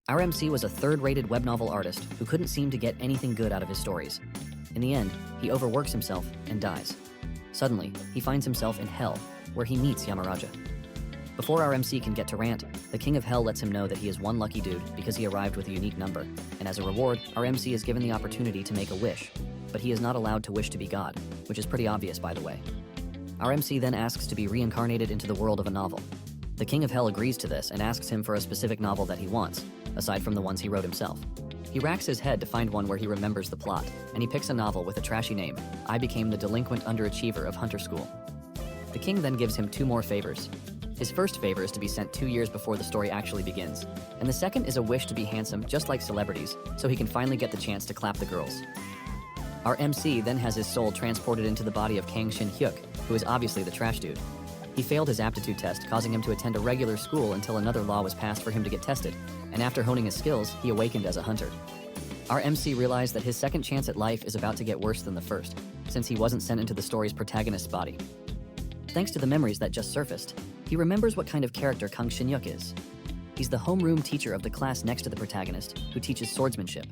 RMC was a third-rated web novel artist who couldn't seem to get anything good out of his stories. In the end, he overworks himself and dies. Suddenly, he finds himself in Hell, where he meets Yamaraja. Before RMC can get to rant, the King of Hell lets him know that he is one lucky dude because he arrived with a unique number, and as a reward, RMC is given the opportunity to make a wish, but he is not allowed to wish to be God, which is pretty obvious by the way. RMC then asks to be reincarnated into the world of a novel. The King of Hell agrees to this and asks him for a specific novel that he wants, aside from the ones he wrote himself. He racks his head to find one where he remembers the plot, and he picks a novel with a trashy name, I Became the Delinquent Underachiever of Hunter School. The king then gives him two more favors. His first favor is to be sent 2 years before the story actually begins, and the second is a wish to be handsome just like celebrities, so he can finally get the chance to clap the girls. Our MC then has his soul transported into the body of Kang Shin-hyuk, who is obviously the trash dude. He failed his aptitude test, causing him to attend a regular school until another law was passed for him to get tested, and after honing his skills, he awakened as a hunter. Our MC realized that his second chance at life is about to get worse than the first, since he wasn't sent into the story's protagonist's body. Thanks to the memories that just surfaced, he remembers what kind of character Kang Shin-hyuk is. He's the homeroom teacher of the class next to the protagonist, who teaches swordsmanship.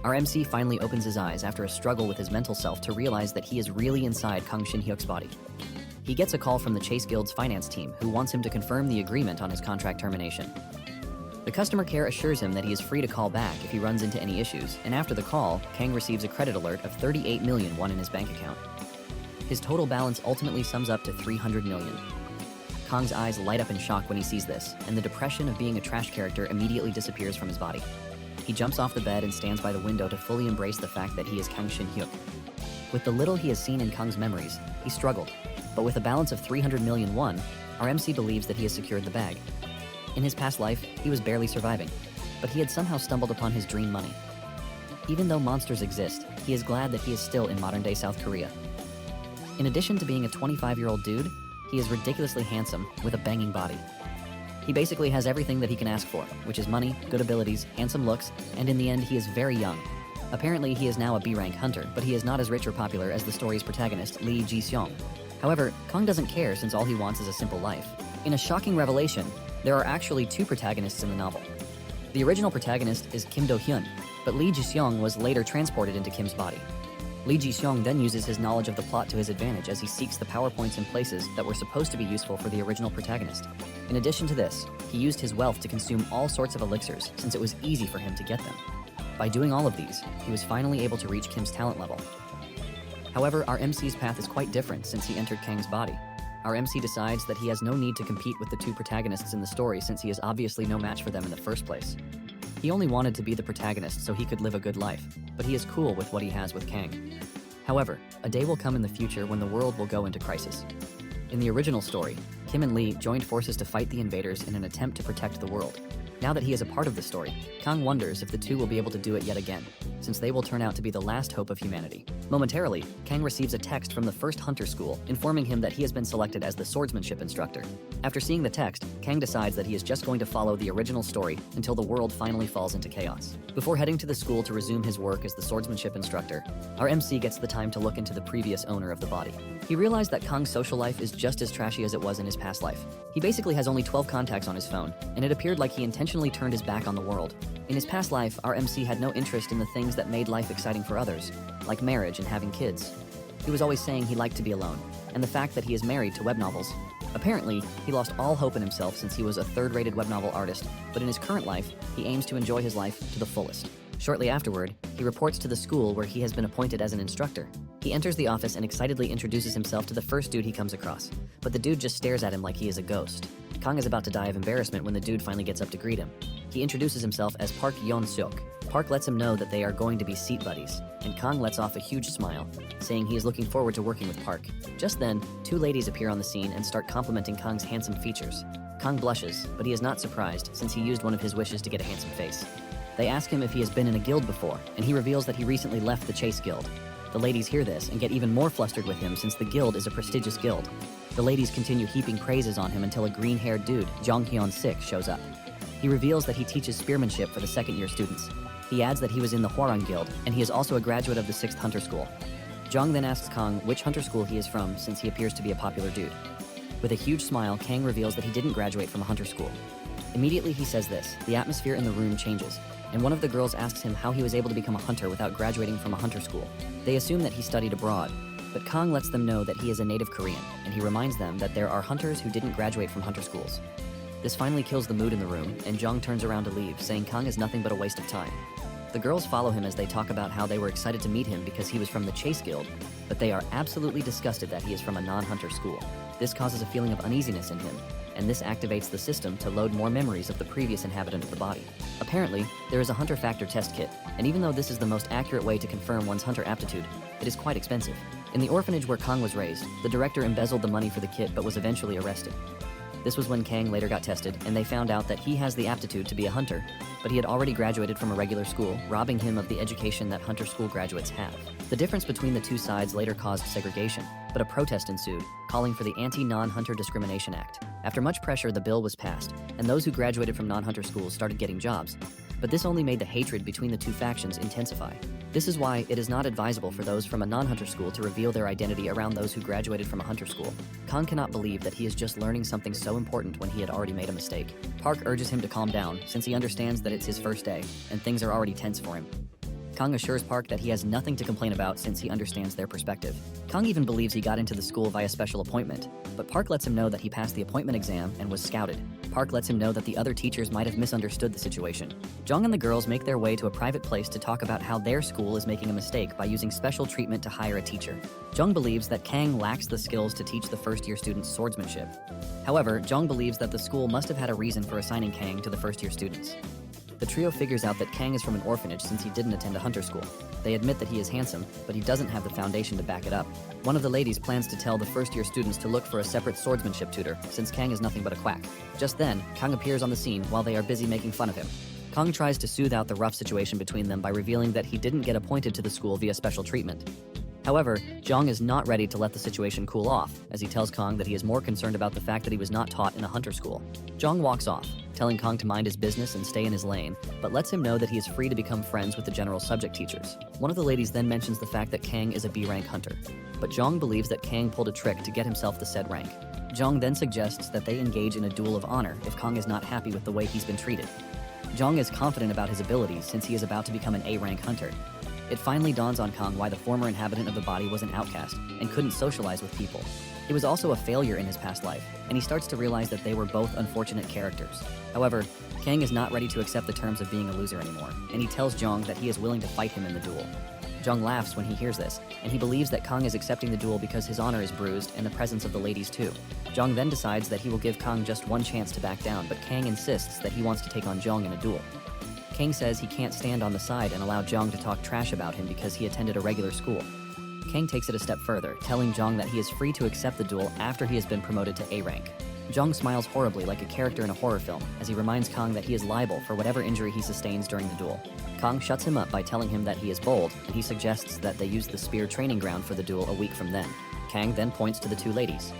Our MC finally opens his eyes after a struggle with his mental self to realize that he is really inside Kang Shin-hyuk's body. He gets a call from the Chase Guild's finance team who wants him to confirm the agreement on his contract termination. The customer care assures him that he is free to call back if he runs into any issues, and after the call, Kang receives a credit alert of 38 million won in his bank account. His total balance ultimately sums up to 300 million. Kang's eyes light up in shock when he sees this, and the depression of being a trash character immediately disappears from his body. He jumps off the bed and stands by the window to fully embrace the fact that he is Kang Shin-hyuk. With the little he has seen in Kang's memories, he struggled, but with a balance of 300 million won, our MC believes that he has secured the bag. In his past life, he was barely surviving, but he had somehow stumbled upon his dream money. Even though monsters exist, he is glad that he is still in modern-day South Korea. In addition to being a 25-year-old dude, he is ridiculously handsome with a banging body. He basically has everything that he can ask for, which is money, good abilities, handsome looks, and in the end, he is very young. Apparently, he is now a B-rank hunter, but he is not as rich or popular as the story's protagonist, Lee Ji-seong. However, Kang doesn't care since all he wants is a simple life. In a shocking revelation, there are actually two protagonists in the novel. The original protagonist is Kim Do-hyun, but Lee Ji-seong was later transported into Kim's body. Lee Ji-seong then uses his knowledge of the plot to his advantage as he seeks the power points in places that were supposed to be useful for the original protagonist. In addition to this, he used his wealth to consume all sorts of elixirs since it was easy for him to get them. By doing all of these, he was finally able to reach Kim's talent level. However, our MC's path is quite different since he entered Kang's body. Our MC decides that he has no need to compete with the two protagonists in the story since he is obviously no match for them in the first place. He only wanted to be the protagonist so he could live a good life, but he is cool with what he has with Kang. However, a day will come in the future when the world will go into crisis. In the original story, Kim and Lee joined forces to fight the invaders in an attempt to protect the world. Now that he is a part of the story, Kang wonders if the two will be able to do it yet again, since they will turn out to be the last hope of humanity. Momentarily, Kang receives a text from the first hunter school informing him that he has been selected as the swordsmanship instructor. After seeing the text, Kang decides that he is just going to follow the original story until the world finally falls into chaos. Before heading to the school to resume his work as the swordsmanship instructor, our MC gets the time to look into the previous owner of the body. He realized that Kang's social life is just as trashy as it was in his past life. He basically has only 12 contacts on his phone, and it appeared like he intentionally turned his back on the world. In his past life, our MC had no interest in the things that made life exciting for others, like marriage and having kids. He was always saying he liked to be alone, and the fact that he is married to web novels. Apparently, he lost all hope in himself since he was a third-rated web novel artist, but in his current life, he aims to enjoy his life to the fullest. Shortly afterward, he reports to the school where he has been appointed as an instructor. He enters the office and excitedly introduces himself to the first dude he comes across, but the dude just stares at him like he is a ghost. Kang is about to die of embarrassment when the dude finally gets up to greet him. He introduces himself as Park Yeon-seok. Park lets him know that they are going to be seat buddies, and Kang lets off a huge smile, saying he is looking forward to working with Park. Just then, two ladies appear on the scene and start complimenting Kang's handsome features. Kang blushes, but he is not surprised since he used one of his wishes to get a handsome face. They ask him if he has been in a guild before, and he reveals that he recently left the Chase Guild. The ladies hear this and get even more flustered with him since the guild is a prestigious guild. The ladies continue heaping praises on him until a green-haired dude, Jong Hyun-sik, shows up. He reveals that he teaches spearmanship for the second-year students. He adds that he was in the Hwarang Guild, and he is also a graduate of the 6th Hunter School. Jong then asks Kang which hunter school he is from since he appears to be a popular dude. With a huge smile, Kang reveals that he didn't graduate from a hunter school. Immediately he says this, the atmosphere in the room changes, and one of the girls asks him how he was able to become a hunter without graduating from a hunter school. They assume that he studied abroad, but Kang lets them know that he is a native Korean, and he reminds them that there are hunters who didn't graduate from hunter schools. This finally kills the mood in the room, and Jong turns around to leave, saying Kang is nothing but a waste of time. The girls follow him as they talk about how they were excited to meet him because he was from the Chase Guild, but they are absolutely disgusted that he is from a non-hunter school. This causes a feeling of uneasiness in him, and this activates the system to load more memories of the previous inhabitant of the body. Apparently, there is a hunter factor test kit, and even though this is the most accurate way to confirm one's hunter aptitude, it is quite expensive. In the orphanage where Kang was raised, the director embezzled the money for the kit but was eventually arrested. This was when Kang later got tested, and they found out that he has the aptitude to be a hunter, but he had already graduated from a regular school, robbing him of the education that hunter school graduates have. The difference between the two sides later caused segregation, but a protest ensued, calling for the Anti-Non-Hunter Discrimination Act. After much pressure, the bill was passed, and those who graduated from non-hunter schools started getting jobs, but this only made the hatred between the two factions intensify. This is why it is not advisable for those from a non-hunter school to reveal their identity around those who graduated from a hunter school. Kang cannot believe that he is just learning something so important when he had already made a mistake. Park urges him to calm down, since he understands that it's his first day, and things are already tense for him. Kang assures Park that he has nothing to complain about since he understands their perspective. Kang even believes he got into the school via special appointment, but Park lets him know that he passed the appointment exam and was scouted. Park lets him know that the other teachers might have misunderstood the situation. Jong and the girls make their way to a private place to talk about how their school is making a mistake by using special treatment to hire a teacher. Jong believes that Kang lacks the skills to teach the first-year students swordsmanship. However, Jong believes that the school must have had a reason for assigning Kang to the first-year students. The trio figures out that Kang is from an orphanage since he didn't attend a hunter school. They admit that he is handsome, but he doesn't have the foundation to back it up. One of the ladies plans to tell the first-year students to look for a separate swordsmanship tutor, since Kang is nothing but a quack. Just then, Kang appears on the scene while they are busy making fun of him. Kang tries to soothe out the rough situation between them by revealing that he didn't get appointed to the school via special treatment. However, Jong is not ready to let the situation cool off, as he tells Kang that he is more concerned about the fact that he was not taught in a hunter school. Jong walks off, telling Kang to mind his business and stay in his lane, but lets him know that he is free to become friends with the general subject teachers. One of the ladies then mentions the fact that Kang is a B-rank hunter, but Jong believes that Kang pulled a trick to get himself the said rank. Jong then suggests that they engage in a duel of honor if Kang is not happy with the way he's been treated. Jong is confident about his abilities since he is about to become an A-rank hunter. It finally dawns on Kang why the former inhabitant of the body was an outcast and couldn't socialize with people. He was also a failure in his past life, and he starts to realize that they were both unfortunate characters. However, Kang is not ready to accept the terms of being a loser anymore, and he tells Jong that he is willing to fight him in the duel. Jong laughs when he hears this, and he believes that Kang is accepting the duel because his honor is bruised and the presence of the ladies too. Jong then decides that he will give Kang just one chance to back down, but Kang insists that he wants to take on Jong in a duel. Kang says he can't stand on the side and allow Jong to talk trash about him because he attended a regular school. Kang takes it a step further, telling Jong that he is free to accept the duel after he has been promoted to A rank. Jong smiles horribly like a character in a horror film as he reminds Kang that he is liable for whatever injury he sustains during the duel. Kang shuts him up by telling him that he is bold, and he suggests that they use the spear training ground for the duel a week from then. Kang then points to the two ladies,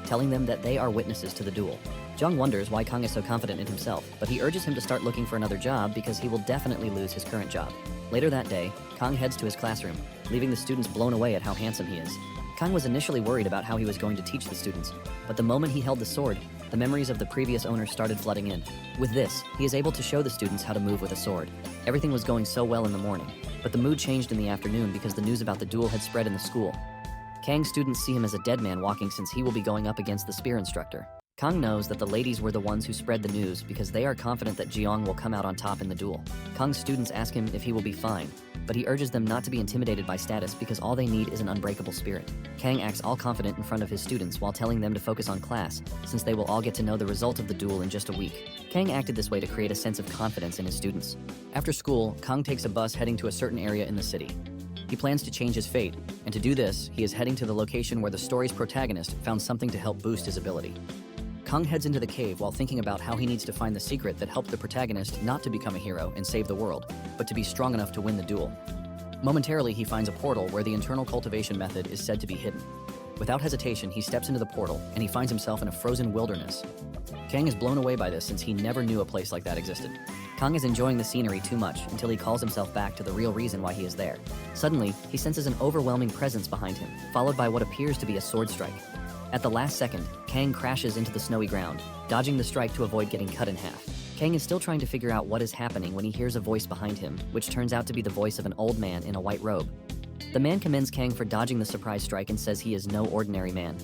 telling them that they are witnesses to the duel. Jong wonders why Kang is so confident in himself, but he urges him to start looking for another job because he will definitely lose his current job. Later that day, Kang heads to his classroom, leaving the students blown away at how handsome he is. Kang was initially worried about how he was going to teach the students, but the moment he held the sword, the memories of the previous owner started flooding in. With this, he is able to show the students how to move with a sword. Everything was going so well in the morning, but the mood changed in the afternoon because the news about the duel had spread in the school. Kang's students see him as a dead man walking since he will be going up against the spear instructor. Kang knows that the ladies were the ones who spread the news because they are confident that Jeong will come out on top in the duel. Kang's students ask him if he will be fine, but he urges them not to be intimidated by status because all they need is an unbreakable spirit. Kang acts all confident in front of his students while telling them to focus on class, since they will all get to know the result of the duel in just a week. Kang acted this way to create a sense of confidence in his students. After school, Kang takes a bus heading to a certain area in the city. He plans to change his fate, and to do this, he is heading to the location where the story's protagonist found something to help boost his ability. Kang heads into the cave while thinking about how he needs to find the secret that helped the protagonist not to become a hero and save the world, but to be strong enough to win the duel. Momentarily, he finds a portal where the internal cultivation method is said to be hidden. Without hesitation, he steps into the portal, and he finds himself in a frozen wilderness. Kang is blown away by this since he never knew a place like that existed. Kang is enjoying the scenery too much until he calls himself back to the real reason why he is there. Suddenly, he senses an overwhelming presence behind him, followed by what appears to be a sword strike. At the last second, Kang crashes into the snowy ground, dodging the strike to avoid getting cut in half. Kang is still trying to figure out what is happening when he hears a voice behind him, which turns out to be the voice of an old man in a white robe. The man commends Kang for dodging the surprise strike and says he is no ordinary man.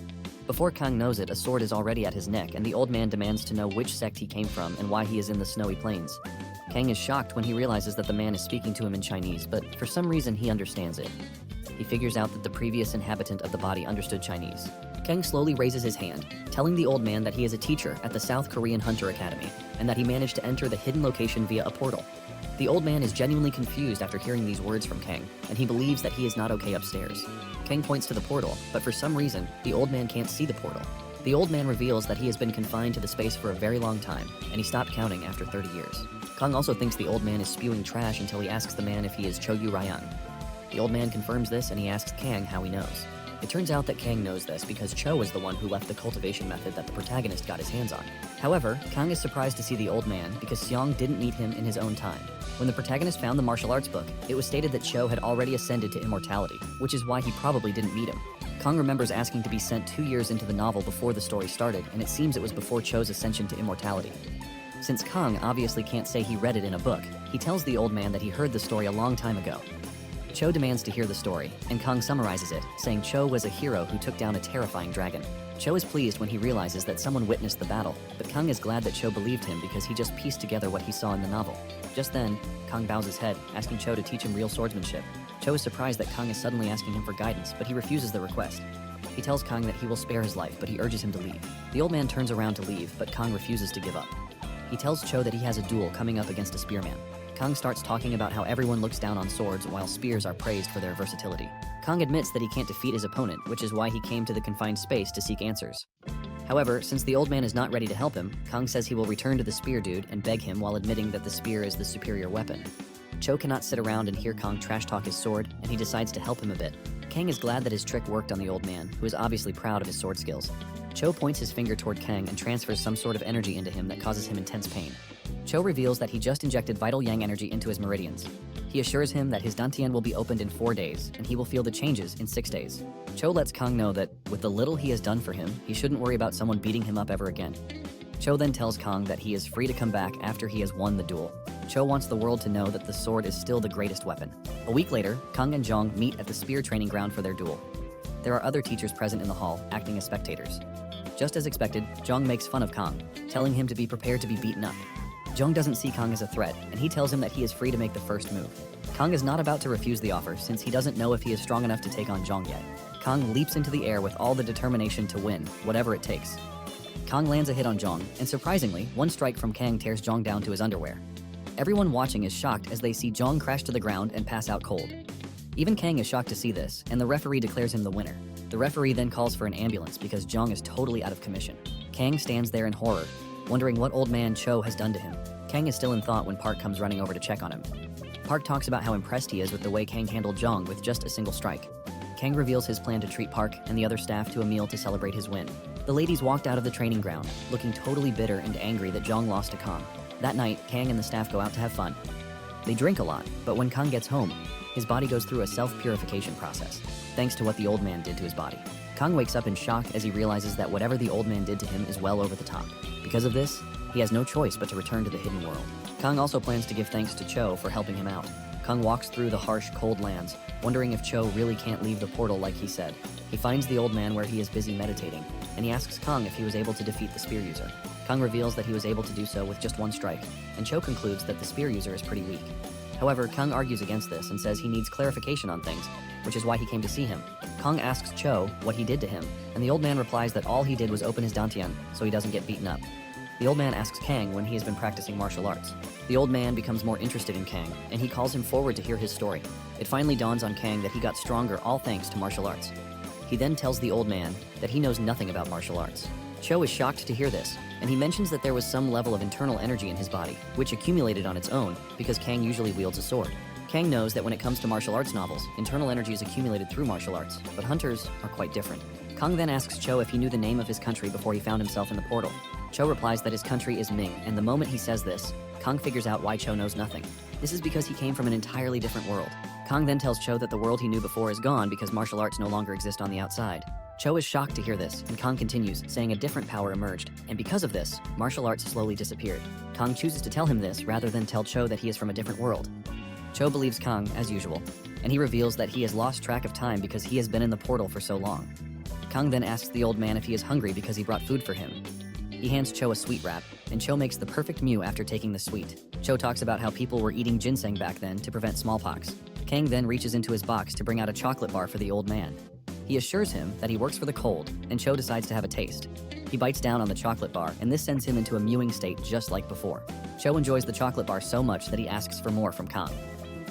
Before Kang knows it, a sword is already at his neck, and the old man demands to know which sect he came from and why he is in the snowy plains. Kang is shocked when he realizes that the man is speaking to him in Chinese, but for some reason he understands it. He figures out that the previous inhabitant of the body understood Chinese. Kang slowly raises his hand, telling the old man that he is a teacher at the South Korean Hunter Academy, and that he managed to enter the hidden location via a portal. The old man is genuinely confused after hearing these words from Kang, and he believes that he is not okay upstairs. Kang points to the portal, but for some reason, the old man can't see the portal. The old man reveals that he has been confined to the space for a very long time, and he stopped counting after 30 years. Kang also thinks the old man is spewing trash until he asks the man if he is Choyu Ryan. The old man confirms this, and he asks Kang how he knows. It turns out that Kang knows this because Cho is the one who left the cultivation method that the protagonist got his hands on. However, Kang is surprised to see the old man because Seong didn't meet him in his own time. When the protagonist found the martial arts book, it was stated that Cho had already ascended to immortality, which is why he probably didn't meet him. Kang remembers asking to be sent 2 years into the novel before the story started, and it seems it was before Cho's ascension to immortality. Since Kang obviously can't say he read it in a book, he tells the old man that he heard the story a long time ago. Cho demands to hear the story, and Kang summarizes it, saying Cho was a hero who took down a terrifying dragon. Cho is pleased when he realizes that someone witnessed the battle, but Kang is glad that Cho believed him because he just pieced together what he saw in the novel. Just then, Kang bows his head, asking Cho to teach him real swordsmanship. Cho is surprised that Kang is suddenly asking him for guidance, but he refuses the request. He tells Kang that he will spare his life, but he urges him to leave. The old man turns around to leave, but Kang refuses to give up. He tells Cho that he has a duel coming up against a spearman. Kang starts talking about how everyone looks down on swords while spears are praised for their versatility. Kang admits that he can't defeat his opponent, which is why he came to the confined space to seek answers. However, since the old man is not ready to help him, Kang says he will return to the spear dude and beg him while admitting that the spear is the superior weapon. Cho cannot sit around and hear Kang trash talk his sword, and he decides to help him a bit. Kang is glad that his trick worked on the old man, who is obviously proud of his sword skills. Cho points his finger toward Kang and transfers some sort of energy into him that causes him intense pain. Cho reveals that he just injected vital yang energy into his meridians. He assures him that his dantian will be opened in 4 days, and he will feel the changes in 6 days. Cho lets Kang know that, with the little he has done for him, he shouldn't worry about someone beating him up ever again. Cho then tells Kang that he is free to come back after he has won the duel. Cho wants the world to know that the sword is still the greatest weapon. A week later, Kang and Jong meet at the spear training ground for their duel. There are other teachers present in the hall, acting as spectators. Just as expected, Jong makes fun of Kang, telling him to be prepared to be beaten up. Jong doesn't see Kang as a threat, and he tells him that he is free to make the first move. Kang is not about to refuse the offer, since he doesn't know if he is strong enough to take on Jong yet. Kang leaps into the air with all the determination to win, whatever it takes. Kang lands a hit on Jong, and surprisingly, one strike from Kang tears Jong down to his underwear. Everyone watching is shocked as they see Jong crash to the ground and pass out cold. Even Kang is shocked to see this, and the referee declares him the winner. The referee then calls for an ambulance because Jong is totally out of commission. Kang stands there in horror, wondering what old man Cho has done to him. Kang is still in thought when Park comes running over to check on him. Park talks about how impressed he is with the way Kang handled Jong with just a single strike. Kang reveals his plan to treat Park and the other staff to a meal to celebrate his win. The ladies walked out of the training ground, looking totally bitter and angry that Jong lost to Kang. That night, Kang and the staff go out to have fun. They drink a lot, but when Kang gets home, his body goes through a self-purification process, thanks to what the old man did to his body. Kang wakes up in shock as he realizes that whatever the old man did to him is well over the top. Because of this, he has no choice but to return to the hidden world. Kang also plans to give thanks to Cho for helping him out. Kang walks through the harsh, cold lands, wondering if Cho really can't leave the portal like he said. He finds the old man where he is busy meditating, and he asks Kang if he was able to defeat the spear user. Kang reveals that he was able to do so with just one strike, and Cho concludes that the spear user is pretty weak. However, Kang argues against this and says he needs clarification on things, which is why he came to see him. Kang asks Cho what he did to him, and the old man replies that all he did was open his dantian so he doesn't get beaten up. The old man asks Kang when he has been practicing martial arts. The old man becomes more interested in Kang, and he calls him forward to hear his story. It finally dawns on Kang that he got stronger all thanks to martial arts. He then tells the old man that he knows nothing about martial arts. Cho is shocked to hear this, and he mentions that there was some level of internal energy in his body, which accumulated on its own because Kang usually wields a sword. Kang knows that when it comes to martial arts novels, internal energy is accumulated through martial arts, but hunters are quite different. Kang then asks Cho if he knew the name of his country before he found himself in the portal. Cho replies that his country is Ming, and the moment he says this, Kang figures out why Cho knows nothing. This is because he came from an entirely different world. Kang then tells Cho that the world he knew before is gone because martial arts no longer exist on the outside. Cho is shocked to hear this, and Kang continues, saying a different power emerged, and because of this, martial arts slowly disappeared. Kang chooses to tell him this rather than tell Cho that he is from a different world. Cho believes Kang, as usual, and he reveals that he has lost track of time because he has been in the portal for so long. Kang then asks the old man if he is hungry because he brought food for him. He hands Cho a sweet wrap, and Cho makes the perfect meal after taking the sweet. Cho talks about how people were eating ginseng back then to prevent smallpox. Kang then reaches into his box to bring out a chocolate bar for the old man. He assures him that he works for the cold, and Cho decides to have a taste. He bites down on the chocolate bar, and this sends him into a mewing state just like before. Cho enjoys the chocolate bar so much that he asks for more from Kang.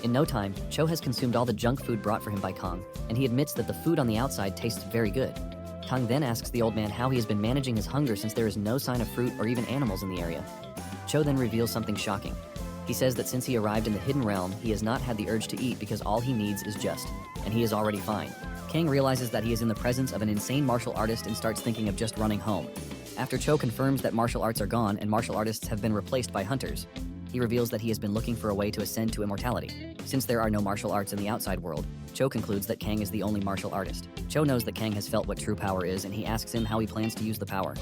In no time, Cho has consumed all the junk food brought for him by Kang, and he admits that the food on the outside tastes very good. Kang then asks the old man how he has been managing his hunger since there is no sign of fruit or even animals in the area. Cho then reveals something shocking. He says that since he arrived in the hidden realm, he has not had the urge to eat because all he needs is just, and he is already fine. Kang realizes that he is in the presence of an insane martial artist and starts thinking of just running home. After Cho confirms that martial arts are gone and martial artists have been replaced by hunters, he reveals that he has been looking for a way to ascend to immortality. Since there are no martial arts in the outside world, Cho concludes that Kang is the only martial artist. Cho knows that Kang has felt what true power is, and he asks him how he plans to use the power.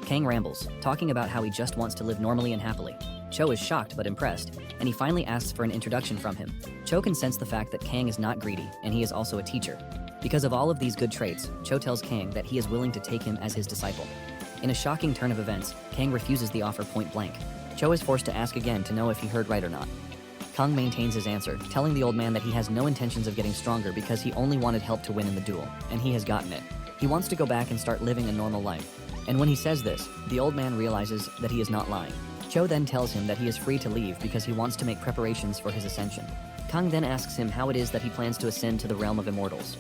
Kang rambles, talking about how he just wants to live normally and happily. Cho is shocked but impressed, and he finally asks for an introduction from him. Cho can sense the fact that Kang is not greedy, and he is also a teacher. Because of all of these good traits, Cho tells Kang that he is willing to take him as his disciple. In a shocking turn of events, Kang refuses the offer point blank. Cho is forced to ask again to know if he heard right or not. Kang maintains his answer, telling the old man that he has no intentions of getting stronger because he only wanted help to win in the duel, and he has gotten it. He wants to go back and start living a normal life. And when he says this, the old man realizes that he is not lying. Cho then tells him that he is free to leave because he wants to make preparations for his ascension. Kang then asks him how it is that he plans to ascend to the realm of immortals.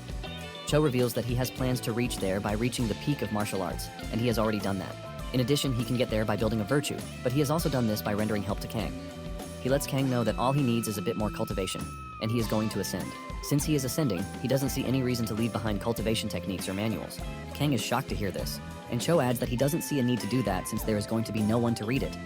Cho reveals that he has plans to reach there by reaching the peak of martial arts, and he has already done that. In addition, he can get there by building a virtue, but he has also done this by rendering help to Kang. He lets Kang know that all he needs is a bit more cultivation, and he is going to ascend. Since he is ascending, he doesn't see any reason to leave behind cultivation techniques or manuals. Kang is shocked to hear this, and Cho adds that he doesn't see a need to do that since there is going to be no one to read it.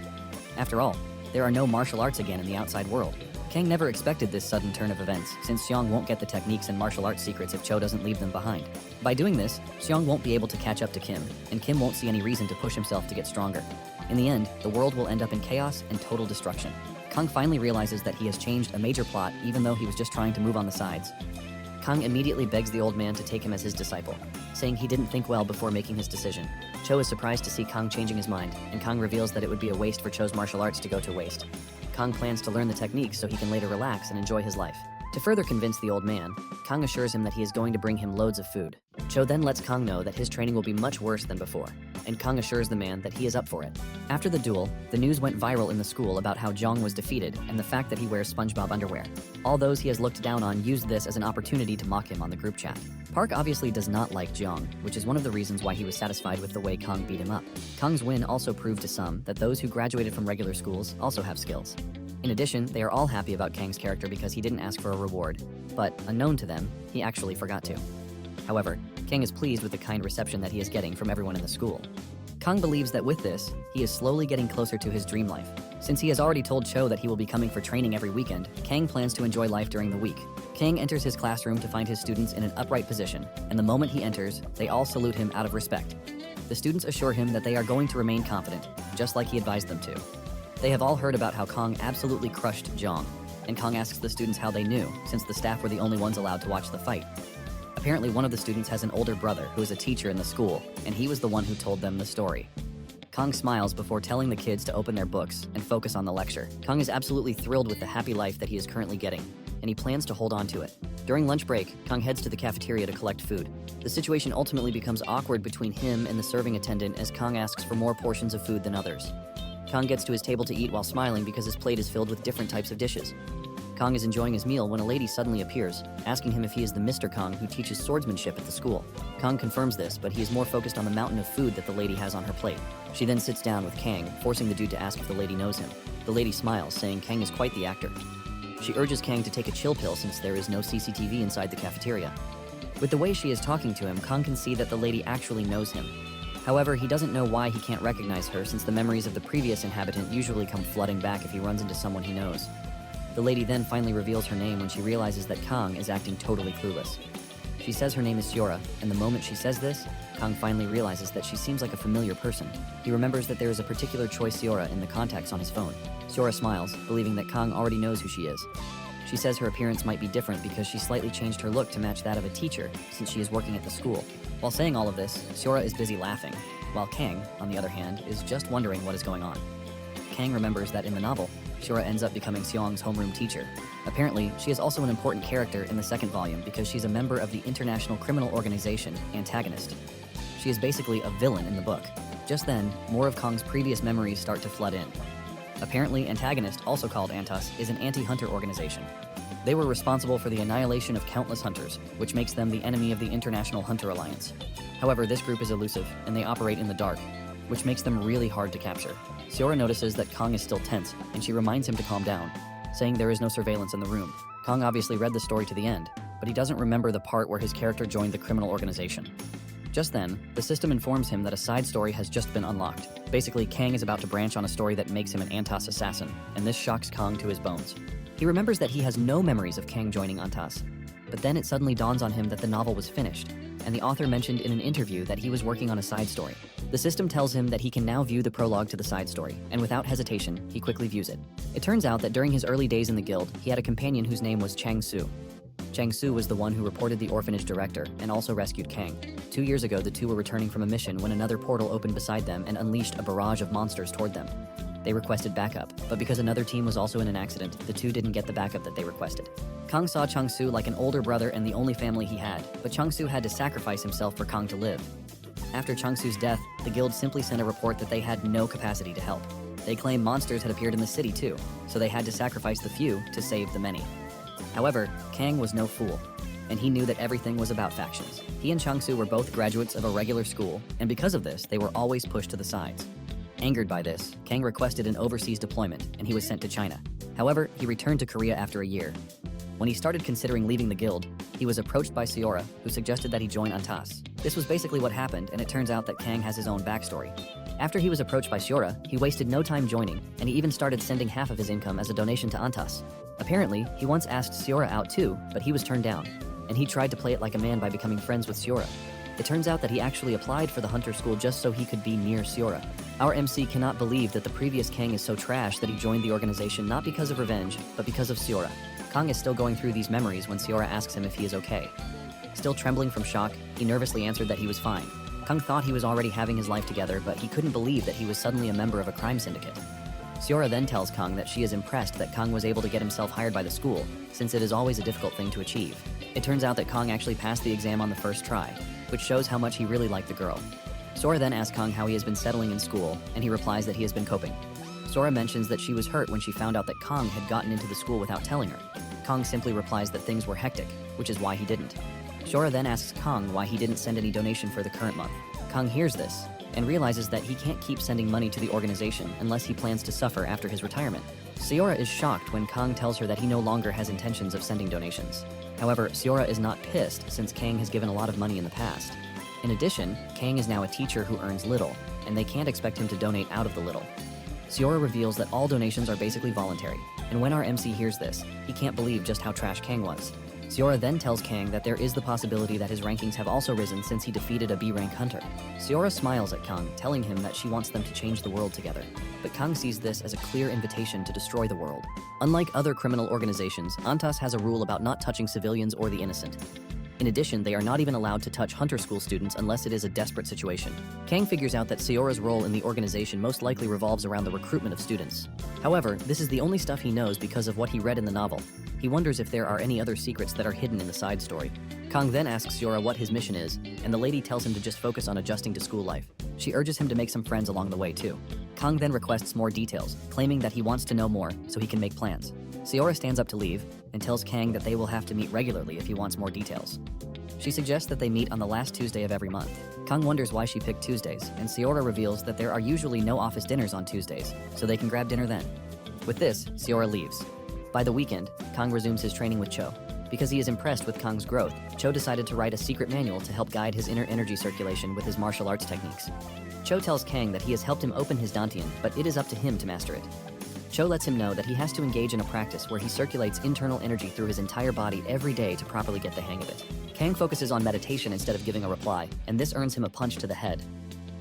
After all, there are no martial arts again in the outside world. Kang never expected this sudden turn of events, since Seong won't get the techniques and martial arts secrets if Cho doesn't leave them behind. By doing this, Seong won't be able to catch up to Kim, and Kim won't see any reason to push himself to get stronger. In the end, the world will end up in chaos and total destruction. Kang finally realizes that he has changed a major plot even though he was just trying to move on the sides. Kang immediately begs the old man to take him as his disciple, saying he didn't think well before making his decision. Cho is surprised to see Kang changing his mind, and Kang reveals that it would be a waste for Cho's martial arts to go to waste. Kang plans to learn the techniques so he can later relax and enjoy his life. To further convince the old man, Kang assures him that he is going to bring him loads of food. Cho then lets Kang know that his training will be much worse than before, and Kang assures the man that he is up for it. After the duel, the news went viral in the school about how Jong was defeated and the fact that he wears SpongeBob underwear. All those he has looked down on used this as an opportunity to mock him on the group chat. Park obviously does not like Jong, which is one of the reasons why he was satisfied with the way Kang beat him up. Kang's win also proved to some that those who graduated from regular schools also have skills. In addition, they are all happy about Kang's character because he didn't ask for a reward, but unknown to them, he actually forgot to. However, Kang is pleased with the kind reception that he is getting from everyone in the school. Kang believes that with this, he is slowly getting closer to his dream life. Since he has already told Cho that he will be coming for training every weekend, Kang plans to enjoy life during the week. Kang enters his classroom to find his students in an upright position, and the moment he enters, they all salute him out of respect. The students assure him that they are going to remain confident, just like he advised them to. They have all heard about how Kang absolutely crushed Jong, and Kang asks the students how they knew, since the staff were the only ones allowed to watch the fight. Apparently, one of the students has an older brother who is a teacher in the school, and he was the one who told them the story. Kang smiles before telling the kids to open their books and focus on the lecture. Kang is absolutely thrilled with the happy life that he is currently getting, and he plans to hold on to it. During lunch break, Kang heads to the cafeteria to collect food. The situation ultimately becomes awkward between him and the serving attendant as Kang asks for more portions of food than others. Kang gets to his table to eat while smiling because his plate is filled with different types of dishes. Kang is enjoying his meal when a lady suddenly appears, asking him if he is the Mr. Kang who teaches swordsmanship at the school. Kang confirms this, but he is more focused on the mountain of food that the lady has on her plate. She then sits down with Kang, forcing the dude to ask if the lady knows him. The lady smiles, saying Kang is quite the actor. She urges Kang to take a chill pill since there is no CCTV inside the cafeteria. With the way she is talking to him, Kang can see that the lady actually knows him. However, he doesn't know why he can't recognize her since the memories of the previous inhabitant usually come flooding back if he runs into someone he knows. The lady then finally reveals her name when she realizes that Kang is acting totally clueless. She says her name is Seora, and the moment she says this, Kang finally realizes that she seems like a familiar person. He remembers that there is a particular Choi Seora in the contacts on his phone. Seora smiles, believing that Kang already knows who she is. She says her appearance might be different because she slightly changed her look to match that of a teacher since she is working at the school. While saying all of this, Seora is busy laughing, while Kang, on the other hand, is just wondering what is going on. Kang remembers that in the novel, Seora ends up becoming Seong's homeroom teacher. Apparently, she is also an important character in the second volume because she's a member of the international criminal organization, Antagonist. She is basically a villain in the book. Just then, more of Kang's previous memories start to flood in. Apparently, Antagonist, also called Antas, is an anti-hunter organization. They were responsible for the annihilation of countless hunters, which makes them the enemy of the International Hunter Alliance. However, this group is elusive, and they operate in the dark, which makes them really hard to capture. Seora notices that Kang is still tense, and she reminds him to calm down, saying there is no surveillance in the room. Kang obviously read the story to the end, but he doesn't remember the part where his character joined the criminal organization. Just then, the system informs him that a side story has just been unlocked. Basically, Kang is about to branch on a story that makes him an Antas assassin, and this shocks Kang to his bones. He remembers that he has no memories of Kang joining Antas, but then it suddenly dawns on him that the novel was finished, and the author mentioned in an interview that he was working on a side story. The system tells him that he can now view the prologue to the side story, and without hesitation, he quickly views it. It turns out that during his early days in the guild, he had a companion whose name was Chang Su. Chang Su was the one who reported the orphanage director and also rescued Kang. 2 years ago, the two were returning from a mission when another portal opened beside them and unleashed a barrage of monsters toward them. They requested backup, but because another team was also in an accident, the two didn't get the backup that they requested. Kang saw Chang Su like an older brother and the only family he had, but Chang Su had to sacrifice himself for Kang to live. After Chang Su's death, the guild simply sent a report that they had no capacity to help. They claimed monsters had appeared in the city too, so they had to sacrifice the few to save the many. However, Kang was no fool, and he knew that everything was about factions. He and Chang Su were both graduates of a regular school, and because of this, they were always pushed to the sides. Angered by this, Kang requested an overseas deployment, and he was sent to China. However, he returned to Korea after a year. When he started considering leaving the guild, he was approached by Seora, who suggested that he join Antas. This was basically what happened, and it turns out that Kang has his own backstory. After he was approached by Seora, he wasted no time joining, and he even started sending half of his income as a donation to Antas. Apparently, he once asked Seora out too, but he was turned down, and he tried to play it like a man by becoming friends with Seora. It turns out that he actually applied for the hunter school just so he could be near Seora. Our MC cannot believe that the previous Kang is so trash that he joined the organization not because of revenge, but because of Seora. Kang is still going through these memories when Seora asks him if he is okay. Still trembling from shock, he nervously answered that he was fine. Kang thought he was already having his life together, but he couldn't believe that he was suddenly a member of a crime syndicate. Seora then tells Kang that she is impressed that Kang was able to get himself hired by the school, since it is always a difficult thing to achieve. It turns out that Kang actually passed the exam on the first try, which shows how much he really liked the girl. Seora then asks Kang how he has been settling in school, and he replies that he has been coping. Seora mentions that she was hurt when she found out that Kang had gotten into the school without telling her. Kang simply replies that things were hectic, which is why he didn't. Seora then asks Kang why he didn't send any donation for the current month. Kang hears this, and realizes that he can't keep sending money to the organization unless he plans to suffer after his retirement. Seora is shocked when Kang tells her that he no longer has intentions of sending donations. However, Seora is not pissed since Kang has given a lot of money in the past. In addition, Kang is now a teacher who earns little, and they can't expect him to donate out of the little. Seora reveals that all donations are basically voluntary, and when our MC hears this, he can't believe just how trash Kang was. Seora then tells Kang that there is the possibility that his rankings have also risen since he defeated a B-rank hunter. Seora smiles at Kang, telling him that she wants them to change the world together. But Kang sees this as a clear invitation to destroy the world. Unlike other criminal organizations, Antas has a rule about not touching civilians or the innocent. In addition, they are not even allowed to touch hunter school students unless it is a desperate situation. Kang figures out that Seora's role in the organization most likely revolves around the recruitment of students. However, this is the only stuff he knows because of what he read in the novel. He wonders if there are any other secrets that are hidden in the side story. Kang then asks Seora what his mission is, and the lady tells him to just focus on adjusting to school life. She urges him to make some friends along the way too. Kang then requests more details, claiming that he wants to know more so he can make plans. Seora stands up to leave and tells Kang that they will have to meet regularly if he wants more details. She suggests that they meet on the last Tuesday of every month. Kang wonders why she picked Tuesdays, and Seora reveals that there are usually no office dinners on Tuesdays, so they can grab dinner then. With this, Seora leaves. By the weekend, Kang resumes his training with Cho. Because he is impressed with Kang's growth, Cho decided to write a secret manual to help guide his inner energy circulation with his martial arts techniques. Cho tells Kang that he has helped him open his Dantian, but it is up to him to master it. Cho lets him know that he has to engage in a practice where he circulates internal energy through his entire body every day to properly get the hang of it. Kang focuses on meditation instead of giving a reply, and this earns him a punch to the head.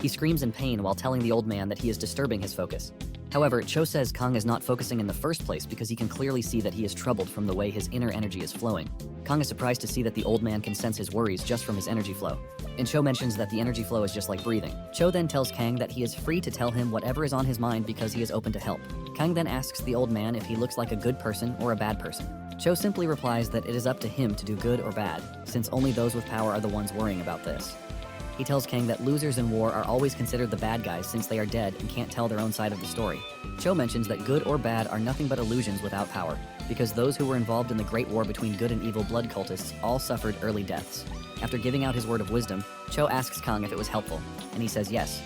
He screams in pain while telling the old man that he is disturbing his focus. However, Cho says Kang is not focusing in the first place because he can clearly see that he is troubled from the way his inner energy is flowing. Kang is surprised to see that the old man can sense his worries just from his energy flow. And Cho mentions that the energy flow is just like breathing. Cho then tells Kang that he is free to tell him whatever is on his mind because he is open to help. Kang then asks the old man if he looks like a good person or a bad person. Cho simply replies that it is up to him to do good or bad, since only those with power are the ones worrying about this. He tells Kang that losers in war are always considered the bad guys since they are dead and can't tell their own side of the story. Cho mentions that good or bad are nothing but illusions without power, because those who were involved in the Great War between good and evil blood cultists all suffered early deaths. After giving out his word of wisdom, Cho asks Kang if it was helpful, and he says yes.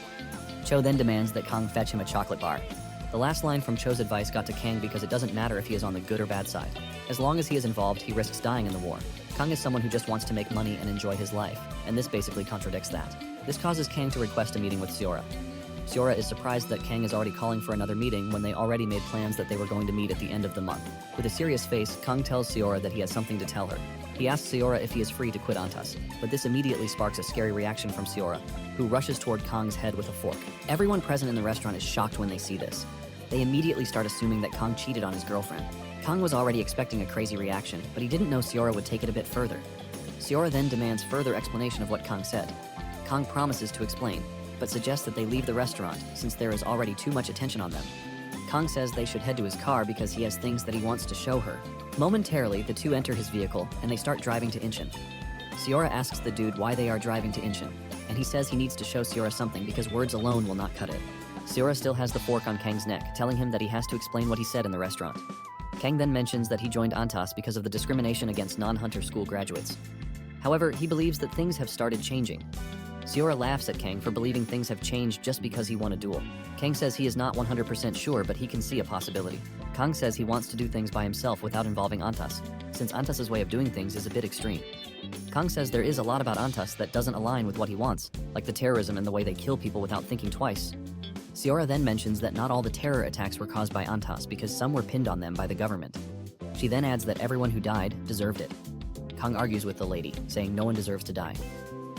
Cho then demands that Kang fetch him a chocolate bar. The last line from Cho's advice got to Kang because it doesn't matter if he is on the good or bad side. As long as he is involved, he risks dying in the war. Kang is someone who just wants to make money and enjoy his life, and this basically contradicts that. This causes Kang to request a meeting with Seora. Seora is surprised that Kang is already calling for another meeting when they already made plans that they were going to meet at the end of the month. With a serious face, Kang tells Seora that he has something to tell her. He asks Seora if he is free to quit Antas, but this immediately sparks a scary reaction from Seora, who rushes toward Kang's head with a fork. Everyone present in the restaurant is shocked when they see this. They immediately start assuming that Kang cheated on his girlfriend. Kang was already expecting a crazy reaction, but he didn't know Seora would take it a bit further. Seora then demands further explanation of what Kang said. Kang promises to explain, but suggests that they leave the restaurant since there is already too much attention on them. Kang says they should head to his car because he has things that he wants to show her. Momentarily, the two enter his vehicle and they start driving to Incheon. Seora asks the dude why they are driving to Incheon, and he says he needs to show Seora something because words alone will not cut it. Seora still has the fork on Kang's neck, telling him that he has to explain what he said in the restaurant. Kang then mentions that he joined Antas because of the discrimination against non-hunter school graduates. However, he believes that things have started changing. Seora laughs at Kang for believing things have changed just because he won a duel. Kang says he is not 100% sure, but he can see a possibility. Kang says he wants to do things by himself without involving Antas, since Antas's way of doing things is a bit extreme. Kang says there is a lot about Antas that doesn't align with what he wants, like the terrorism and the way they kill people without thinking twice. Seora then mentions that not all the terror attacks were caused by Antas because some were pinned on them by the government. She then adds that everyone who died deserved it. Kang argues with the lady, saying no one deserves to die.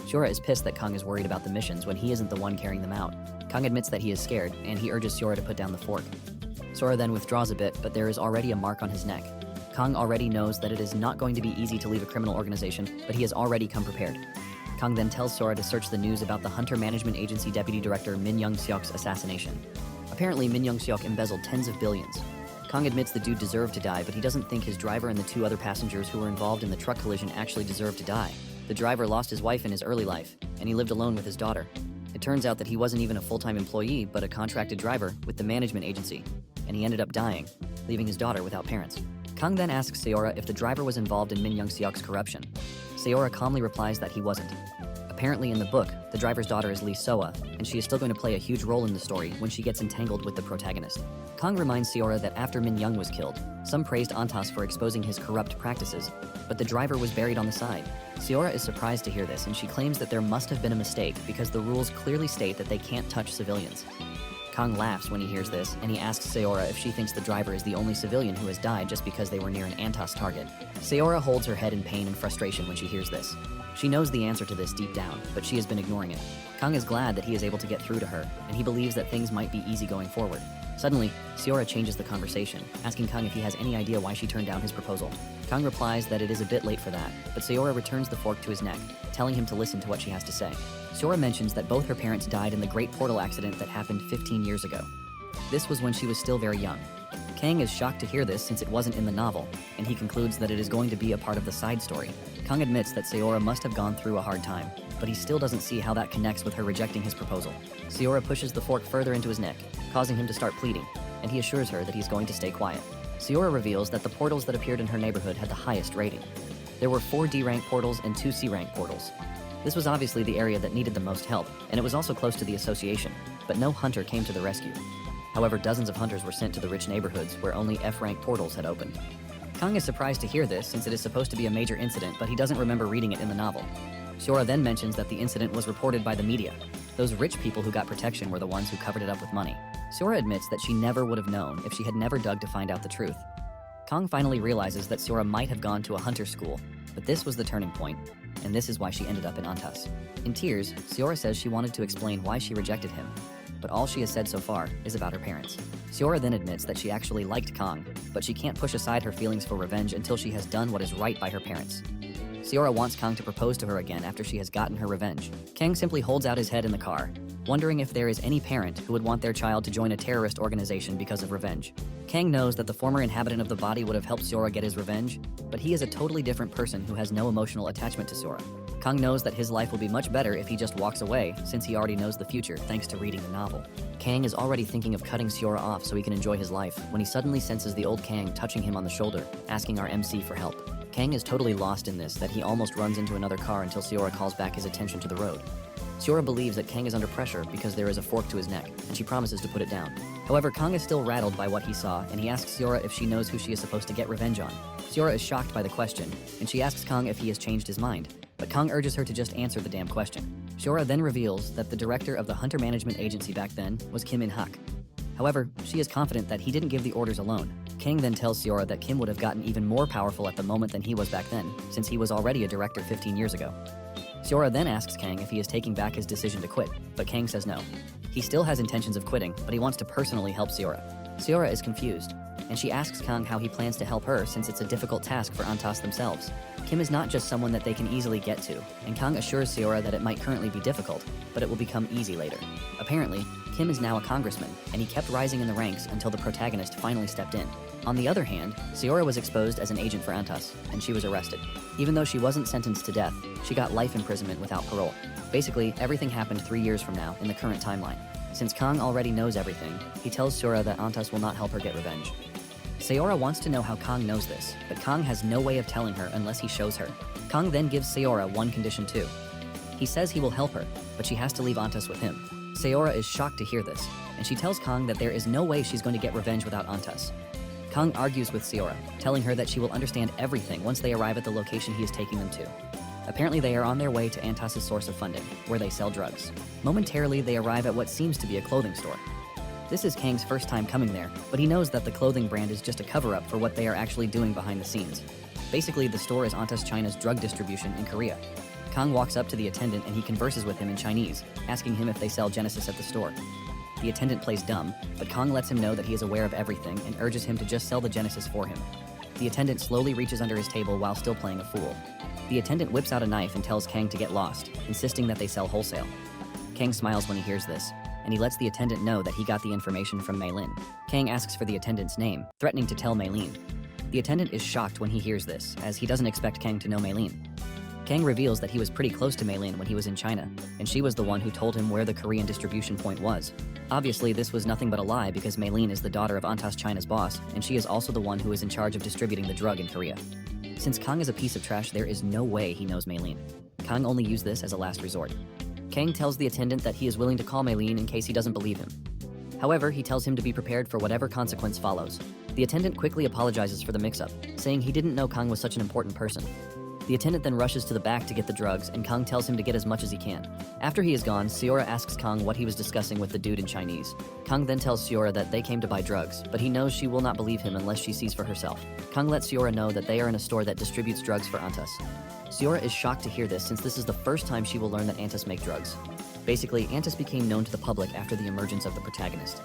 Seora is pissed that Kang is worried about the missions when he isn't the one carrying them out. Kang admits that he is scared, and he urges Seora to put down the fork. Seora then withdraws a bit, but there is already a mark on his neck. Kang already knows that it is not going to be easy to leave a criminal organization, but he has already come prepared. Kang then tells Seora to search the news about the Hunter Management Agency Deputy Director Min Young-seok's assassination. Apparently, Min Young-seok embezzled tens of billions. Kang admits the dude deserved to die, but he doesn't think his driver and the two other passengers who were involved in the truck collision actually deserved to die. The driver lost his wife in his early life, and he lived alone with his daughter. It turns out that he wasn't even a full-time employee, but a contracted driver with the management agency, and he ended up dying, leaving his daughter without parents. Kang then asks Seora if the driver was involved in Min Young-seok's corruption. Seora calmly replies that he wasn't. Apparently in the book, the driver's daughter is Lee Soa, and she is still going to play a huge role in the story when she gets entangled with the protagonist. Kang reminds Seora that after Min Young was killed, some praised Antas for exposing his corrupt practices, but the driver was buried on the side. Seora is surprised to hear this, and she claims that there must have been a mistake because the rules clearly state that they can't touch civilians. Kang laughs when he hears this, and he asks Seora if she thinks the driver is the only civilian who has died just because they were near an Antas target. Seora holds her head in pain and frustration when she hears this. She knows the answer to this deep down, but she has been ignoring it. Kang is glad that he is able to get through to her, and he believes that things might be easy going forward. Suddenly, Seora changes the conversation, asking Kang if he has any idea why she turned down his proposal. Kang replies that it is a bit late for that, but Seora returns the fork to his neck, telling him to listen to what she has to say. Seora mentions that both her parents died in the Great Portal accident that happened 15 years ago. This was when she was still very young. Kang is shocked to hear this since it wasn't in the novel, and he concludes that it is going to be a part of the side story. Kang admits that Seora must have gone through a hard time, but he still doesn't see how that connects with her rejecting his proposal. Seora pushes the fork further into his neck, causing him to start pleading, and he assures her that he's going to stay quiet. Seora reveals that the portals that appeared in her neighborhood had the highest rating. There were 4 D-rank portals and 2 C-rank portals. This was obviously the area that needed the most help, and it was also close to the association, but no hunter came to the rescue. However, dozens of hunters were sent to the rich neighborhoods where only F-rank portals had opened. Kang is surprised to hear this since it is supposed to be a major incident, but he doesn't remember reading it in the novel. Seora then mentions that the incident was reported by the media. Those rich people who got protection were the ones who covered it up with money. Seora admits that she never would have known if she had never dug to find out the truth. Kang finally realizes that Seora might have gone to a hunter school, but this was the turning point, and this is why she ended up in Antas. In tears, Seora says she wanted to explain why she rejected him, but all she has said so far is about her parents. Seora then admits that she actually liked Kang, but she can't push aside her feelings for revenge until she has done what is right by her parents. Seora wants Kang to propose to her again after she has gotten her revenge. Kang simply holds out his head in the car, wondering if there is any parent who would want their child to join a terrorist organization because of revenge. Kang knows that the former inhabitant of the body would have helped Seora get his revenge, but he is a totally different person who has no emotional attachment to Seora. Kang knows that his life will be much better if he just walks away, since he already knows the future thanks to reading the novel. Kang is already thinking of cutting Seora off so he can enjoy his life when he suddenly senses the old Kang touching him on the shoulder, asking our MC for help. Kang is totally lost in this that he almost runs into another car until Seora calls back his attention to the road. Seora believes that Kang is under pressure because there is a fork to his neck, and she promises to put it down. However, Kang is still rattled by what he saw, and he asks Seora if she knows who she is supposed to get revenge on. Seora is shocked by the question, and she asks Kang if he has changed his mind, but Kang urges her to just answer the damn question. Seora then reveals that the director of the Hunter Management Agency back then was Kim In-hak. However, she is confident that he didn't give the orders alone. Kang then tells Seora that Kim would have gotten even more powerful at the moment than he was back then, since he was already a director 15 years ago. Seora then asks Kang if he is taking back his decision to quit, but Kang says no. He still has intentions of quitting, but he wants to personally help Seora. Seora is confused, and she asks Kang how he plans to help her since it's a difficult task for Antas themselves. Kim is not just someone that they can easily get to, and Kang assures Seora that it might currently be difficult, but it will become easy later. Apparently, Kim is now a congressman, and he kept rising in the ranks until the protagonist finally stepped in. On the other hand, Seora was exposed as an agent for Antas, and she was arrested. Even though she wasn't sentenced to death, she got life imprisonment without parole. Basically, everything happened 3 years from now in the current timeline. Since Kang already knows everything, he tells Seora that Antas will not help her get revenge. Seora wants to know how Kang knows this, but Kang has no way of telling her unless he shows her. Kang then gives Seora one condition too. He says he will help her, but she has to leave Antas with him. Seora is shocked to hear this, and she tells Kang that there is no way she's going to get revenge without Antas. Kang argues with Seora, telling her that she will understand everything once they arrive at the location he is taking them to. Apparently they are on their way to Antas' source of funding, where they sell drugs. Momentarily, they arrive at what seems to be a clothing store. This is Kang's first time coming there, but he knows that the clothing brand is just a cover-up for what they are actually doing behind the scenes. Basically, the store is Antas China's drug distribution in Korea. Kang walks up to the attendant and he converses with him in Chinese, asking him if they sell Genesis at the store. The attendant plays dumb, but Kang lets him know that he is aware of everything and urges him to just sell the Genesis for him. The attendant slowly reaches under his table while still playing a fool. The attendant whips out a knife and tells Kang to get lost, insisting that they sell wholesale. Kang smiles when he hears this, and he lets the attendant know that he got the information from Mei Lin. Kang asks for the attendant's name, threatening to tell Mei Lin. The attendant is shocked when he hears this, as he doesn't expect Kang to know Mei Lin. Kang reveals that he was pretty close to Mei Lin when he was in China, and she was the one who told him where the Korean distribution point was. Obviously, this was nothing but a lie because Mei Lin is the daughter of Antas China's boss, and she is also the one who is in charge of distributing the drug in Korea. Since Kang is a piece of trash, there is no way he knows Mei Lin. Kang only used this as a last resort. Kang tells the attendant that he is willing to call Mei Lin in case he doesn't believe him. However, he tells him to be prepared for whatever consequence follows. The attendant quickly apologizes for the mix-up, saying he didn't know Kang was such an important person. The attendant then rushes to the back to get the drugs, and Kang tells him to get as much as he can. After he is gone, Seora asks Kang what he was discussing with the dude in Chinese. Kang then tells Seora that they came to buy drugs, but he knows she will not believe him unless she sees for herself. Kang lets Seora know that they are in a store that distributes drugs for Antas. Seora is shocked to hear this since this is the first time she will learn that Antas make drugs. Basically, Antas became known to the public after the emergence of the protagonist.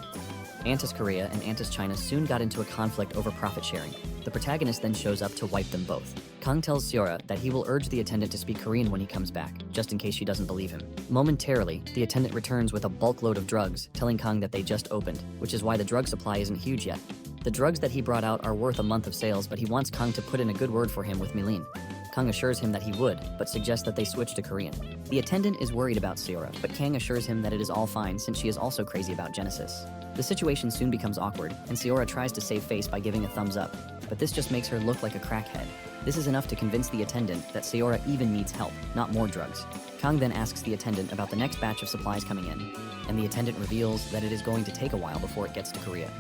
Antas Korea and Antas China soon got into a conflict over profit sharing. The protagonist then shows up to wipe them both. Kang tells Seora that he will urge the attendant to speak Korean when he comes back, just in case she doesn't believe him. Momentarily, the attendant returns with a bulk load of drugs, telling Kang that they just opened, which is why the drug supply isn't huge yet. The drugs that he brought out are worth a month of sales, but he wants Kang to put in a good word for him with Mei Lin. Kang assures him that he would, but suggests that they switch to Korean. The attendant is worried about Seora, but Kang assures him that it is all fine since she is also crazy about Genesis. The situation soon becomes awkward, and Seora tries to save face by giving a thumbs up, but this just makes her look like a crackhead. This is enough to convince the attendant that Seora even needs help, not more drugs. Kang then asks the attendant about the next batch of supplies coming in, and the attendant reveals that it is going to take a while before it gets to Korea.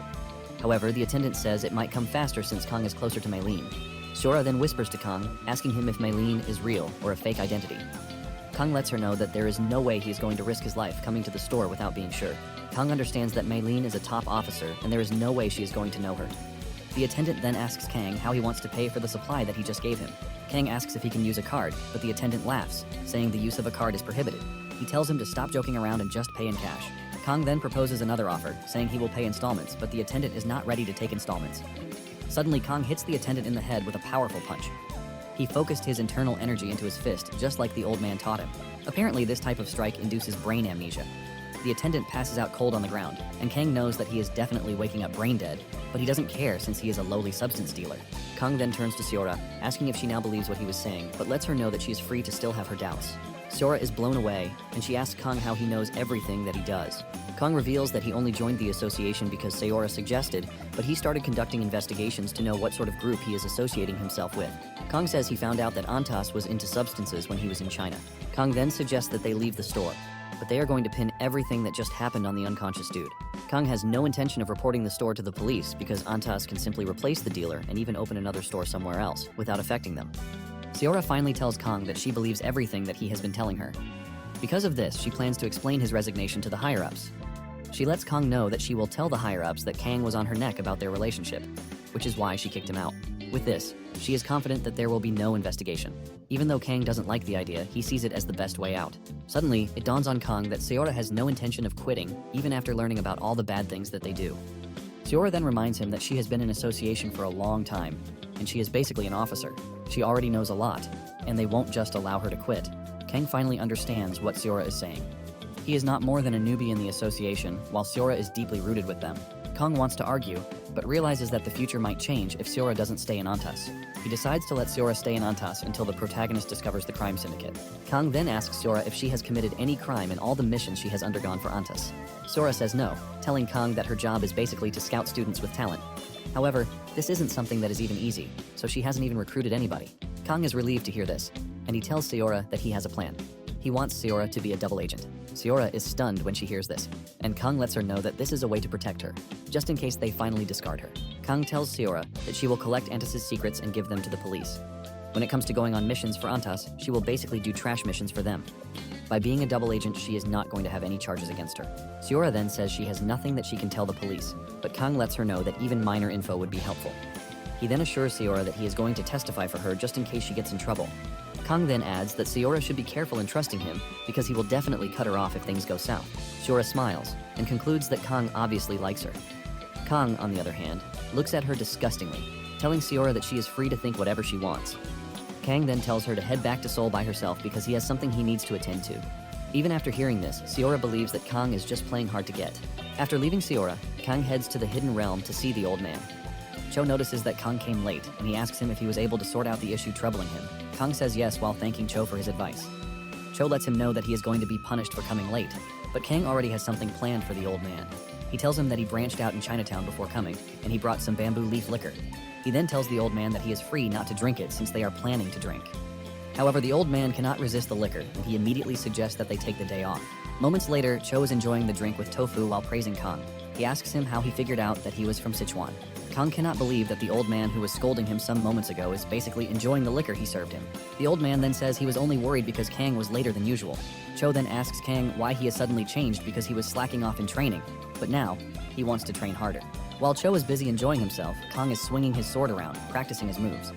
However, the attendant says it might come faster since Kang is closer to Mei Lin. Seora then whispers to Kang, asking him if Mei Lin is real or a fake identity. Kang lets her know that there is no way he is going to risk his life coming to the store without being sure. Kang understands that Maylene is a top officer and there is no way she is going to know her. The attendant then asks Kang how he wants to pay for the supply that he just gave him. Kang asks if he can use a card, but the attendant laughs, saying the use of a card is prohibited. He tells him to stop joking around and just pay in cash. Kang then proposes another offer, saying he will pay installments, but the attendant is not ready to take installments. Suddenly, Kang hits the attendant in the head with a powerful punch. He focused his internal energy into his fist, just like the old man taught him. Apparently, this type of strike induces brain amnesia. The attendant passes out cold on the ground, and Kang knows that he is definitely waking up brain dead, but he doesn't care since he is a lowly substance dealer. Kang then turns to Seora, asking if she now believes what he was saying, but lets her know that she is free to still have her doubts. Seora is blown away, and she asks Kang how he knows everything that he does. Kang reveals that he only joined the association because Seora suggested, but he started conducting investigations to know what sort of group he is associating himself with. Kang says he found out that Antas was into substances when he was in China. Kang then suggests that they leave the store, but they are going to pin everything that just happened on the unconscious dude. Kang has no intention of reporting the store to the police because Antas can simply replace the dealer and even open another store somewhere else without affecting them. Seora finally tells Kang that she believes everything that he has been telling her. Because of this, she plans to explain his resignation to the higher-ups. She lets Kang know that she will tell the higher-ups that Kang was on her neck about their relationship, which is why she kicked him out. With this, she is confident that there will be no investigation. Even though Kang doesn't like the idea, he sees it as the best way out. Suddenly, it dawns on Kang that Seora has no intention of quitting, even after learning about all the bad things that they do. Seora then reminds him that she has been in association for a long time, and she is basically an officer. She already knows a lot, and they won't just allow her to quit. Kang finally understands what Seora is saying. He is not more than a newbie in the association, while Seora is deeply rooted with them. Kang wants to argue, but realizes that the future might change if Seora doesn't stay in Antas. He decides to let Seora stay in Antas until the protagonist discovers the crime syndicate. Kang then asks Seora if she has committed any crime in all the missions she has undergone for Antas. Seora says no, telling Kang that her job is basically to scout students with talent. However, this isn't something that is even easy, so she hasn't even recruited anybody. Kang is relieved to hear this, and he tells Seora that he has a plan. He wants Seora to be a double agent. Seora is stunned when she hears this, and Kang lets her know that this is a way to protect her, just in case they finally discard her. Kang tells Seora that she will collect Antas' secrets and give them to the police. When it comes to going on missions for Antas, she will basically do trash missions for them. By being a double agent, she is not going to have any charges against her. Seora then says she has nothing that she can tell the police, but Kang lets her know that even minor info would be helpful. He then assures Seora that he is going to testify for her just in case she gets in trouble. Kang then adds that Seora should be careful in trusting him because he will definitely cut her off if things go south. Seora smiles and concludes that Kang obviously likes her. Kang, on the other hand, looks at her disgustingly, telling Seora that she is free to think whatever she wants. Kang then tells her to head back to Seoul by herself because he has something he needs to attend to. Even after hearing this, Seora believes that Kang is just playing hard to get. After leaving Seora, Kang heads to the Hidden Realm to see the old man. Cho notices that Kang came late, and he asks him if he was able to sort out the issue troubling him. Kang says yes while thanking Cho for his advice. Cho lets him know that he is going to be punished for coming late, but Kang already has something planned for the old man. He tells him that he branched out in Chinatown before coming, and he brought some bamboo leaf liquor. He then tells the old man that he is free not to drink it since they are planning to drink. However, the old man cannot resist the liquor, and he immediately suggests that they take the day off. Moments later, Cho is enjoying the drink with Tofu while praising Kang. He asks him how he figured out that he was from Sichuan. Kang cannot believe that the old man who was scolding him some moments ago is basically enjoying the liquor he served him. The old man then says he was only worried because Kang was later than usual. Cho then asks Kang why he has suddenly changed because he was slacking off in training, but now, he wants to train harder. While Cho is busy enjoying himself, Kang is swinging his sword around, practicing his moves.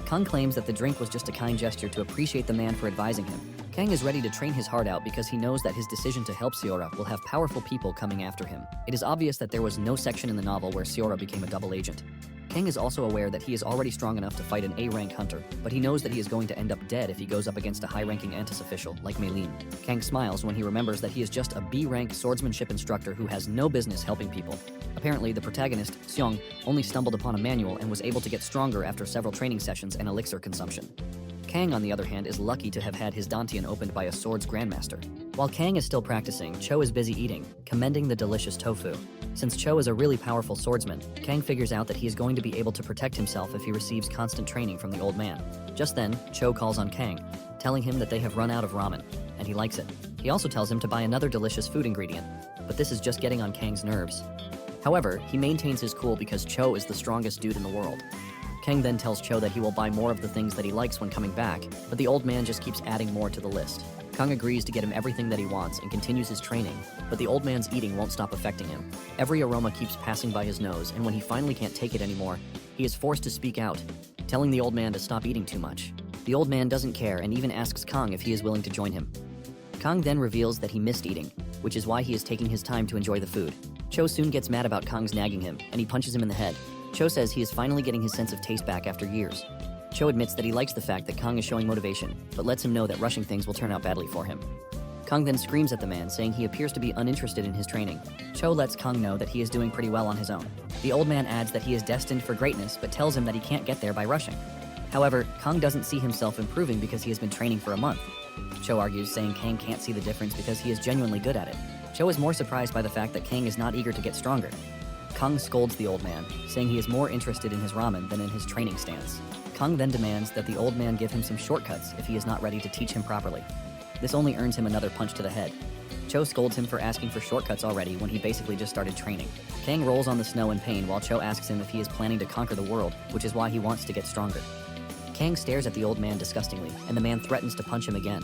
Kang claims that the drink was just a kind gesture to appreciate the man for advising him. Kang is ready to train his heart out because he knows that his decision to help Seora will have powerful people coming after him. It is obvious that there was no section in the novel where Seora became a double agent. Kang is also aware that he is already strong enough to fight an A-rank hunter, but he knows that he is going to end up dead if he goes up against a high-ranking Antas official like Maylene. Kang smiles when he remembers that he is just a B-rank swordsmanship instructor who has no business helping people. Apparently, the protagonist, Seong, only stumbled upon a manual and was able to get stronger after several training sessions and elixir consumption. Kang, on the other hand, is lucky to have had his dantian opened by a swords grandmaster. While Kang is still practicing, Cho is busy eating, commending the delicious tofu. Since Cho is a really powerful swordsman, Kang figures out that he is going to be able to protect himself if he receives constant training from the old man. Just then, Cho calls on Kang, telling him that they have run out of ramen, and he likes it. He also tells him to buy another delicious food ingredient, but this is just getting on Kang's nerves. However, he maintains his cool because Cho is the strongest dude in the world. Kang then tells Cho that he will buy more of the things that he likes when coming back, but the old man just keeps adding more to the list. Kang agrees to get him everything that he wants and continues his training, but the old man's eating won't stop affecting him. Every aroma keeps passing by his nose, and when he finally can't take it anymore, he is forced to speak out, telling the old man to stop eating too much. The old man doesn't care and even asks Kang if he is willing to join him. Kang then reveals that he missed eating, which is why he is taking his time to enjoy the food. Cho soon gets mad about Kang's nagging him, and he punches him in the head. Cho says he is finally getting his sense of taste back after years. Cho admits that he likes the fact that Kang is showing motivation, but lets him know that rushing things will turn out badly for him. Kang then screams at the man, saying he appears to be uninterested in his training. Cho lets Kang know that he is doing pretty well on his own. The old man adds that he is destined for greatness, but tells him that he can't get there by rushing. However, Kang doesn't see himself improving because he has been training for a month. Cho argues, saying Kang can't see the difference because he is genuinely good at it. Cho is more surprised by the fact that Kang is not eager to get stronger. Kang scolds the old man, saying he is more interested in his ramen than in his training stance. Kang then demands that the old man give him some shortcuts if he is not ready to teach him properly. This only earns him another punch to the head. Cho scolds him for asking for shortcuts already when he basically just started training. Kang rolls on the snow in pain while Cho asks him if he is planning to conquer the world, which is why he wants to get stronger. Kang stares at the old man disgustingly, and the man threatens to punch him again.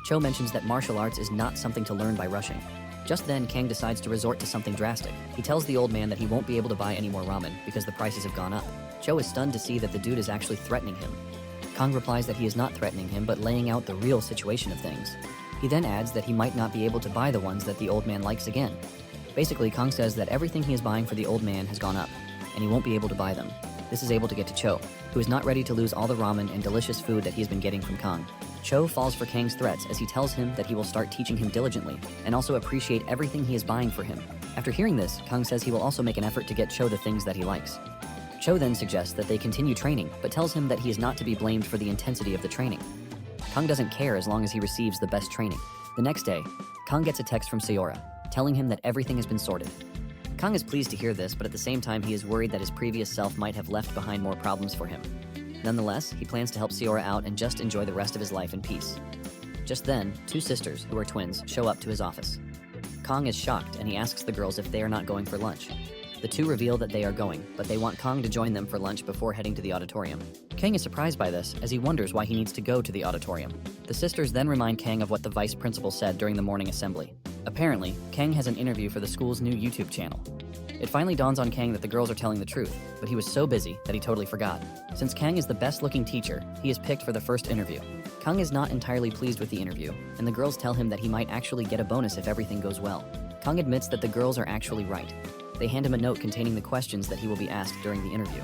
Cho mentions that martial arts is not something to learn by rushing. Just then, Kang decides to resort to something drastic. He tells the old man that he won't be able to buy any more ramen because the prices have gone up. Cho is stunned to see that the dude is actually threatening him. Kang replies that he is not threatening him, but laying out the real situation of things. He then adds that he might not be able to buy the ones that the old man likes again. Basically, Kang says that everything he is buying for the old man has gone up, and he won't be able to buy them. This is able to get to Cho, who is not ready to lose all the ramen and delicious food that he has been getting from Kang. Cho falls for Kang's threats as he tells him that he will start teaching him diligently and also appreciate everything he is buying for him. After hearing this, Kang says he will also make an effort to get Cho the things that he likes. Cho then suggests that they continue training, but tells him that he is not to be blamed for the intensity of the training. Kang doesn't care as long as he receives the best training. The next day, Kang gets a text from Sayora, telling him that everything has been sorted. Kang is pleased to hear this, but at the same time he is worried that his previous self might have left behind more problems for him. Nonetheless, he plans to help Sayora out and just enjoy the rest of his life in peace. Just then, two sisters, who are twins, show up to his office. Kang is shocked and he asks the girls if they are not going for lunch. The two reveal that they are going, but they want Kang to join them for lunch before heading to the auditorium. Kang is surprised by this, as he wonders why he needs to go to the auditorium. The sisters then remind Kang of what the vice principal said during the morning assembly. Apparently, Kang has an interview for the school's new YouTube channel. It finally dawns on Kang that the girls are telling the truth, but he was so busy that he totally forgot. Since Kang is the best-looking teacher, he is picked for the first interview. Kang is not entirely pleased with the interview, and the girls tell him that he might actually get a bonus if everything goes well. Kang admits that the girls are actually right. They hand him a note containing the questions that he will be asked during the interview.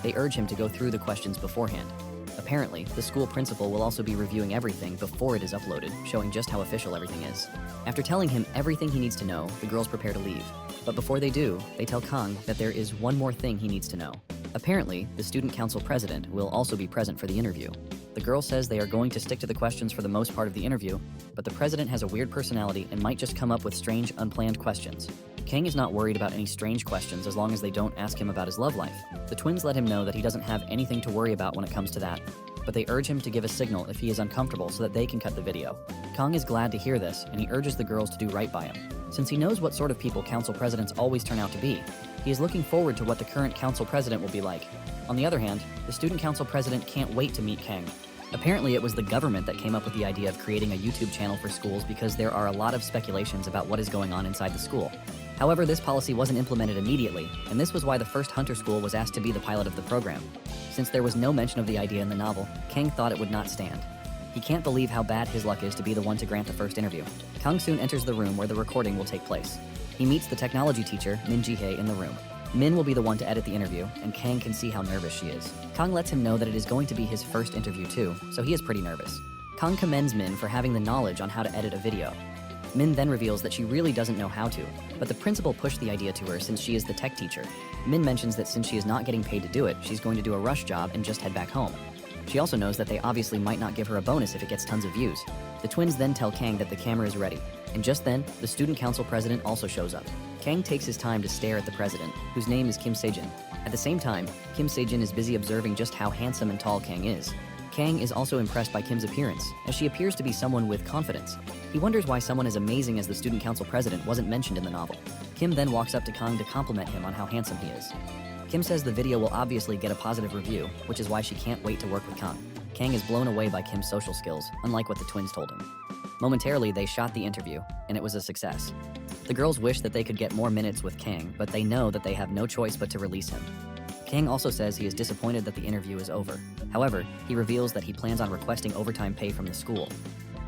They urge him to go through the questions beforehand. Apparently, the school principal will also be reviewing everything before it is uploaded, showing just how official everything is. After telling him everything he needs to know, the girls prepare to leave. But before they do, they tell Kang that there is one more thing he needs to know. Apparently, the student council president will also be present for the interview. The girl says they are going to stick to the questions for the most part of the interview, but the president has a weird personality and might just come up with strange, unplanned questions. Kang is not worried about any strange questions as long as they don't ask him about his love life. The twins let him know that he doesn't have anything to worry about when it comes to that, but they urge him to give a signal if he is uncomfortable so that they can cut the video. Kang is glad to hear this, and he urges the girls to do right by him. Since he knows what sort of people council presidents always turn out to be, he is looking forward to what the current council president will be like. On the other hand, the student council president can't wait to meet Kang. Apparently, it was the government that came up with the idea of creating a YouTube channel for schools because there are a lot of speculations about what is going on inside the school. However, this policy wasn't implemented immediately, and this was why the first Hunter School was asked to be the pilot of the program. Since there was no mention of the idea in the novel, Kang thought it would not stand. He can't believe how bad his luck is to be the one to grant the first interview. Kang soon enters the room where the recording will take place. He meets the technology teacher, Min Ji-hye, in the room. Min will be the one to edit the interview, and Kang can see how nervous she is. Kang lets him know that it is going to be his first interview too, so he is pretty nervous. Kang commends Min for having the knowledge on how to edit a video. Min then reveals that she really doesn't know how to, but the principal pushed the idea to her since she is the tech teacher. Min mentions that since she is not getting paid to do it, she's going to do a rush job and just head back home. She also knows that they obviously might not give her a bonus if it gets tons of views. The twins then tell Kang that the camera is ready, and just then, the student council president also shows up. Kang takes his time to stare at the president, whose name is Kim Se-jin. At the same time, Kim Se-jin is busy observing just how handsome and tall Kang is. Kang is also impressed by Kim's appearance, as she appears to be someone with confidence. He wonders why someone as amazing as the student council president wasn't mentioned in the novel. Kim then walks up to Kang to compliment him on how handsome he is. Kim says the video will obviously get a positive review, which is why she can't wait to work with Kang. Kang is blown away by Kim's social skills, unlike what the twins told him. Momentarily, they shot the interview, and it was a success. The girls wish that they could get more minutes with Kang, but they know that they have no choice but to release him. Kang also says he is disappointed that the interview is over. However, he reveals that he plans on requesting overtime pay from the school.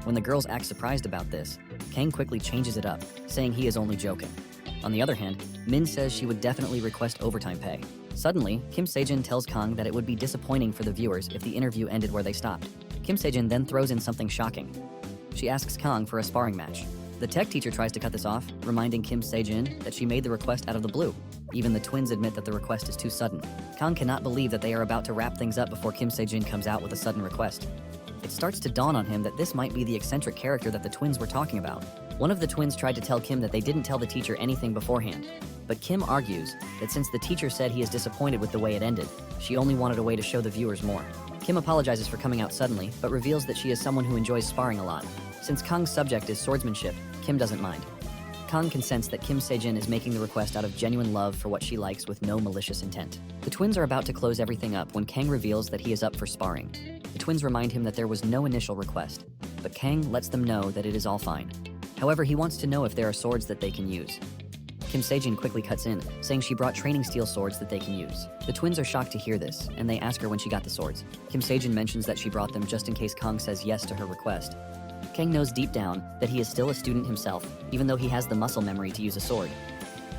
When the girls act surprised about this, Kang quickly changes it up, saying he is only joking. On the other hand, Min says she would definitely request overtime pay. Suddenly, Kim Sejin tells Kang that it would be disappointing for the viewers if the interview ended where they stopped. Kim Sejin then throws in something shocking. She asks Kang for a sparring match. The tech teacher tries to cut this off, reminding Kim Sejin that she made the request out of the blue. Even the twins admit that the request is too sudden. Kang cannot believe that they are about to wrap things up before Kim Sejin comes out with a sudden request. It starts to dawn on him that this might be the eccentric character that the twins were talking about. One of the twins tried to tell Kim that they didn't tell the teacher anything beforehand. But Kim argues that since the teacher said he is disappointed with the way it ended, she only wanted a way to show the viewers more. Kim apologizes for coming out suddenly, but reveals that she is someone who enjoys sparring a lot. Since Kang's subject is swordsmanship, Kim doesn't mind. Kang can sense that Kim Sejin is making the request out of genuine love for what she likes with no malicious intent. The twins are about to close everything up when Kang reveals that he is up for sparring. The twins remind him that there was no initial request, but Kang lets them know that it is all fine. However, he wants to know if there are swords that they can use. Kim Sejin quickly cuts in, saying she brought training steel swords that they can use. The twins are shocked to hear this, and they ask her when she got the swords. Kim Sejin mentions that she brought them just in case Kang says yes to her request. Kang knows deep down that he is still a student himself, even though he has the muscle memory to use a sword.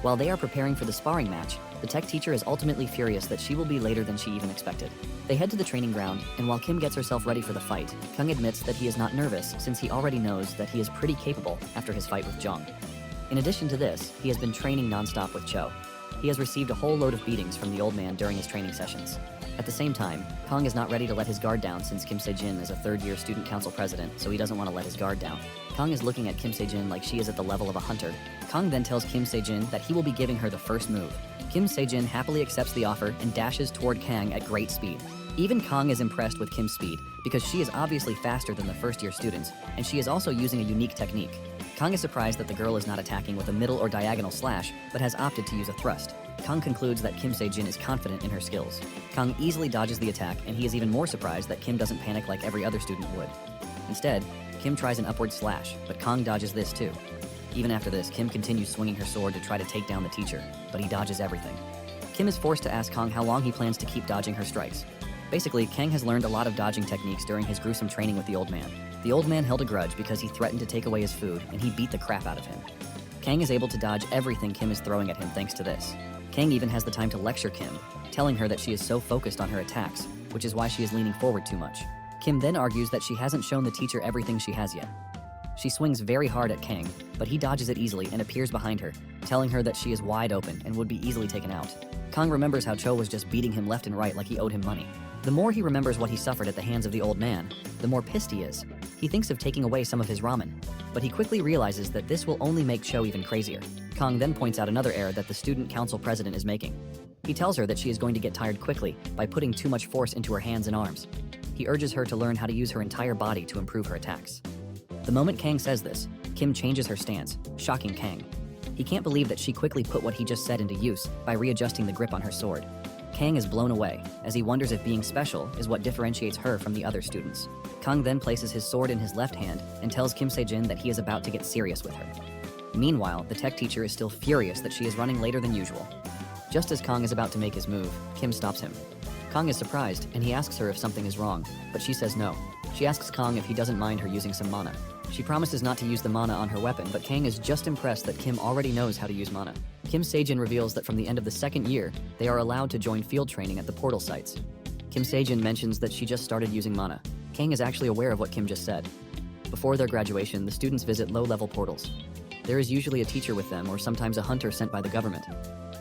While they are preparing for the sparring match, the tech teacher is ultimately furious that she will be later than she even expected. They head to the training ground, and while Kim gets herself ready for the fight, Kang admits that he is not nervous since he already knows that he is pretty capable after his fight with Jong. In addition to this, he has been training non-stop with Cho. He has received a whole load of beatings from the old man during his training sessions. At the same time, Kang is not ready to let his guard down since Kim Sejin is a third-year student council president, so he doesn't want to let his guard down. Kang is looking at Kim Sejin like she is at the level of a hunter. Kang then tells Kim Sejin that he will be giving her the first move. Kim Sejin happily accepts the offer and dashes toward Kang at great speed. Even Kang is impressed with Kim's speed because she is obviously faster than the first-year students, and she is also using a unique technique. Kang is surprised that the girl is not attacking with a middle or diagonal slash, but has opted to use a thrust. Kang concludes that Kim Sejin is confident in her skills. Kang easily dodges the attack, and he is even more surprised that Kim doesn't panic like every other student would. Instead, Kim tries an upward slash, but Kang dodges this too. Even after this, Kim continues swinging her sword to try to take down the teacher, but he dodges everything. Kim is forced to ask Kang how long he plans to keep dodging her strikes. Basically, Kang has learned a lot of dodging techniques during his gruesome training with the old man. The old man held a grudge because he threatened to take away his food, and he beat the crap out of him. Kang is able to dodge everything Kim is throwing at him thanks to this. Kang even has the time to lecture Kim, telling her that she is so focused on her attacks, which is why she is leaning forward too much. Kim then argues that she hasn't shown the teacher everything she has yet. She swings very hard at Kang, but he dodges it easily and appears behind her, telling her that she is wide open and would be easily taken out. Kang remembers how Cho was just beating him left and right like he owed him money. The more he remembers what he suffered at the hands of the old man, the more pissed he is. He thinks of taking away some of his ramen, but he quickly realizes that this will only make Cho even crazier. Kang then points out another error that the student council president is making. He tells her that she is going to get tired quickly by putting too much force into her hands and arms. He urges her to learn how to use her entire body to improve her attacks. The moment Kang says this, Kim changes her stance, shocking Kang. He can't believe that she quickly put what he just said into use by readjusting the grip on her sword. Kang is blown away, as he wonders if being special is what differentiates her from the other students. Kang then places his sword in his left hand and tells Kim Sejin that he is about to get serious with her. Meanwhile, the tech teacher is still furious that she is running later than usual. Just as Kang is about to make his move, Kim stops him. Kang is surprised, and he asks her if something is wrong, but she says no. She asks Kang if he doesn't mind her using some mana. She promises not to use the mana on her weapon, but Kang is just impressed that Kim already knows how to use mana. Kim Sejin reveals that from the end of the second year, they are allowed to join field training at the portal sites. Kim Sejin mentions that she just started using mana. Kang is actually aware of what Kim just said. Before their graduation, the students visit low-level portals. There is usually a teacher with them, or sometimes a hunter sent by the government.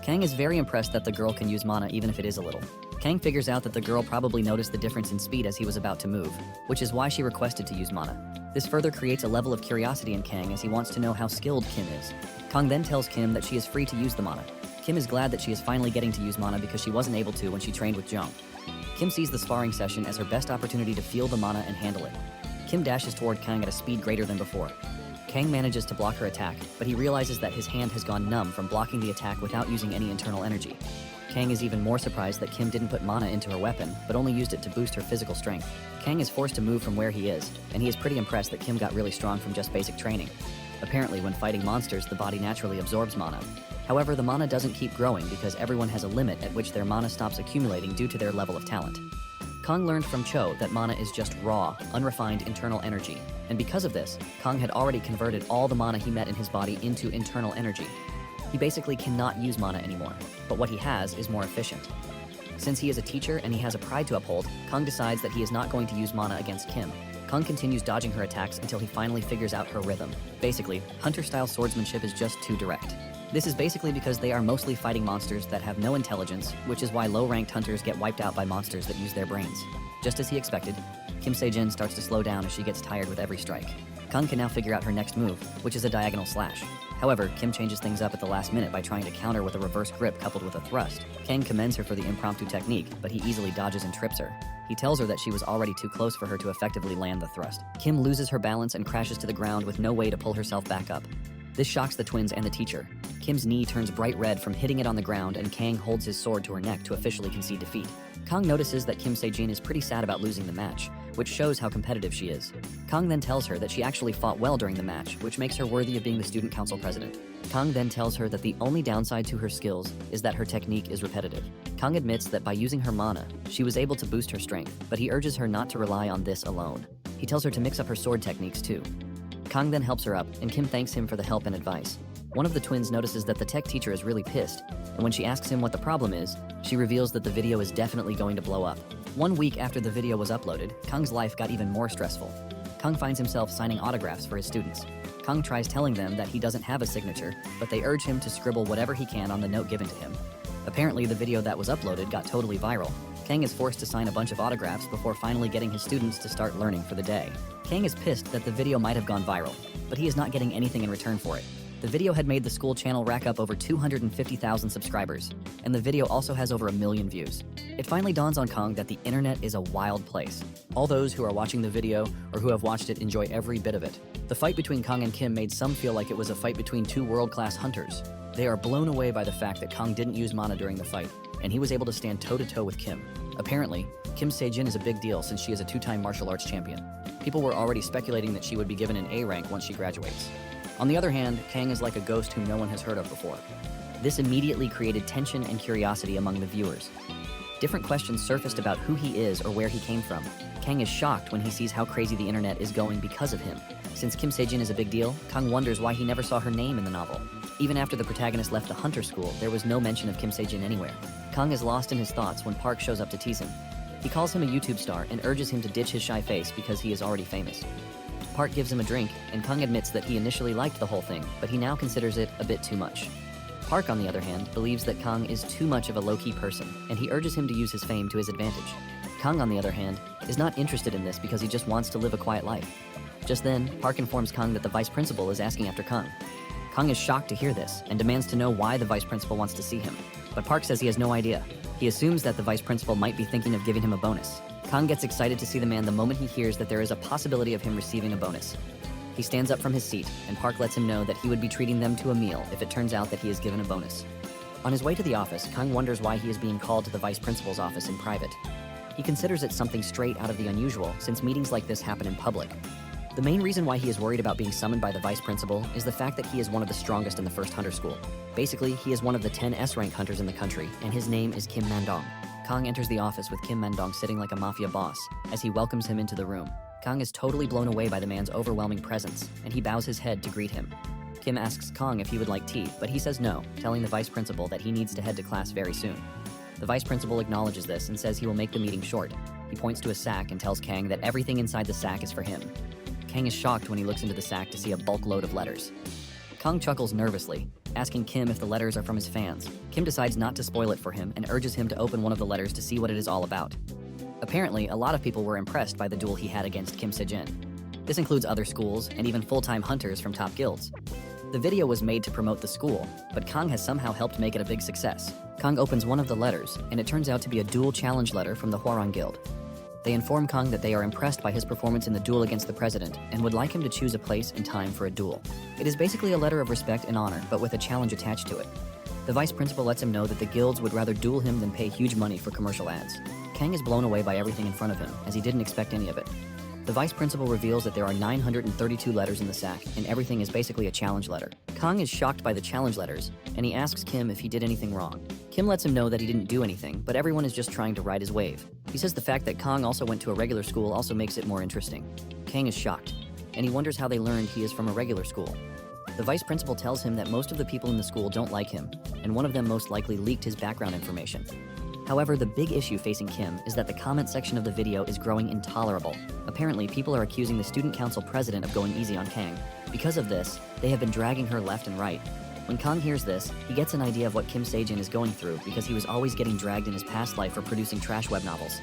Kang is very impressed that the girl can use mana even if it is a little. Kang figures out that the girl probably noticed the difference in speed as he was about to move, which is why she requested to use mana. This further creates a level of curiosity in Kang as he wants to know how skilled Kim is. Kang then tells Kim that she is free to use the mana. Kim is glad that she is finally getting to use mana because she wasn't able to when she trained with Jung. Kim sees the sparring session as her best opportunity to feel the mana and handle it. Kim dashes toward Kang at a speed greater than before. Kang manages to block her attack, but he realizes that his hand has gone numb from blocking the attack without using any internal energy. Kang is even more surprised that Kim didn't put mana into her weapon, but only used it to boost her physical strength. Kang is forced to move from where he is, and he is pretty impressed that Kim got really strong from just basic training. Apparently, when fighting monsters, the body naturally absorbs mana. However, the mana doesn't keep growing because everyone has a limit at which their mana stops accumulating due to their level of talent. Kang learned from Cho that mana is just raw, unrefined internal energy, and because of this, Kang had already converted all the mana he met in his body into internal energy. He basically cannot use mana anymore, but what he has is more efficient. Since he is a teacher and he has a pride to uphold, Kang decides that he is not going to use mana against Kim. Kang continues dodging her attacks until he finally figures out her rhythm. Basically, hunter-style swordsmanship is just too direct. This is basically because they are mostly fighting monsters that have no intelligence, which is why low-ranked hunters get wiped out by monsters that use their brains. Just as he expected, Kim Se-jin starts to slow down as she gets tired with every strike. Kang can now figure out her next move, which is a diagonal slash. However, Kim changes things up at the last minute by trying to counter with a reverse grip coupled with a thrust. Kang commends her for the impromptu technique, but he easily dodges and trips her. He tells her that she was already too close for her to effectively land the thrust. Kim loses her balance and crashes to the ground with no way to pull herself back up. This shocks the twins and the teacher. Kim's knee turns bright red from hitting it on the ground, and Kang holds his sword to her neck to officially concede defeat. Kang notices that Kim Se-jin is pretty sad about losing the match, which shows how competitive she is. Kang then tells her that she actually fought well during the match, which makes her worthy of being the student council president. Kang then tells her that the only downside to her skills is that her technique is repetitive. Kang admits that by using her mana, she was able to boost her strength, but he urges her not to rely on this alone. He tells her to mix up her sword techniques too. Kang then helps her up, and Kim thanks him for the help and advice. One of the twins notices that the tech teacher is really pissed, and when she asks him what the problem is, she reveals that the video is definitely going to blow up. 1 week after the video was uploaded, Kang's life got even more stressful. Kang finds himself signing autographs for his students. Kang tries telling them that he doesn't have a signature, but they urge him to scribble whatever he can on the note given to him. Apparently, the video that was uploaded got totally viral. Kang is forced to sign a bunch of autographs before finally getting his students to start learning for the day. Kang is pissed that the video might have gone viral, but he is not getting anything in return for it. The video had made the school channel rack up over 250,000 subscribers, and the video also has over 1 million views. It finally dawns on Kang that the internet is a wild place. All those who are watching the video or who have watched it enjoy every bit of it. The fight between Kang and Kim made some feel like it was a fight between two world-class hunters. They are blown away by the fact that Kang didn't use mana during the fight, and he was able to stand toe-to-toe with Kim. Apparently, Kim Se-jin is a big deal since she is a 2-time martial arts champion. People were already speculating that she would be given an A rank once she graduates. On the other hand, Kang is like a ghost whom no one has heard of before. This immediately created tension and curiosity among the viewers. Different questions surfaced about who he is or where he came from. Kang is shocked when he sees how crazy the internet is going because of him. Since Kim Se-jin is a big deal, Kang wonders why he never saw her name in the novel. Even after the protagonist left the hunter school, there was no mention of Kim Se-jin anywhere. Kang is lost in his thoughts when Park shows up to tease him. He calls him a YouTube star and urges him to ditch his shy face because he is already famous. Park gives him a drink, and Kang admits that he initially liked the whole thing, but he now considers it a bit too much. Park, on the other hand, believes that Kang is too much of a low-key person, and he urges him to use his fame to his advantage. Kang, on the other hand, is not interested in this because he just wants to live a quiet life. Just then, Park informs Kang that the vice principal is asking after Kang. Kang is shocked to hear this, and demands to know why the vice principal wants to see him. But Park says he has no idea. He assumes that the vice principal might be thinking of giving him a bonus. Kang gets excited to see the man the moment he hears that there is a possibility of him receiving a bonus. He stands up from his seat, and Park lets him know that he would be treating them to a meal if it turns out that he is given a bonus. On his way to the office, Kang wonders why he is being called to the vice principal's office in private. He considers it something straight out of the unusual, since meetings like this happen in public. The main reason why he is worried about being summoned by the vice principal is the fact that he is one of the strongest in the first hunter school. Basically, he is one of the 10 S-rank hunters in the country, and his name is Kim Man-dong. Kang enters the office with Kim Man-dong sitting like a mafia boss. As he welcomes him into the room, Kang is totally blown away by the man's overwhelming presence, and he bows his head to greet him. Kim asks Kang if he would like tea, but he says no, telling the vice principal that he needs to head to class very soon. The vice principal acknowledges this and says he will make the meeting short. He points to a sack and tells Kang that everything inside the sack is for him. Kang is shocked when he looks into the sack to see a bulk load of letters. Kang chuckles nervously, asking Kim if the letters are from his fans. Kim decides not to spoil it for him and urges him to open one of the letters to see what it is all about. Apparently, a lot of people were impressed by the duel he had against Kim Se-jin. This includes other schools and even full-time hunters from top guilds. The video was made to promote the school, but Kang has somehow helped make it a big success. Kang opens one of the letters, and it turns out to be a duel challenge letter from the Hwarang Guild. They inform Kang that they are impressed by his performance in the duel against the president and would like him to choose a place and time for a duel. It is basically a letter of respect and honor, but with a challenge attached to it. The vice principal lets him know that the guilds would rather duel him than pay huge money for commercial ads. Kang is blown away by everything in front of him, as he didn't expect any of it. The vice principal reveals that there are 932 letters in the sack, and everything is basically a challenge letter. Kang is shocked by the challenge letters, and he asks Kim if he did anything wrong. Kim lets him know that he didn't do anything, but everyone is just trying to ride his wave. He says the fact that Kang also went to a regular school also makes it more interesting. Kang is shocked, and he wonders how they learned he is from a regular school. The vice principal tells him that most of the people in the school don't like him, and one of them most likely leaked his background information. However, the big issue facing Kim is that the comment section of the video is growing intolerable. Apparently, people are accusing the student council president of going easy on Kang. Because of this, they have been dragging her left and right. When Kang hears this, he gets an idea of what Kim Sejin is going through because he was always getting dragged in his past life for producing trash web novels.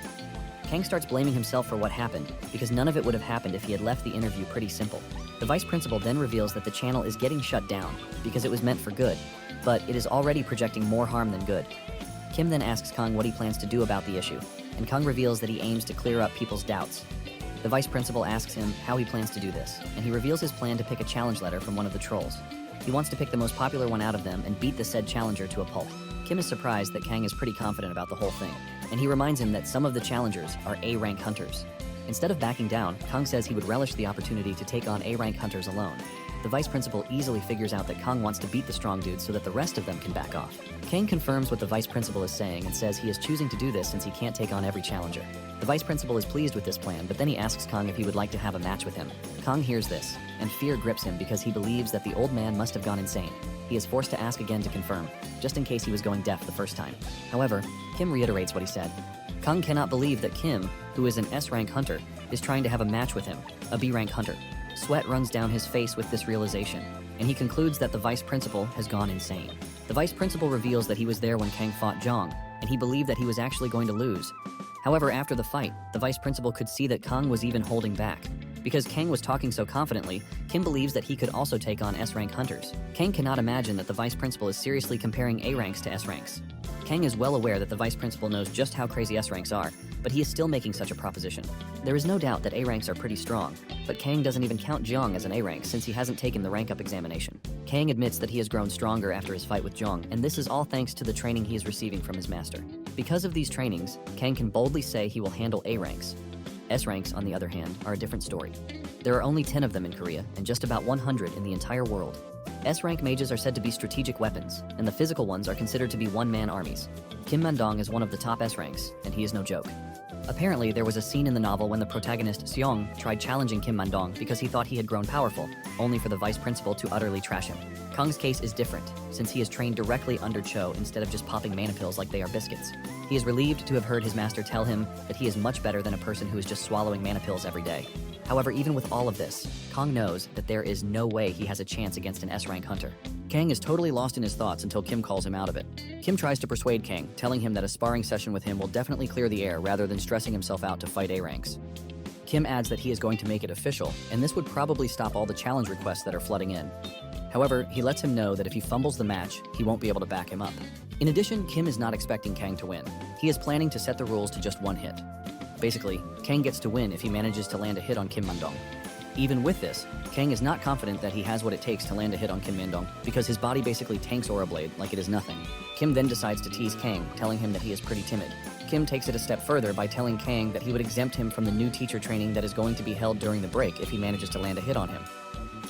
Kang starts blaming himself for what happened, because none of it would have happened if he had left the interview pretty simple. The vice principal then reveals that the channel is getting shut down because it was meant for good, but it is already projecting more harm than good. Kim then asks Kang what he plans to do about the issue, and Kang reveals that he aims to clear up people's doubts. The vice principal asks him how he plans to do this, and he reveals his plan to pick a challenge letter from one of the trolls. He wants to pick the most popular one out of them and beat the said challenger to a pulp. Kim is surprised that Kang is pretty confident about the whole thing, and he reminds him that some of the challengers are A-rank hunters. Instead of backing down, Kang says he would relish the opportunity to take on A-rank hunters alone. The vice principal easily figures out that Kang wants to beat the strong dudes so that the rest of them can back off. Kang confirms what the vice principal is saying and says he is choosing to do this since he can't take on every challenger. The vice principal is pleased with this plan, but then he asks Kang if he would like to have a match with him. Kang hears this, and fear grips him because he believes that the old man must have gone insane. He is forced to ask again to confirm, just in case he was going deaf the first time. However, Kim reiterates what he said. Kang cannot believe that Kim, who is an S-rank hunter, is trying to have a match with him, a B-rank hunter. Sweat runs down his face with this realization, and he concludes that the vice principal has gone insane. The vice principal reveals that he was there when Kang fought Jong, and he believed that he was actually going to lose. However, after the fight, the vice principal could see that Kang was even holding back. Because Kang was talking so confidently, Kim believes that he could also take on S-rank hunters. Kang cannot imagine that the vice principal is seriously comparing A-ranks to S-ranks. Kang is well aware that the vice principal knows just how crazy S-ranks are, but he is still making such a proposition. There is no doubt that A-ranks are pretty strong, but Kang doesn't even count Jong as an A-rank since he hasn't taken the rank-up examination. Kang admits that he has grown stronger after his fight with Jong, and this is all thanks to the training he is receiving from his master. Because of these trainings, Kang can boldly say he will handle A-ranks. S-ranks, on the other hand, are a different story. There are only 10 of them in Korea, and just about 100 in the entire world. S-rank mages are said to be strategic weapons, and the physical ones are considered to be one-man armies. Kim Man-dong is one of the top S-ranks, and he is no joke. Apparently, there was a scene in the novel when the protagonist, Seong, tried challenging Kim Man-dong because he thought he had grown powerful, only for the vice principal to utterly trash him. Kang's case is different, since he is trained directly under Cho instead of just popping mana pills like they are biscuits. He is relieved to have heard his master tell him that he is much better than a person who is just swallowing mana pills every day. However, even with all of this, Kang knows that there is no way he has a chance against an S-rank hunter. Kang is totally lost in his thoughts until Kim calls him out of it. Kim tries to persuade Kang, telling him that a sparring session with him will definitely clear the air rather than stressing himself out to fight A-ranks. Kim adds that he is going to make it official, and this would probably stop all the challenge requests that are flooding in. However, he lets him know that if he fumbles the match, he won't be able to back him up. In addition, Kim is not expecting Kang to win. He is planning to set the rules to just one hit. Basically, Kang gets to win if he manages to land a hit on Kim Man-dong. Even with this, Kang is not confident that he has what it takes to land a hit on Kim Man-dong because his body basically tanks Aura Blade like it is nothing. Kim then decides to tease Kang, telling him that he is pretty timid. Kim takes it a step further by telling Kang that he would exempt him from the new teacher training that is going to be held during the break if he manages to land a hit on him.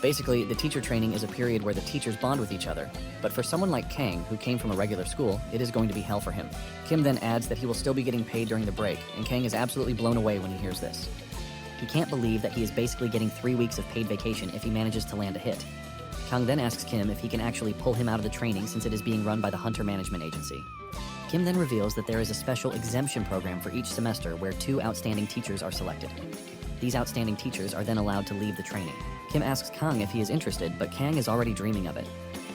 Basically, the teacher training is a period where the teachers bond with each other, but for someone like Kang, who came from a regular school, it is going to be hell for him. Kim then adds that he will still be getting paid during the break, and Kang is absolutely blown away when he hears this. He can't believe that he is basically getting 3 weeks of paid vacation if he manages to land a hit. Kang then asks Kim if he can actually pull him out of the training since it is being run by the Hunter Management Agency. Kim then reveals that there is a special exemption program for each semester where 2 outstanding teachers are selected. These outstanding teachers are then allowed to leave the training. Kim asks Kang if he is interested, but Kang is already dreaming of it.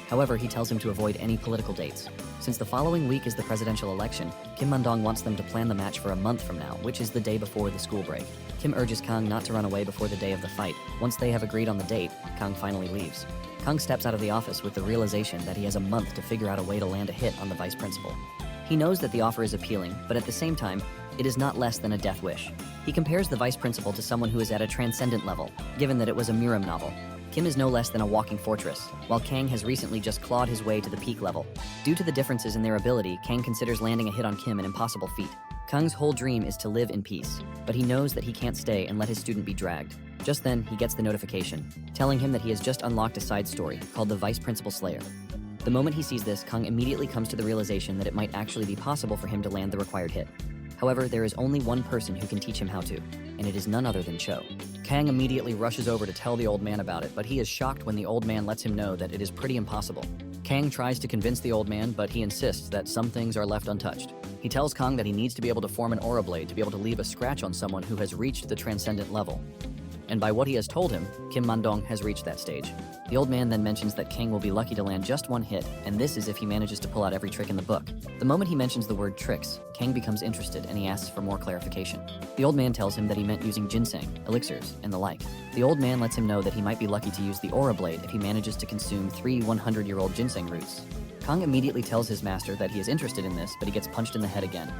However, he tells him to avoid any political dates. Since the following week is the presidential election, Kim Man-dong wants them to plan the match for a month from now, which is the day before the school break. Kim urges Kang not to run away before the day of the fight. Once they have agreed on the date, Kang finally leaves. Kang steps out of the office with the realization that he has a month to figure out a way to land a hit on the vice principal. He knows that the offer is appealing, but at the same time, it is not less than a death wish. He compares the vice principal to someone who is at a transcendent level, given that it was a Miram novel. Kim is no less than a walking fortress, while Kang has recently just clawed his way to the peak level. Due to the differences in their ability, Kang considers landing a hit on Kim an impossible feat. Kang's whole dream is to live in peace, but he knows that he can't stay and let his student be dragged. Just then, he gets the notification, telling him that he has just unlocked a side story called the Vice Principal Slayer. The moment he sees this, Kang immediately comes to the realization that it might actually be possible for him to land the required hit. However, there is only one person who can teach him how to, and it is none other than Cho. Kang immediately rushes over to tell the old man about it, but he is shocked when the old man lets him know that it is pretty impossible. Kang tries to convince the old man, but he insists that some things are left untouched. He tells Kang that he needs to be able to form an aura blade to be able to leave a scratch on someone who has reached the transcendent level. And by what he has told him, Kim Man-dong has reached that stage. The old man then mentions that Kang will be lucky to land just one hit, and this is if he manages to pull out every trick in the book. The moment he mentions the word tricks, Kang becomes interested and he asks for more clarification. The old man tells him that he meant using ginseng, elixirs, and the like. The old man lets him know that he might be lucky to use the aura blade if he manages to consume 3 100-year-old ginseng roots. Kang immediately tells his master that he is interested in this, but he gets punched in the head again.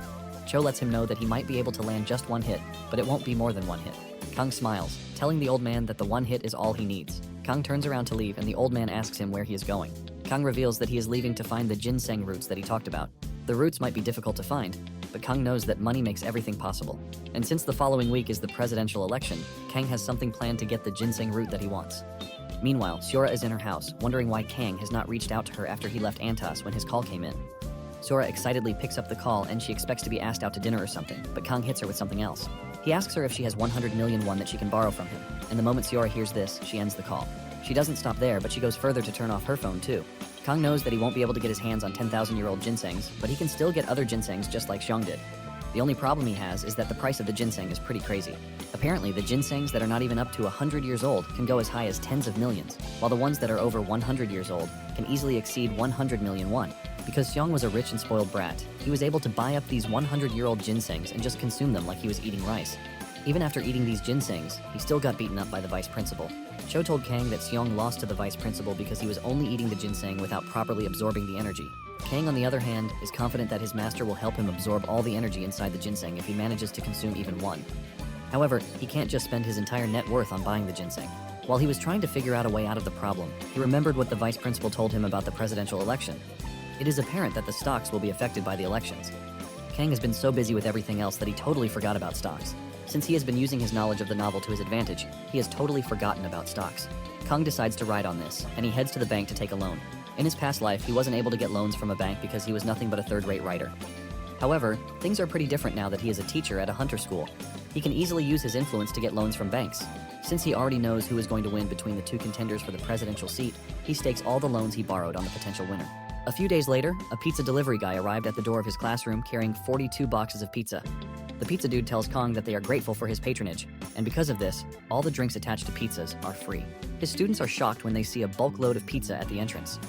Cho lets him know that he might be able to land just one hit, but it won't be more than one hit. Kang smiles, telling the old man that the one hit is all he needs. Kang turns around to leave and the old man asks him where he is going. Kang reveals that he is leaving to find the ginseng roots that he talked about. The roots might be difficult to find, but Kang knows that money makes everything possible. And since the following week is the presidential election, Kang has something planned to get the ginseng root that he wants. Meanwhile, Sora is in her house, wondering why Kang has not reached out to her after he left Antas when his call came in. Sora excitedly picks up the call and she expects to be asked out to dinner or something, but Kang hits her with something else. He asks her if she has 100 million won that she can borrow from him, and the moment Sora hears this, she ends the call. She doesn't stop there, but she goes further to turn off her phone too. Kang knows that he won't be able to get his hands on 10,000-year-old ginsengs, but he can still get other ginsengs just like Xiong did. The only problem he has is that the price of the ginseng is pretty crazy. Apparently, the ginsengs that are not even up to 100 years old can go as high as tens of millions, while the ones that are over 100 years old can easily exceed 100 million won. Because Xiong was a rich and spoiled brat, he was able to buy up these 100-year-old ginsengs and just consume them like he was eating rice. Even after eating these ginsengs, he still got beaten up by the vice principal. Cho told Kang that Xiong lost to the vice principal because he was only eating the ginseng without properly absorbing the energy. Kang, on the other hand, is confident that his master will help him absorb all the energy inside the ginseng if he manages to consume even one. However, he can't just spend his entire net worth on buying the ginseng. While he was trying to figure out a way out of the problem, he remembered what the vice principal told him about the presidential election. It is apparent that the stocks will be affected by the elections. Kang has been so busy with everything else that he totally forgot about stocks. Since he has been using his knowledge of the novel to his advantage, he has totally forgotten about stocks. Kang decides to ride on this, and he heads to the bank to take a loan. In his past life, he wasn't able to get loans from a bank because he was nothing but a third-rate writer. However, things are pretty different now that he is a teacher at a hunter school. He can easily use his influence to get loans from banks. Since he already knows who is going to win between the two contenders for the presidential seat, he stakes all the loans he borrowed on the potential winner. A few days later, a pizza delivery guy arrived at the door of his classroom carrying 42 boxes of pizza. The pizza dude tells Kang that they are grateful for his patronage, and because of this, all the drinks attached to pizzas are free. His students are shocked when they see a bulk load of pizza at the entrance.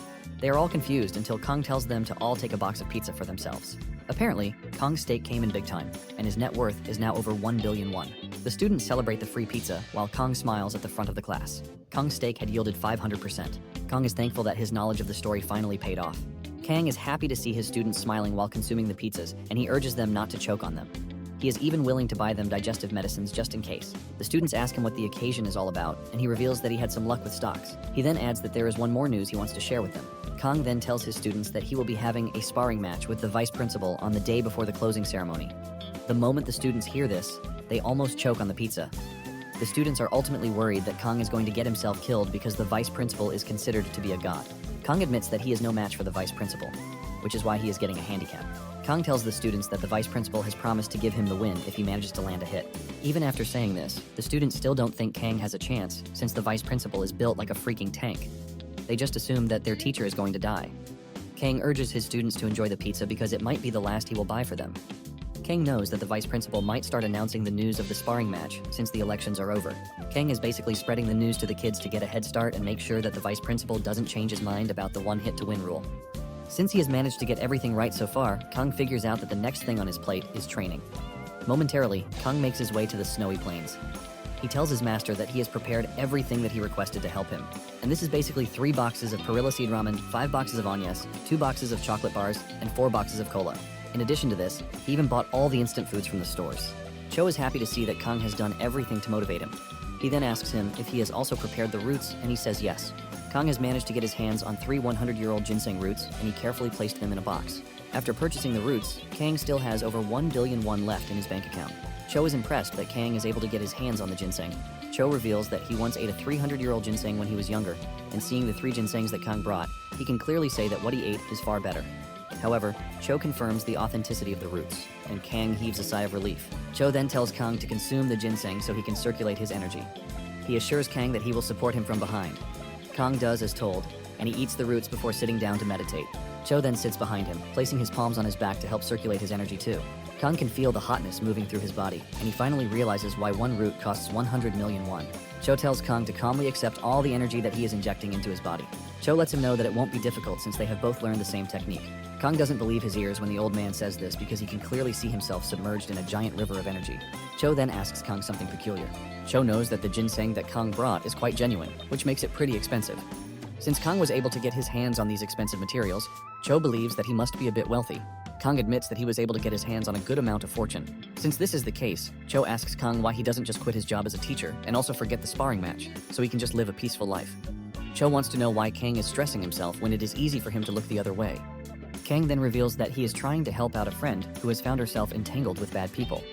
They are all confused until Kang tells them to all take a box of pizza for themselves. Apparently, Kang's stake came in big time, and his net worth is now over 1 billion won. The students celebrate the free pizza while Kang smiles at the front of the class. Kang's stake had yielded 500%. Kang is thankful that his knowledge of the story finally paid off. Kang is happy to see his students smiling while consuming the pizzas, and he urges them not to choke on them. He is even willing to buy them digestive medicines just in case. The students ask him what the occasion is all about, and he reveals that he had some luck with stocks. He then adds that there is one more news he wants to share with them. Kang then tells his students that he will be having a sparring match with the vice principal on the day before the closing ceremony. The moment the students hear this, they almost choke on the pizza. The students are ultimately worried that Kang is going to get himself killed because the vice principal is considered to be a god. Kang admits that he is no match for the vice principal, which is why he is getting a handicap. Kang tells the students that the vice principal has promised to give him the win if he manages to land a hit. Even after saying this, the students still don't think Kang has a chance since the vice principal is built like a freaking tank. They just assume that their teacher is going to die. Kang urges his students to enjoy the pizza because it might be the last he will buy for them. Kang knows that the vice principal might start announcing the news of the sparring match since the elections are over. Kang is basically spreading the news to the kids to get a head start and make sure that the vice principal doesn't change his mind about the one-hit-to-win rule. Since he has managed to get everything right so far, Kang figures out that the next thing on his plate is training. Momentarily, Kang makes his way to the snowy plains. He tells his master that he has prepared everything that he requested to help him. And this is basically 3 boxes of perilla seed ramen, 5 boxes of onions, 2 boxes of chocolate bars, and 4 boxes of cola. In addition to this, he even bought all the instant foods from the stores. Cho is happy to see that Kang has done everything to motivate him. He then asks him if he has also prepared the roots, and he says yes. Kang has managed to get his hands on 3 100-year-old ginseng roots, and he carefully placed them in a box. After purchasing the roots, Kang still has over 1 billion won left in his bank account. Cho is impressed that Kang is able to get his hands on the ginseng. Cho reveals that he once ate a 300-year-old ginseng when he was younger, and seeing the 3 ginsengs that Kang brought, he can clearly say that what he ate is far better. However, Cho confirms the authenticity of the roots, and Kang heaves a sigh of relief. Cho then tells Kang to consume the ginseng so he can circulate his energy. He assures Kang that he will support him from behind. Kang does as told, and he eats the roots before sitting down to meditate. Cho then sits behind him, placing his palms on his back to help circulate his energy too. Kang can feel the hotness moving through his body, and he finally realizes why 1 root costs 100 million won. Cho tells Kang to calmly accept all the energy that he is injecting into his body. Cho lets him know that it won't be difficult since they have both learned the same technique. Kang doesn't believe his ears when the old man says this because he can clearly see himself submerged in a giant river of energy. Cho then asks Kang something peculiar. Cho knows that the ginseng that Kang brought is quite genuine, which makes it pretty expensive. Since Kang was able to get his hands on these expensive materials, Cho believes that he must be a bit wealthy. Kang admits that he was able to get his hands on a good amount of fortune. Since this is the case, Cho asks Kang why he doesn't just quit his job as a teacher and also forget the sparring match, so he can just live a peaceful life. Cho wants to know why Kang is stressing himself when it is easy for him to look the other way. Kang then reveals that he is trying to help out a friend who has found herself entangled with bad people.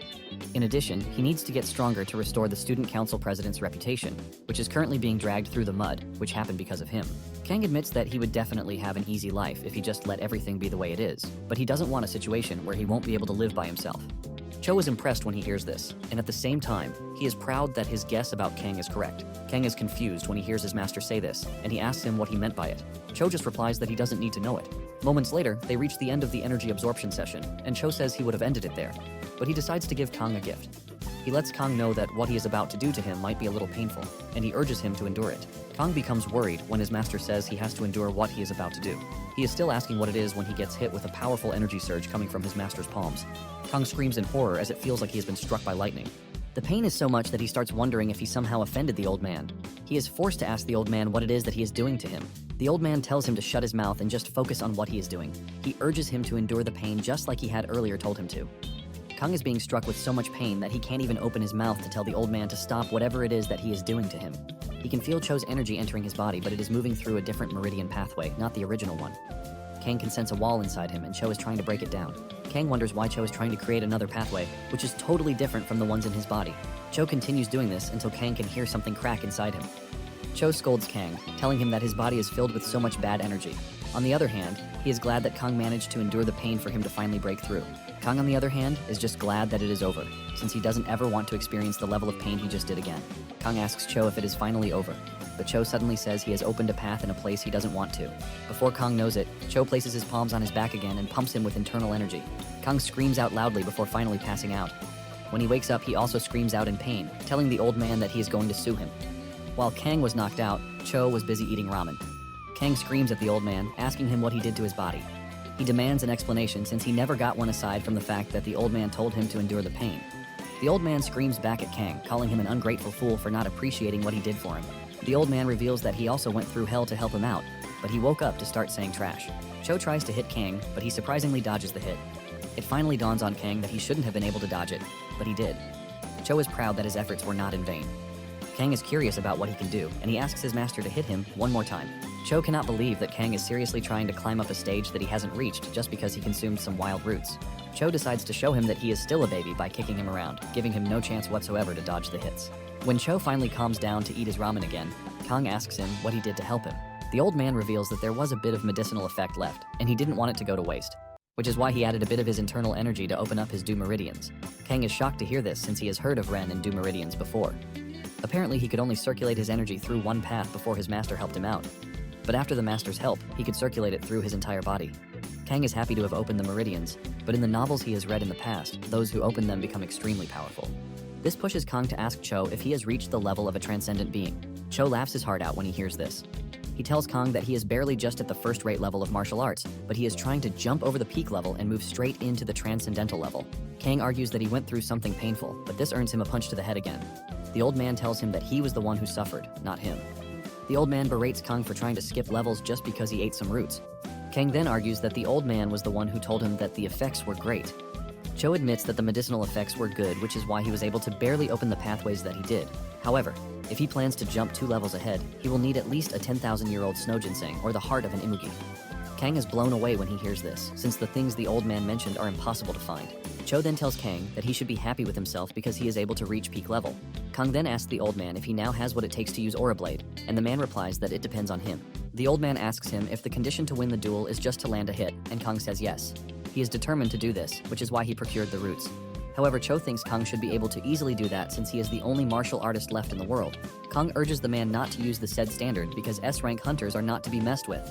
In addition, he needs to get stronger to restore the student council president's reputation, which is currently being dragged through the mud, which happened because of him. Kang admits that he would definitely have an easy life if he just let everything be the way it is, but he doesn't want a situation where he won't be able to live by himself. Cho is impressed when he hears this, and at the same time, he is proud that his guess about Kang is correct. Kang is confused when he hears his master say this, and he asks him what he meant by it. Cho just replies that he doesn't need to know it. Moments later, they reach the end of the energy absorption session, and Cho says he would have ended it there, but he decides to give Kang a gift. He lets Kang know that what he is about to do to him might be a little painful, and he urges him to endure it. Kang becomes worried when his master says he has to endure what he is about to do. He is still asking what it is when he gets hit with a powerful energy surge coming from his master's palms. Kang screams in horror as it feels like he has been struck by lightning. The pain is so much that he starts wondering if he somehow offended the old man. He is forced to ask the old man what it is that he is doing to him. The old man tells him to shut his mouth and just focus on what he is doing. He urges him to endure the pain just like he had earlier told him to. Kang is being struck with so much pain that he can't even open his mouth to tell the old man to stop whatever it is that he is doing to him. He can feel Cho's energy entering his body, but it is moving through a different meridian pathway, not the original one. Kang can sense a wall inside him, and Cho is trying to break it down. Kang wonders why Cho is trying to create another pathway, which is totally different from the ones in his body. Cho continues doing this until Kang can hear something crack inside him. Cho scolds Kang, telling him that his body is filled with so much bad energy. On the other hand, he is glad that Kang managed to endure the pain for him to finally break through. Kang, on the other hand, is just glad that it is over, since he doesn't ever want to experience the level of pain he just did again. Kang asks Cho if it is finally over, but Cho suddenly says he has opened a path in a place he doesn't want to. Before Kang knows it, Cho places his palms on his back again and pumps him with internal energy. Kang screams out loudly before finally passing out. When he wakes up, he also screams out in pain, telling the old man that he is going to sue him. While Kang was knocked out, Cho was busy eating ramen. Kang screams at the old man, asking him what he did to his body. He demands an explanation since he never got one aside from the fact that the old man told him to endure the pain. The old man screams back at Kang, calling him an ungrateful fool for not appreciating what he did for him. The old man reveals that he also went through hell to help him out, but he woke up to start saying trash. Cho tries to hit Kang, but he surprisingly dodges the hit. It finally dawns on Kang that he shouldn't have been able to dodge it, but he did. Cho is proud that his efforts were not in vain. Kang is curious about what he can do, and he asks his master to hit him one more time. Cho cannot believe that Kang is seriously trying to climb up a stage that he hasn't reached just because he consumed some wild roots. Cho decides to show him that he is still a baby by kicking him around, giving him no chance whatsoever to dodge the hits. When Cho finally calms down to eat his ramen again, Kang asks him what he did to help him. The old man reveals that there was a bit of medicinal effect left, and he didn't want it to go to waste, which is why he added a bit of his internal energy to open up his dew meridians. Kang is shocked to hear this since he has heard of Ren and dew meridians before. Apparently, he could only circulate his energy through one path before his master helped him out. But after the master's help, he could circulate it through his entire body. Kang is happy to have opened the meridians, but in the novels he has read in the past, those who open them become extremely powerful. This pushes Kang to ask Cho if he has reached the level of a transcendent being. Cho laughs his heart out when he hears this. He tells Kang that he is barely just at the first-rate level of martial arts, but he is trying to jump over the peak level and move straight into the transcendental level. Kang argues that he went through something painful, but this earns him a punch to the head again. The old man tells him that he was the one who suffered, not him. The old man berates Kang for trying to skip levels just because he ate some roots. Kang then argues that the old man was the one who told him that the effects were great. Cho admits that the medicinal effects were good, which is why he was able to barely open the pathways that he did. However, if he plans to jump 2 levels ahead, he will need at least a 10,000-year-old snow ginseng or the heart of an imugi. Kang is blown away when he hears this, since the things the old man mentioned are impossible to find. Cho then tells Kang that he should be happy with himself because he is able to reach peak level. Kang then asks the old man if he now has what it takes to use Aura Blade, and the man replies that it depends on him. The old man asks him if the condition to win the duel is just to land a hit, and Kang says yes. He is determined to do this, which is why he procured the roots. However, Cho thinks Kang should be able to easily do that since he is the only martial artist left in the world. Kang urges the man not to use the said standard because S-rank hunters are not to be messed with.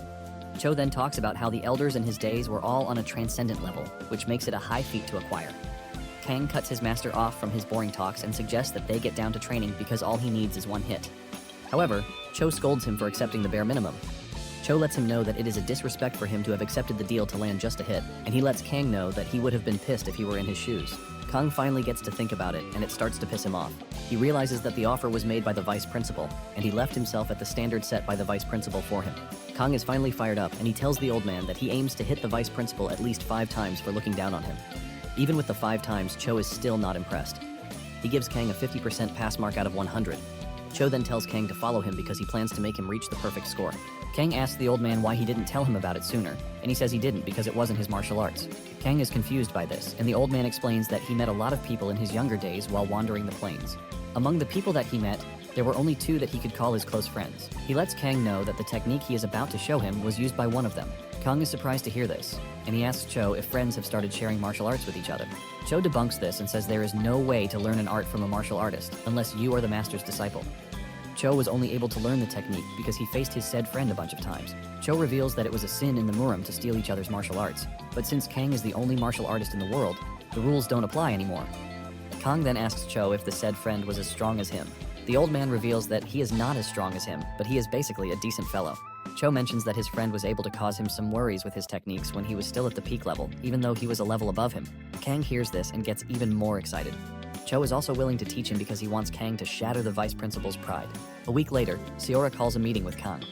Cho then talks about how the elders in his days were all on a transcendent level, which makes it a high feat to acquire. Kang cuts his master off from his boring talks and suggests that they get down to training because all he needs is 1 hit. However, Cho scolds him for accepting the bare minimum. Cho lets him know that it is a disrespect for him to have accepted the deal to land just a hit, and he lets Kang know that he would have been pissed if he were in his shoes. Kang finally gets to think about it, and it starts to piss him off. He realizes that the offer was made by the vice principal, and he left himself at the standard set by the vice principal for him. Kang is finally fired up, and he tells the old man that he aims to hit the vice principal at least 5 times for looking down on him. Even with the 5 times, Cho is still not impressed. He gives Kang a 50% pass mark out of 100. Cho then tells Kang to follow him because he plans to make him reach the perfect score. Kang asks the old man why he didn't tell him about it sooner, and he says he didn't because it wasn't his martial arts. Kang is confused by this, and the old man explains that he met a lot of people in his younger days while wandering the plains. Among the people that he met, there were only 2 that he could call his close friends. He lets Kang know that the technique he is about to show him was used by one of them. Kang is surprised to hear this, and he asks Cho if friends have started sharing martial arts with each other. Cho debunks this and says there is no way to learn an art from a martial artist unless you are the master's disciple. Cho was only able to learn the technique because he faced his said friend a bunch of times. Cho reveals that it was a sin in the Muram to steal each other's martial arts, but since Kang is the only martial artist in the world, the rules don't apply anymore. Kang then asks Cho if the said friend was as strong as him. The old man reveals that he is not as strong as him, but he is basically a decent fellow. Cho mentions that his friend was able to cause him some worries with his techniques when he was still at the peak level, even though he was a level above him. Kang hears this and gets even more excited. Cho is also willing to teach him because he wants Kang to shatter the vice principal's pride. A week later, Seora calls a meeting with Kang.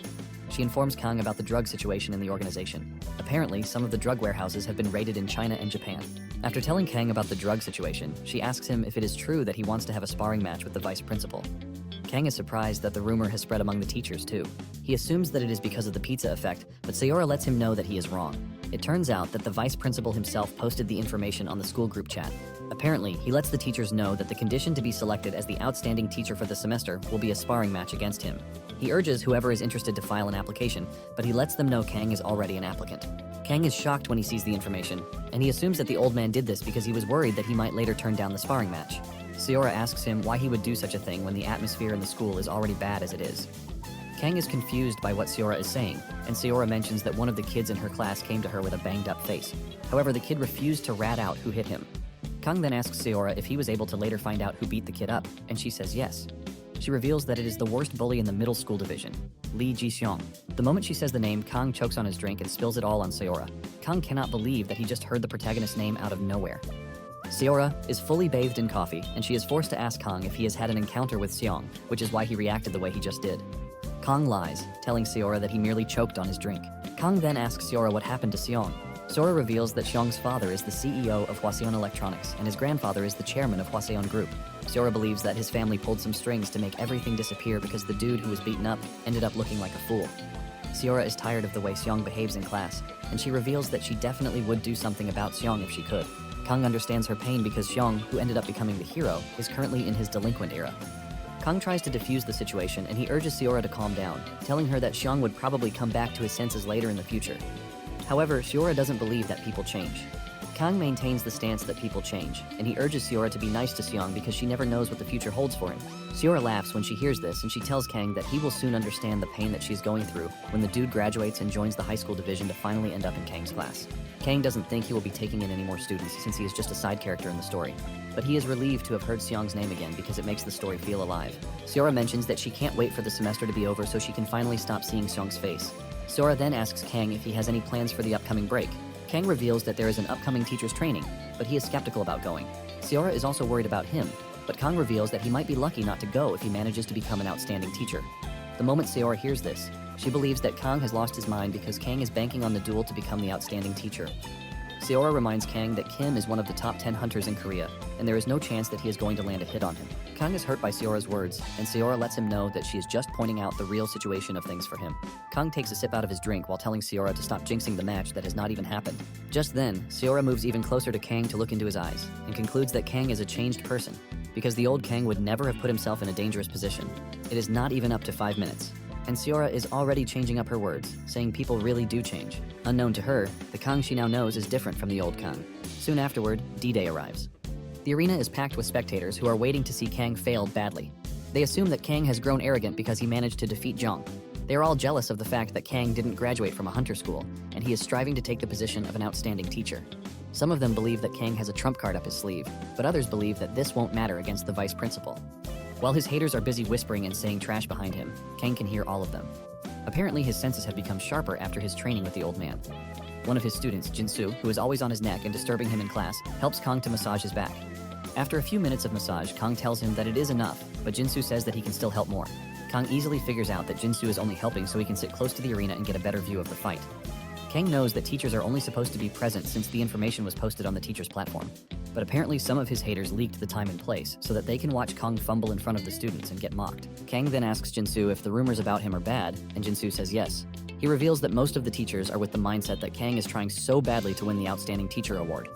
She informs Kang about the drug situation in the organization. Apparently, some of the drug warehouses have been raided in China and Japan. After telling Kang about the drug situation, she asks him if it is true that he wants to have a sparring match with the vice principal. Kang is surprised that the rumor has spread among the teachers too. He assumes that it is because of the pizza effect, but Seora lets him know that he is wrong. It turns out that the vice principal himself posted the information on the school group chat. Apparently, he lets the teachers know that the condition to be selected as the outstanding teacher for the semester will be a sparring match against him. He urges whoever is interested to file an application, but he lets them know Kang is already an applicant. Kang is shocked when he sees the information, and he assumes that the old man did this because he was worried that he might later turn down the sparring match. Seora asks him why he would do such a thing when the atmosphere in the school is already bad as it is. Kang is confused by what Seora is saying, and Seora mentions that one of the kids in her class came to her with a banged-up face. However, the kid refused to rat out who hit him. Kang then asks Seora if he was able to later find out who beat the kid up, and she says yes. She reveals that it is the worst bully in the middle school division, Lee Ji-seong. The moment she says the name, Kang chokes on his drink and spills it all on Seora. Kang cannot believe that he just heard the protagonist's name out of nowhere. Seora is fully bathed in coffee, and she is forced to ask Kang if he has had an encounter with Seong, which is why he reacted the way he just did. Kang lies, telling Seora that he merely choked on his drink. Kang then asks Seora what happened to Seong. Seora reveals that Seong's father is the CEO of Hwaseon Electronics, and his grandfather is the chairman of Hwaseon Group. Seora believes that his family pulled some strings to make everything disappear because the dude who was beaten up ended up looking like a fool. Seora is tired of the way Seong behaves in class, and she reveals that she definitely would do something about Seong if she could. Kang understands her pain because Seong, who ended up becoming the hero, is currently in his delinquent era. Kang tries to defuse the situation, and he urges Seora to calm down, telling her that Seong would probably come back to his senses later in the future. However, Seora doesn't believe that people change. Kang maintains the stance that people change, and he urges Seora to be nice to Seong because she never knows what the future holds for him. Seora laughs when she hears this, and she tells Kang that he will soon understand the pain that she's going through when the dude graduates and joins the high school division to finally end up in Kang's class. Kang doesn't think he will be taking in any more students since he is just a side character in the story, but he is relieved to have heard Seong's name again because it makes the story feel alive. Seora mentions that she can't wait for the semester to be over so she can finally stop seeing Seong's face. Seora then asks Kang if he has any plans for the upcoming break. Kang reveals that there is an upcoming teacher's training, but he is skeptical about going. Seora is also worried about him, but Kang reveals that he might be lucky not to go if he manages to become an outstanding teacher. The moment Seora hears this, she believes that Kang has lost his mind because Kang is banking on the duel to become the outstanding teacher. Seora reminds Kang that Kim is one of the top 10 hunters in Korea, and there is no chance that he is going to land a hit on him. Kang is hurt by Seora's words, and Seora lets him know that she is just pointing out the real situation of things for him. Kang takes a sip out of his drink while telling Seora to stop jinxing the match that has not even happened. Just then, Seora moves even closer to Kang to look into his eyes, and concludes that Kang is a changed person, because the old Kang would never have put himself in a dangerous position. It is not even up to 5 minutes. And Seora is already changing up her words, saying people really do change. Unknown to her, the Kang she now knows is different from the old Kang. Soon afterward, D-Day arrives. The arena is packed with spectators who are waiting to see Kang fail badly. They assume that Kang has grown arrogant because he managed to defeat Jong. They are all jealous of the fact that Kang didn't graduate from a hunter school, and he is striving to take the position of an outstanding teacher. Some of them believe that Kang has a trump card up his sleeve, but others believe that this won't matter against the vice principal. While his haters are busy whispering and saying trash behind him, Kang can hear all of them. Apparently his senses have become sharper after his training with the old man. One of his students, Jinsu, who is always on his neck and disturbing him in class, helps Kang to massage his back. After a few minutes of massage, Kang tells him that it is enough, but Jinsu says that he can still help more. Kang easily figures out that Jinsu is only helping so he can sit close to the arena and get a better view of the fight. Kang knows that teachers are only supposed to be present since the information was posted on the teacher's platform. But apparently some of his haters leaked the time and place so that they can watch Kang fumble in front of the students and get mocked. Kang then asks Jinsu if the rumors about him are bad, and Jinsu says yes. He reveals that most of the teachers are with the mindset that Kang is trying so badly to win the Outstanding Teacher Award.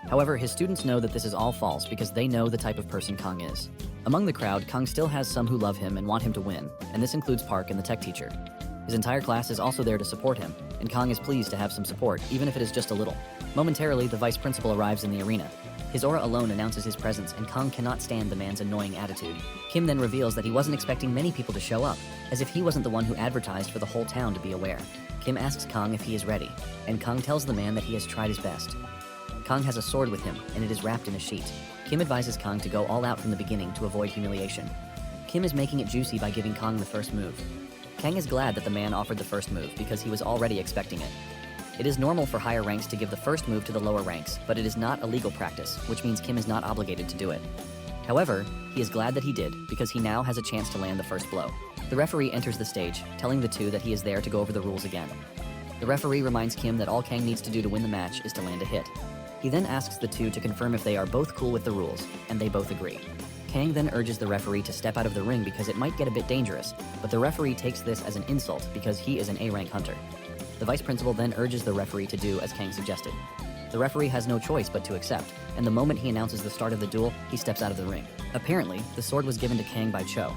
However, his students know that this is all false because they know the type of person Kang is. Among the crowd, Kang still has some who love him and want him to win, and this includes Park and the tech teacher. His entire class is also there to support him, and Kang is pleased to have some support, even if it is just a little. Momentarily, the vice principal arrives in the arena. His aura alone announces his presence, and Kang cannot stand the man's annoying attitude. Kim then reveals that he wasn't expecting many people to show up, as if he wasn't the one who advertised for the whole town to be aware. Kim asks Kang if he is ready, and Kang tells the man that he has tried his best. Kang has a sword with him, and it is wrapped in a sheet. Kim advises Kang to go all out from the beginning to avoid humiliation. Kim is making it juicy by giving Kang the first move. Kang is glad that the man offered the first move because he was already expecting it. It is normal for higher ranks to give the first move to the lower ranks, but it is not a legal practice, which means Kim is not obligated to do it. However, he is glad that he did because he now has a chance to land the first blow. The referee enters the stage, telling the two that he is there to go over the rules again. The referee reminds Kim that all Kang needs to do to win the match is to land a hit. He then asks the two to confirm if they are both cool with the rules, and they both agree. Kang then urges the referee to step out of the ring because it might get a bit dangerous, but the referee takes this as an insult because he is an A-rank hunter. The vice principal then urges the referee to do as Kang suggested. The referee has no choice but to accept, and the moment he announces the start of the duel, he steps out of the ring. Apparently, the sword was given to Kang by Cho.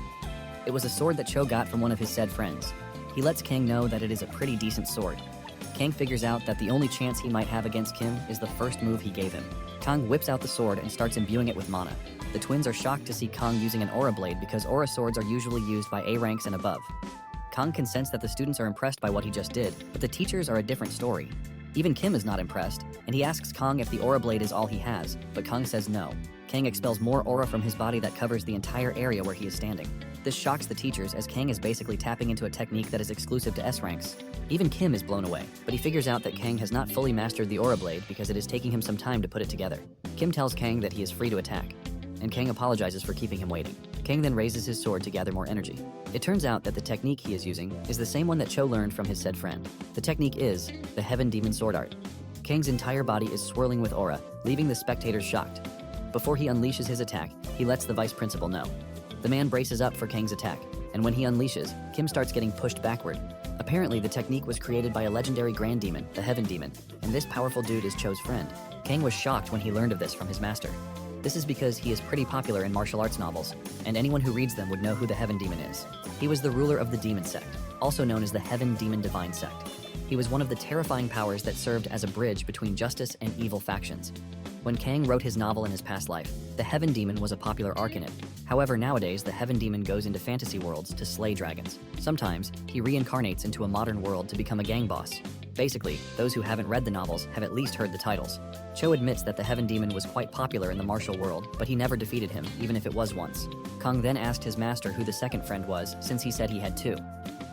It was a sword that Cho got from one of his said friends. He lets Kang know that it is a pretty decent sword. Kang figures out that the only chance he might have against Kim is the first move he gave him. Kang whips out the sword and starts imbuing it with mana. The twins are shocked to see Kang using an aura blade because aura swords are usually used by A ranks and above. Kang can sense that the students are impressed by what he just did, but the teachers are a different story. Even Kim is not impressed, and he asks Kang if the aura blade is all he has, but Kang says no. Kang expels more aura from his body that covers the entire area where he is standing. This shocks the teachers as Kang is basically tapping into a technique that is exclusive to S ranks. Even Kim is blown away, but he figures out that Kang has not fully mastered the aura blade because it is taking him some time to put it together. Kim tells Kang that he is free to attack, and Kang apologizes for keeping him waiting. Kang then raises his sword to gather more energy. It turns out that the technique he is using is the same one that Cho learned from his said friend. The technique is the Heaven Demon Sword Art. Kang's entire body is swirling with aura, leaving the spectators shocked. Before he unleashes his attack, he lets the vice principal know. The man braces up for Kang's attack, and when he unleashes, Kim starts getting pushed backward. Apparently, the technique was created by a legendary Grand Demon, the Heaven Demon, and this powerful dude is Cho's friend. Kang was shocked when he learned of this from his master. This is because he is pretty popular in martial arts novels, and anyone who reads them would know who the Heaven Demon is. He was the ruler of the Demon Sect, also known as the Heaven Demon Divine Sect. He was one of the terrifying powers that served as a bridge between justice and evil factions. When Kang wrote his novel in his past life, the Heaven Demon was a popular arc in it. However, nowadays, the Heaven Demon goes into fantasy worlds to slay dragons. Sometimes, he reincarnates into a modern world to become a gang boss. Basically, those who haven't read the novels have at least heard the titles. Cho admits that the Heaven Demon was quite popular in the martial world, but he never defeated him, even if it was once. Kang then asked his master who the second friend was, since he said he had two.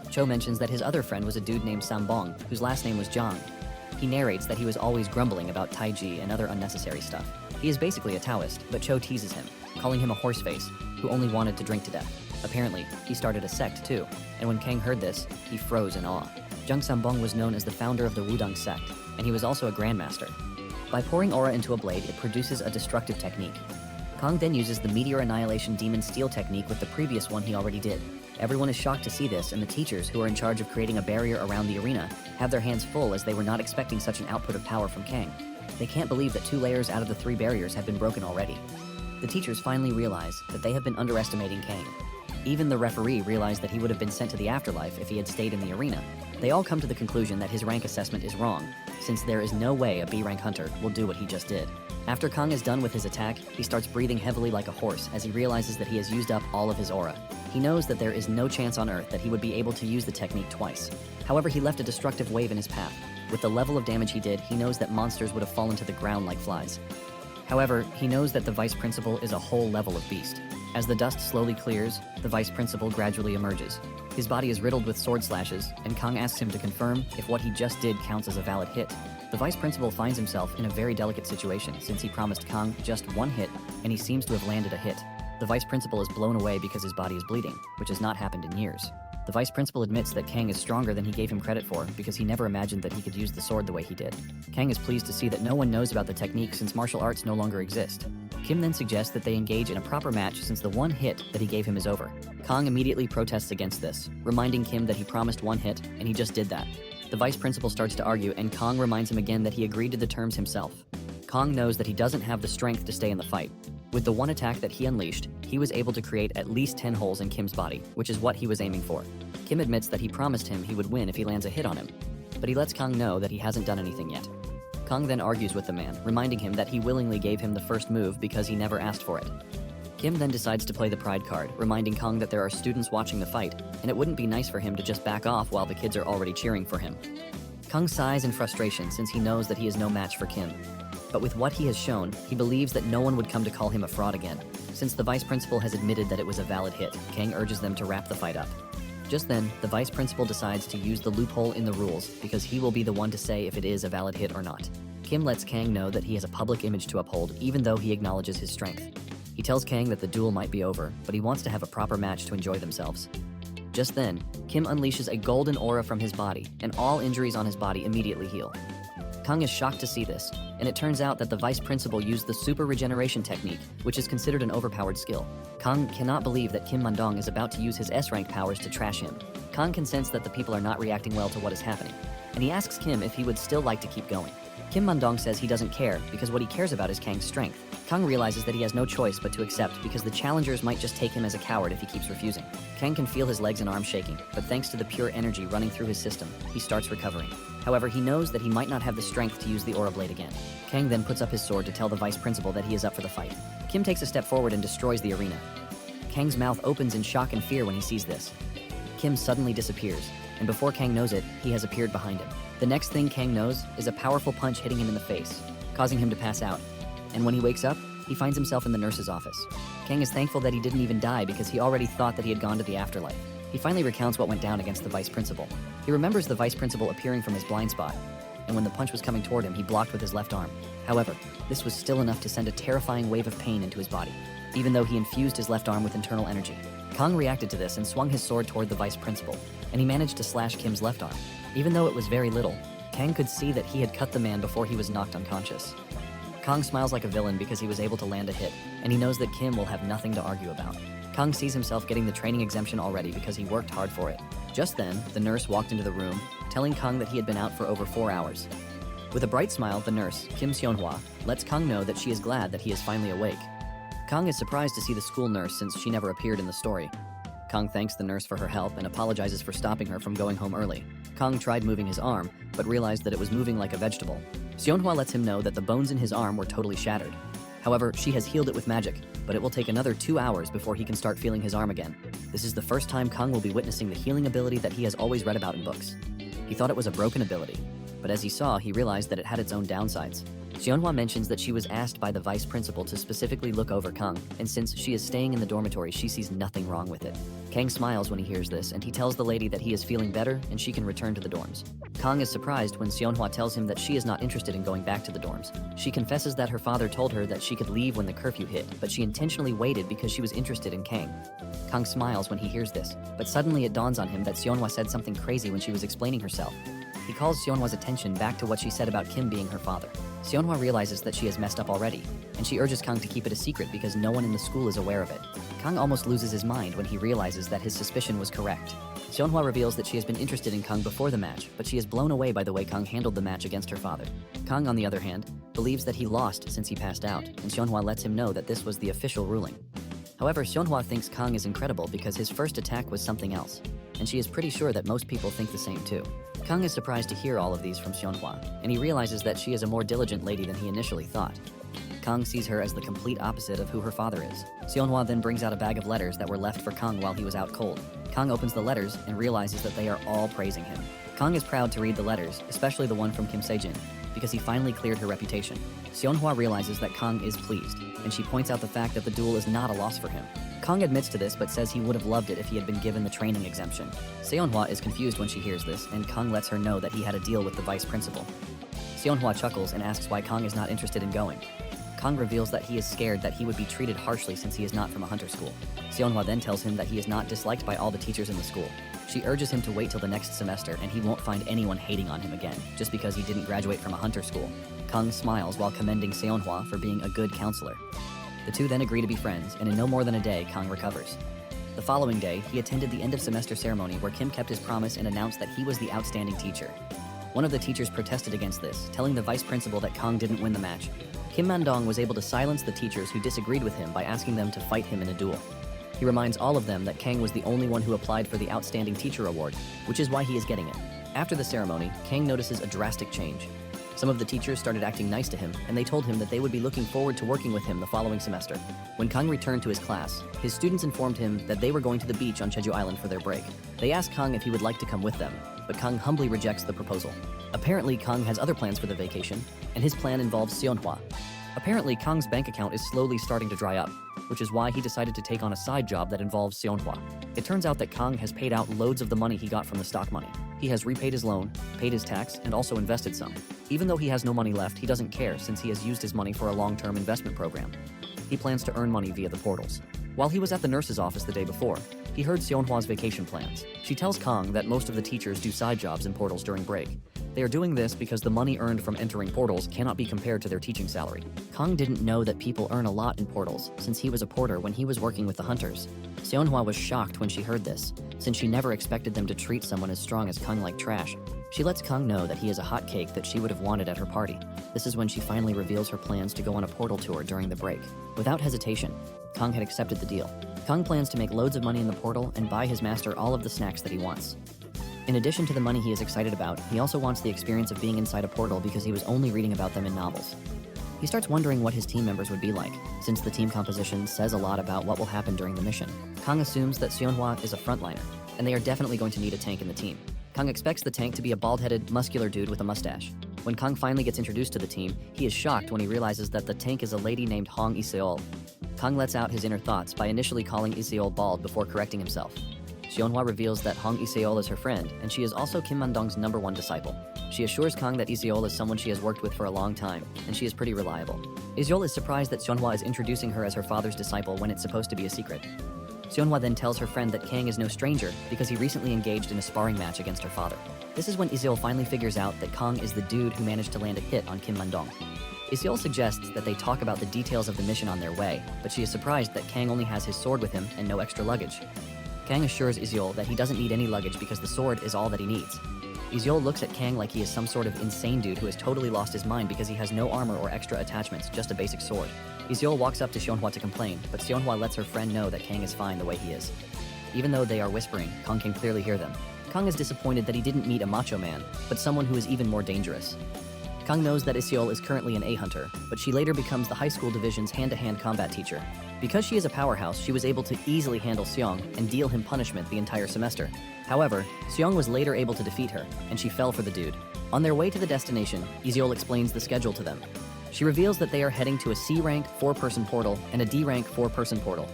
Cho mentions that his other friend was a dude named Sambong, whose last name was Zhang. He narrates that he was always grumbling about Taiji and other unnecessary stuff. He is basically a Taoist, but Cho teases him, calling him a horseface, who only wanted to drink to death. Apparently, he started a sect too, and when Kang heard this, he froze in awe. Zhang Sambong was known as the founder of the Wudang sect, and he was also a grandmaster. By pouring aura into a blade, it produces a destructive technique. Kang then uses the Meteor Annihilation Demon Steel technique with the previous one he already did. Everyone is shocked to see this, and the teachers, who are in charge of creating a barrier around the arena, have their hands full as they were not expecting such an output of power from Kang. They can't believe that 2 layers out of the 3 barriers have been broken already. The teachers finally realize that they have been underestimating Kang. Even the referee realized that he would have been sent to the afterlife if he had stayed in the arena. They all come to the conclusion that his rank assessment is wrong, since there is no way a B-rank hunter will do what he just did. After Kang is done with his attack, he starts breathing heavily like a horse as he realizes that he has used up all of his aura. He knows that there is no chance on Earth that he would be able to use the technique twice. However, he left a destructive wave in his path. With the level of damage he did, he knows that monsters would have fallen to the ground like flies. However, he knows that the Vice Principal is a whole level of beast. As the dust slowly clears, the Vice Principal gradually emerges. His body is riddled with sword slashes, and Kang asks him to confirm if what he just did counts as a valid hit. The Vice Principal finds himself in a very delicate situation since he promised Kang just 1 hit, and he seems to have landed a hit. The Vice Principal is blown away because his body is bleeding, which has not happened in years. The Vice Principal admits that Kang is stronger than he gave him credit for because he never imagined that he could use the sword the way he did. Kang is pleased to see that no one knows about the technique since martial arts no longer exist. Kim then suggests that they engage in a proper match since the 1 hit that he gave him is over. Kang immediately protests against this, reminding Kim that he promised 1 hit, and he just did that. The Vice Principal starts to argue, and Kang reminds him again that he agreed to the terms himself. Kang knows that he doesn't have the strength to stay in the fight. With the 1 attack that he unleashed, he was able to create at least 10 holes in Kim's body, which is what he was aiming for. Kim admits that he promised him he would win if he lands a hit on him, but he lets Kang know that he hasn't done anything yet. Kang then argues with the man, reminding him that he willingly gave him the first move because he never asked for it. Kim then decides to play the pride card, reminding Kang that there are students watching the fight, and it wouldn't be nice for him to just back off while the kids are already cheering for him. Kang sighs in frustration since he knows that he is no match for Kim. But with what he has shown, he believes that no one would come to call him a fraud again. Since the Vice Principal has admitted that it was a valid hit, Kang urges them to wrap the fight up. Just then, the Vice Principal decides to use the loophole in the rules because he will be the one to say if it is a valid hit or not. Kim lets Kang know that he has a public image to uphold even though he acknowledges his strength. He tells Kang that the duel might be over, but he wants to have a proper match to enjoy themselves. Just then, Kim unleashes a golden aura from his body, and all injuries on his body immediately heal. Kang is shocked to see this, and it turns out that the Vice Principal used the Super Regeneration technique, which is considered an overpowered skill. Kang cannot believe that Kim Mandong is about to use his S-rank powers to trash him. Kang can sense that the people are not reacting well to what is happening, and he asks Kim if he would still like to keep going. Kim Mandong says he doesn't care because what he cares about is Kang's strength. Kang realizes that he has no choice but to accept because the challengers might just take him as a coward if he keeps refusing. Kang can feel his legs and arms shaking, but thanks to the pure energy running through his system, he starts recovering. However, he knows that he might not have the strength to use the aura blade again. Kang then puts up his sword to tell the Vice Principal that he is up for the fight. Kim takes a step forward and destroys the arena. Kang's mouth opens in shock and fear when he sees this. Kim suddenly disappears, and before Kang knows it, he has appeared behind him. The next thing Kang knows is a powerful punch hitting him in the face, causing him to pass out. And when he wakes up, he finds himself in the nurse's office. Kang is thankful that he didn't even die because he already thought that he had gone to the afterlife. He finally recounts what went down against the Vice Principal. He remembers the Vice Principal appearing from his blind spot, and when the punch was coming toward him, he blocked with his left arm. However, this was still enough to send a terrifying wave of pain into his body, even though he infused his left arm with internal energy. Kang reacted to this and swung his sword toward the Vice Principal, and he managed to slash Kim's left arm. Even though it was very little, Kang could see that he had cut the man before he was knocked unconscious. Kang smiles like a villain because he was able to land a hit, and he knows that Kim will have nothing to argue about. Kang sees himself getting the training exemption already because he worked hard for it. Just then, the nurse walked into the room, telling Kang that he had been out for over 4 hours. With a bright smile, the nurse, Kim Seonhwa, lets Kang know that she is glad that he is finally awake. Kang is surprised to see the school nurse since she never appeared in the story. Kang thanks the nurse for her help and apologizes for stopping her from going home early. Kang tried moving his arm, but realized that it was moving like a vegetable. Seonhwa lets him know that the bones in his arm were totally shattered. However, she has healed it with magic, but it will take another 2 hours before he can start feeling his arm again. This is the first time Kang will be witnessing the healing ability that he has always read about in books. He thought it was a broken ability, but as he saw, he realized that it had its own downsides. Seonhwa mentions that she was asked by the Vice Principal to specifically look over Kang, and since she is staying in the dormitory, she sees nothing wrong with it. Kang smiles when he hears this, and he tells the lady that he is feeling better and she can return to the dorms. Kang is surprised when Seonhwa tells him that she is not interested in going back to the dorms. She confesses that her father told her that she could leave when the curfew hit, but she intentionally waited because she was interested in Kang. Kang smiles when he hears this, but suddenly it dawns on him that Seonhwa said something crazy when she was explaining herself. He calls Seonhwa's attention back to what she said about Kim being her father. Seonhwa realizes that she has messed up already, and she urges Kang to keep it a secret because no one in the school is aware of it. Kang almost loses his mind when he realizes that his suspicion was correct. Seonhwa reveals that she has been interested in Kang before the match, but she is blown away by the way Kang handled the match against her father. Kang, on the other hand, believes that he lost since he passed out, and Seonhwa lets him know that this was the official ruling. However, Seonhwa thinks Kang is incredible because his first attack was something else, and she is pretty sure that most people think the same too. Kang is surprised to hear all of these from Seonhwa, and he realizes that she is a more diligent lady than he initially thought. Kang sees her as the complete opposite of who her father is. Seonhwa then brings out a bag of letters that were left for Kang while he was out cold. Kang opens the letters and realizes that they are all praising him. Kang is proud to read the letters, especially the one from Kim Sejin, because he finally cleared her reputation. Seonhwa realizes that Kang is pleased, and she points out the fact that the duel is not a loss for him. Kang admits to this but says he would have loved it if he had been given the training exemption. Seonhwa is confused when she hears this, and Kang lets her know that he had a deal with the vice principal. Seonhwa chuckles and asks why Kang is not interested in going. Kang reveals that he is scared that he would be treated harshly since he is not from a hunter school. Seonhwa then tells him that he is not disliked by all the teachers in the school. She urges him to wait till the next semester and he won't find anyone hating on him again, just because he didn't graduate from a hunter school. Kang smiles while commending Seonhwa for being a good counselor. The two then agree to be friends, and in no more than a day, Kang recovers. The following day, he attended the end of semester ceremony where Kim kept his promise and announced that he was the outstanding teacher. One of the teachers protested against this, telling the vice principal that Kang didn't win the match. Kim Man-dong was able to silence the teachers who disagreed with him by asking them to fight him in a duel. He reminds all of them that Kang was the only one who applied for the Outstanding Teacher Award, which is why he is getting it. After the ceremony, Kang notices a drastic change. Some of the teachers started acting nice to him, and they told him that they would be looking forward to working with him the following semester. When Kang returned to his class, his students informed him that they were going to the beach on Jeju Island for their break. They asked Kang if he would like to come with them, but Kang humbly rejects the proposal. Apparently, Kang has other plans for the vacation, and his plan involves Seonhwa. Apparently, Kang's bank account is slowly starting to dry up, which is why he decided to take on a side job that involves Seonhwa. It turns out that Kang has paid out loads of the money he got from the stock money. He has repaid his loan, paid his tax, and also invested some. Even though he has no money left, he doesn't care since he has used his money for a long-term investment program. He plans to earn money via the portals. While he was at the nurse's office the day before, he heard Seonhwa's vacation plans. She tells Kang that most of the teachers do side jobs in portals during break. They are doing this because the money earned from entering portals cannot be compared to their teaching salary. Kang didn't know that people earn a lot in portals, since he was a porter when he was working with the hunters. Seonhwa was shocked when she heard this, since she never expected them to treat someone as strong as Kang like trash. She lets Kang know that he is a hot cake that she would have wanted at her party. This is when she finally reveals her plans to go on a portal tour during the break. Without hesitation, Kang had accepted the deal. Kang plans to make loads of money in the portal and buy his master all of the snacks that he wants. In addition to the money he is excited about, he also wants the experience of being inside a portal because he was only reading about them in novels. He starts wondering what his team members would be like, since the team composition says a lot about what will happen during the mission. Kang assumes that Seonhwa is a frontliner, and they are definitely going to need a tank in the team. Kang expects the tank to be a bald-headed, muscular dude with a mustache. When Kang finally gets introduced to the team, he is shocked when he realizes that the tank is a lady named Hong Iseol. Kang lets out his inner thoughts by initially calling Iseol bald before correcting himself. Seonhwa reveals that Hong Iseol is her friend, and she is also Kim Man-dong's #1 disciple. She assures Kang that Iseol is someone she has worked with for a long time, and she is pretty reliable. Iseol is surprised that Seonhwa is introducing her as her father's disciple when it's supposed to be a secret. Seonhwa then tells her friend that Kang is no stranger because he recently engaged in a sparring match against her father. This is when Iseol finally figures out that Kang is the dude who managed to land a hit on Kim Man-dong. Iseol suggests that they talk about the details of the mission on their way, but she is surprised that Kang only has his sword with him and no extra luggage. Kang assures Iseol that he doesn't need any luggage because the sword is all that he needs. Iseol looks at Kang like he is some sort of insane dude who has totally lost his mind because he has no armor or extra attachments, just a basic sword. Iseol walks up to Seonhwa to complain, but Seonhwa lets her friend know that Kang is fine the way he is. Even though they are whispering, Kang can clearly hear them. Kang is disappointed that he didn't meet a macho man, but someone who is even more dangerous. Kang knows that Iseol is currently an A-hunter, but she later becomes the high school division's hand-to-hand combat teacher. Because she is a powerhouse, she was able to easily handle Seong and deal him punishment the entire semester. However, Seong was later able to defeat her, and she fell for the dude. On their way to the destination, Iseol explains the schedule to them. She reveals that they are heading to a C-rank 4-person portal and a D-rank 4-person portal.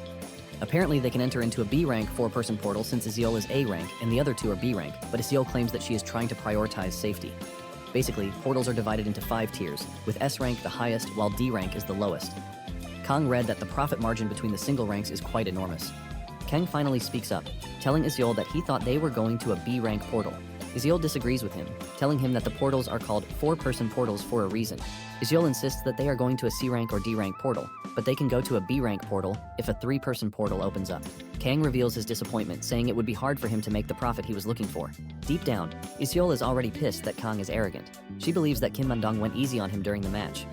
Apparently, they can enter into a B-rank 4-person portal since Iseol is A-rank and the other two are B-rank, but Iseol claims that she is trying to prioritize safety. Basically, portals are divided into 5 tiers, with S-rank the highest while D-rank is the lowest. Kang read that the profit margin between the single ranks is quite enormous. Kang finally speaks up, telling Iseol that he thought they were going to a B-rank portal. Iseol disagrees with him, telling him that the portals are called 4-person portals for a reason. Iseol insists that they are going to a C rank or D rank portal, but they can go to a B rank portal if a 3-person portal opens up. Kang reveals his disappointment, saying it would be hard for him to make the profit he was looking for. Deep down, Iseol is already pissed that Kang is arrogant. She believes that Kim Man-dong went easy on him during the match.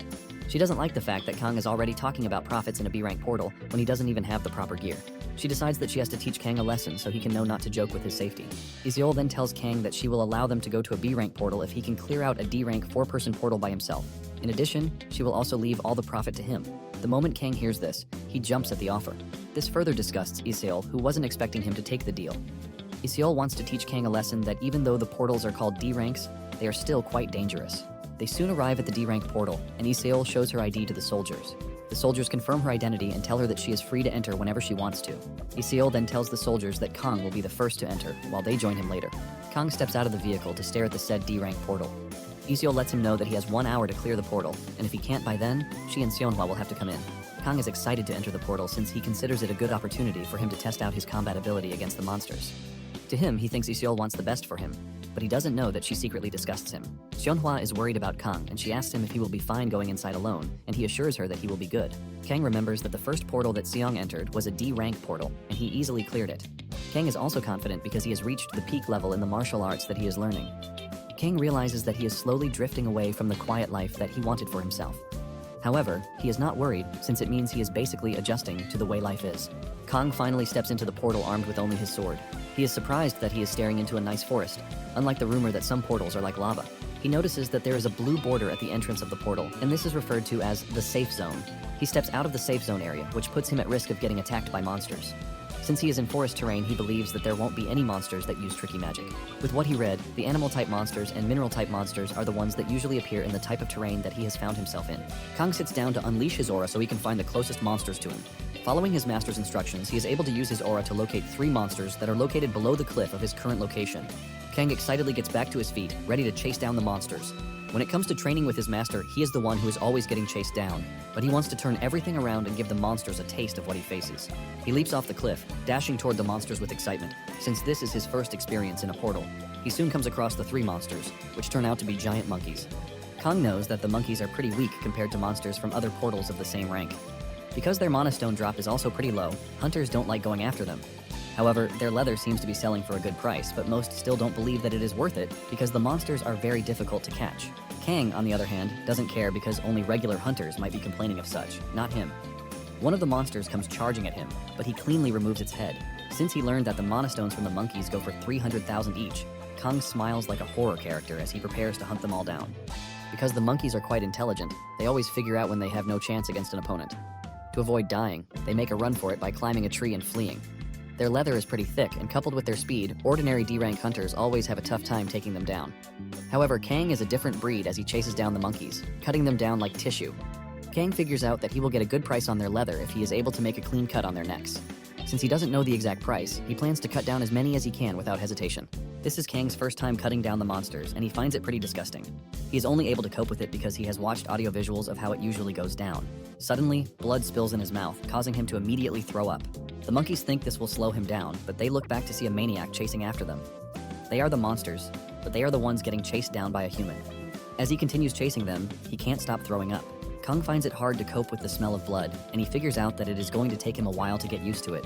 She doesn't like the fact that Kang is already talking about profits in a B rank portal when he doesn't even have the proper gear. She decides that she has to teach Kang a lesson so he can know not to joke with his safety. Iseol then tells Kang that she will allow them to go to a B rank portal if he can clear out a D rank 4-person portal by himself. In addition, she will also leave all the profit to him. The moment Kang hears this, he jumps at the offer. This further disgusts Iseol, who wasn't expecting him to take the deal. Iseol wants to teach Kang a lesson that even though the portals are called D ranks, they are still quite dangerous. They soon arrive at the D rank portal, and Iseol shows her ID to the soldiers. The soldiers confirm her identity and tell her that she is free to enter whenever she wants to. Iseol then tells the soldiers that Kang will be the first to enter, while they join him later. Kang steps out of the vehicle to stare at the said D rank portal. Iseol lets him know that he has 1 hour to clear the portal, and if he can't by then, she and Seonhwa will have to come in. Kang is excited to enter the portal since he considers it a good opportunity for him to test out his combat ability against the monsters. To him, he thinks Iseol wants the best for him, but he doesn't know that she secretly disgusts him. Seonhwa is worried about Kang, and she asks him if he will be fine going inside alone, and he assures her that he will be good. Kang remembers that the first portal that Seong entered was a D rank portal, and he easily cleared it. Kang is also confident because he has reached the peak level in the martial arts that he is learning. Kang realizes that he is slowly drifting away from the quiet life that he wanted for himself. However, he is not worried since it means he is basically adjusting to the way life is. Kang finally steps into the portal armed with only his sword. He is surprised that he is staring into a nice forest, unlike the rumor that some portals are like lava. He notices that there is a blue border at the entrance of the portal, and this is referred to as the safe zone. He steps out of the safe zone area, which puts him at risk of getting attacked by monsters. Since he is in forest terrain, he believes that there won't be any monsters that use tricky magic. With what he read, the animal-type monsters and mineral-type monsters are the ones that usually appear in the type of terrain that he has found himself in. Kang sits down to unleash his aura so he can find the closest monsters to him. Following his master's instructions, he is able to use his aura to locate 3 monsters that are located below the cliff of his current location. Kang excitedly gets back to his feet, ready to chase down the monsters. When it comes to training with his master, he is the one who is always getting chased down, but he wants to turn everything around and give the monsters a taste of what he faces. He leaps off the cliff, dashing toward the monsters with excitement. Since this is his first experience in a portal, he soon comes across the 3 monsters, which turn out to be giant monkeys. Kang knows that the monkeys are pretty weak compared to monsters from other portals of the same rank. Because their monostone drop is also pretty low, hunters don't like going after them. However, their leather seems to be selling for a good price, but most still don't believe that it is worth it because the monsters are very difficult to catch. Kang, on the other hand, doesn't care because only regular hunters might be complaining of such, not him. One of the monsters comes charging at him, but he cleanly removes its head. Since he learned that the monostones from the monkeys go for 300,000 each, Kang smiles like a horror character as he prepares to hunt them all down. Because the monkeys are quite intelligent, they always figure out when they have no chance against an opponent. To avoid dying, they make a run for it by climbing a tree and fleeing. Their leather is pretty thick, and coupled with their speed, ordinary D-rank hunters always have a tough time taking them down. However, Kang is a different breed as he chases down the monkeys, cutting them down like tissue. Kang figures out that he will get a good price on their leather if he is able to make a clean cut on their necks. Since he doesn't know the exact price, he plans to cut down as many as he can without hesitation. This is Kang's first time cutting down the monsters, and he finds it pretty disgusting. He is only able to cope with it because he has watched audio visuals of how it usually goes down. Suddenly, blood spills in his mouth, causing him to immediately throw up. The monkeys think this will slow him down, but they look back to see a maniac chasing after them. They are the monsters, but they are the ones getting chased down by a human. As he continues chasing them, he can't stop throwing up. Kang finds it hard to cope with the smell of blood, and he figures out that it is going to take him a while to get used to it.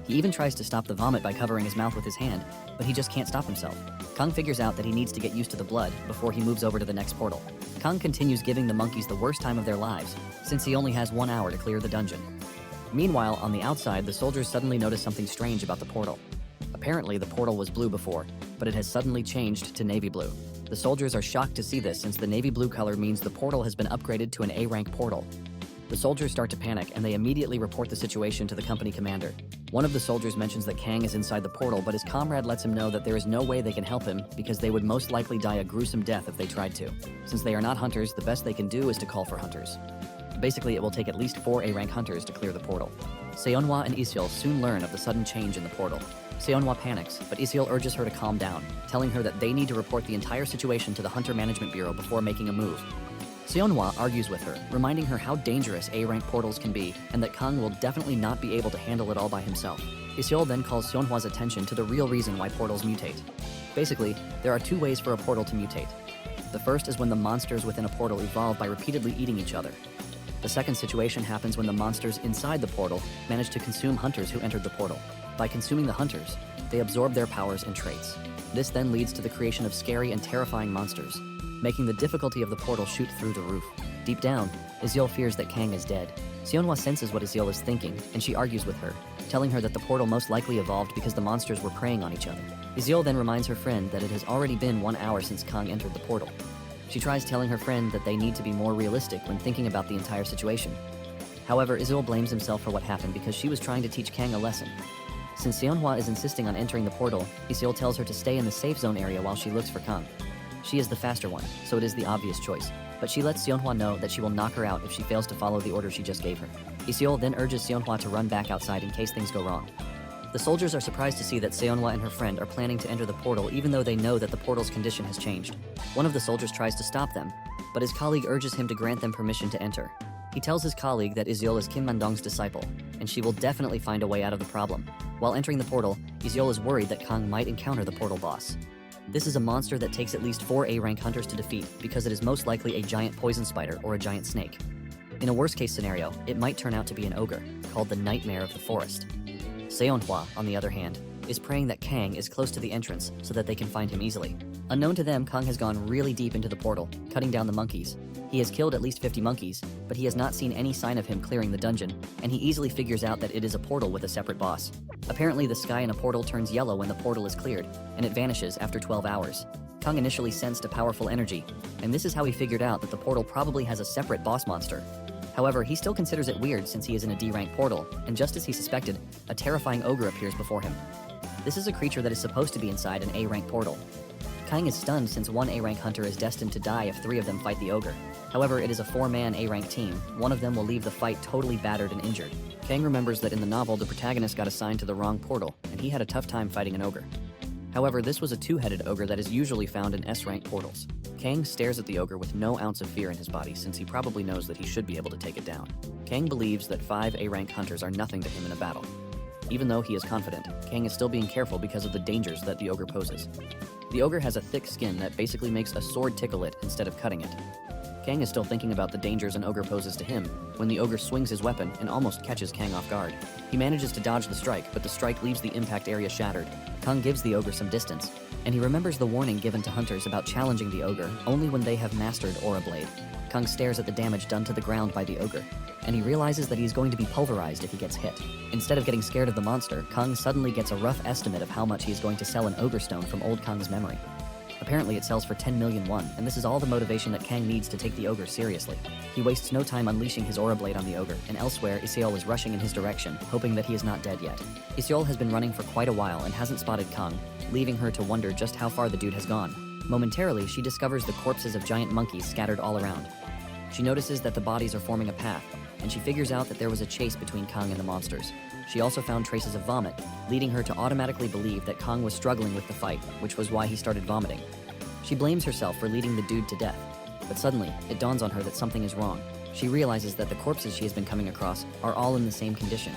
He even tries to stop the vomit by covering his mouth with his hand, but he just can't stop himself. Kang figures out that he needs to get used to the blood before he moves over to the next portal. Kang continues giving the monkeys the worst time of their lives, since he only has 1 hour to clear the dungeon. Meanwhile, on the outside, the soldiers suddenly notice something strange about the portal. Apparently, the portal was blue before, but it has suddenly changed to navy blue. The soldiers are shocked to see this since the navy blue color means the portal has been upgraded to an A-rank portal. The soldiers start to panic and they immediately report the situation to the company commander. One of the soldiers mentions that Kang is inside the portal, but his comrade lets him know that there is no way they can help him because they would most likely die a gruesome death if they tried to. Since they are not hunters, the best they can do is to call for hunters. Basically, it will take at least 4 A-rank hunters to clear the portal. Seonhwa and Iseol soon learn of the sudden change in the portal. Seonhwa panics, but Iseol urges her to calm down, telling her that they need to report the entire situation to the Hunter Management Bureau before making a move. Seonhwa argues with her, reminding her how dangerous A-rank portals can be and that Kang will definitely not be able to handle it all by himself. Iseol then calls Seonhwa's attention to the real reason why portals mutate. Basically, there are two ways for a portal to mutate. The first is when the monsters within a portal evolve by repeatedly eating each other. The second situation happens when the monsters inside the portal manage to consume hunters who entered the portal. By consuming the hunters, they absorb their powers and traits. This then leads to the creation of scary and terrifying monsters, making the difficulty of the portal shoot through the roof. Deep down, Iseul fears that Kang is dead. Seonhwa senses what Iseul is thinking, and she argues with her, telling her that the portal most likely evolved because the monsters were preying on each other. Iseul then reminds her friend that it has already been 1 hour since Kang entered the portal. She tries telling her friend that they need to be more realistic when thinking about the entire situation. However, Iseul blames himself for what happened because she was trying to teach Kang a lesson. Since Seonhwa is insisting on entering the portal, Iseul tells her to stay in the safe zone area while she looks for Kang. She is the faster one, so it is the obvious choice. But she lets Seonhwa know that she will knock her out if she fails to follow the order she just gave her. Iseul then urges Seonhwa to run back outside in case things go wrong. The soldiers are surprised to see that Seonhwa and her friend are planning to enter the portal even though they know that the portal's condition has changed. One of the soldiers tries to stop them, but his colleague urges him to grant them permission to enter. He tells his colleague that Iseul is Kim Man-dong's disciple, and she will definitely find a way out of the problem. While entering the portal, Iseul is worried that Kang might encounter the portal boss. This is a monster that takes at least 4 A-rank hunters to defeat because it is most likely a giant poison spider or a giant snake. In a worst-case scenario, it might turn out to be an ogre, called the Nightmare of the Forest. Seonhwa, on the other hand, is praying that Kang is close to the entrance so that they can find him easily. Unknown to them, Kang has gone really deep into the portal, cutting down the monkeys. He has killed at least 50 monkeys, but he has not seen any sign of him clearing the dungeon, and he easily figures out that it is a portal with a separate boss. Apparently, the sky in a portal turns yellow when the portal is cleared, and it vanishes after 12 hours. Kang initially sensed a powerful energy, and this is how he figured out that the portal probably has a separate boss monster. However, he still considers it weird since he is in a D-rank portal, and just as he suspected, a terrifying ogre appears before him. This is a creature that is supposed to be inside an A-rank portal. Kang is stunned since 1 A-rank hunter is destined to die if 3 of them fight the ogre. However, it is a 4-man A-rank team. 1 of them will leave the fight totally battered and injured. Kang remembers that in the novel, the protagonist got assigned to the wrong portal, and he had a tough time fighting an ogre. However, this was a 2-headed ogre that is usually found in S-rank portals. Kang stares at the ogre with no ounce of fear in his body since he probably knows that he should be able to take it down. Kang believes that 5 A-rank hunters are nothing to him in a battle. Even though he is confident, Kang is still being careful because of the dangers that the ogre poses. The ogre has a thick skin that basically makes a sword tickle it instead of cutting it. Kang is still thinking about the dangers an ogre poses to him when the ogre swings his weapon and almost catches Kang off guard. He manages to dodge the strike, but the strike leaves the impact area shattered. Kang gives the ogre some distance, and he remembers the warning given to hunters about challenging the ogre only when they have mastered Aura Blade. Kang stares at the damage done to the ground by the ogre, and he realizes that he's going to be pulverized if he gets hit. Instead of getting scared of the monster, Kang suddenly gets a rough estimate of how much he is going to sell an ogre stone from old Kang's memory. Apparently it sells for 10 million won, and this is all the motivation that Kang needs to take the ogre seriously. He wastes no time unleashing his aura blade on the ogre, and elsewhere Iseul is rushing in his direction, hoping that he is not dead yet. Iseul has been running for quite a while and hasn't spotted Kang, leaving her to wonder just how far the dude has gone. Momentarily, she discovers the corpses of giant monkeys scattered all around. She notices that the bodies are forming a path, and she figures out that there was a chase between Kang and the monsters. She also found traces of vomit, leading her to automatically believe that Kang was struggling with the fight, which was why he started vomiting. She blames herself for leading the dude to death, but suddenly, it dawns on her that something is wrong. She realizes that the corpses she has been coming across are all in the same condition.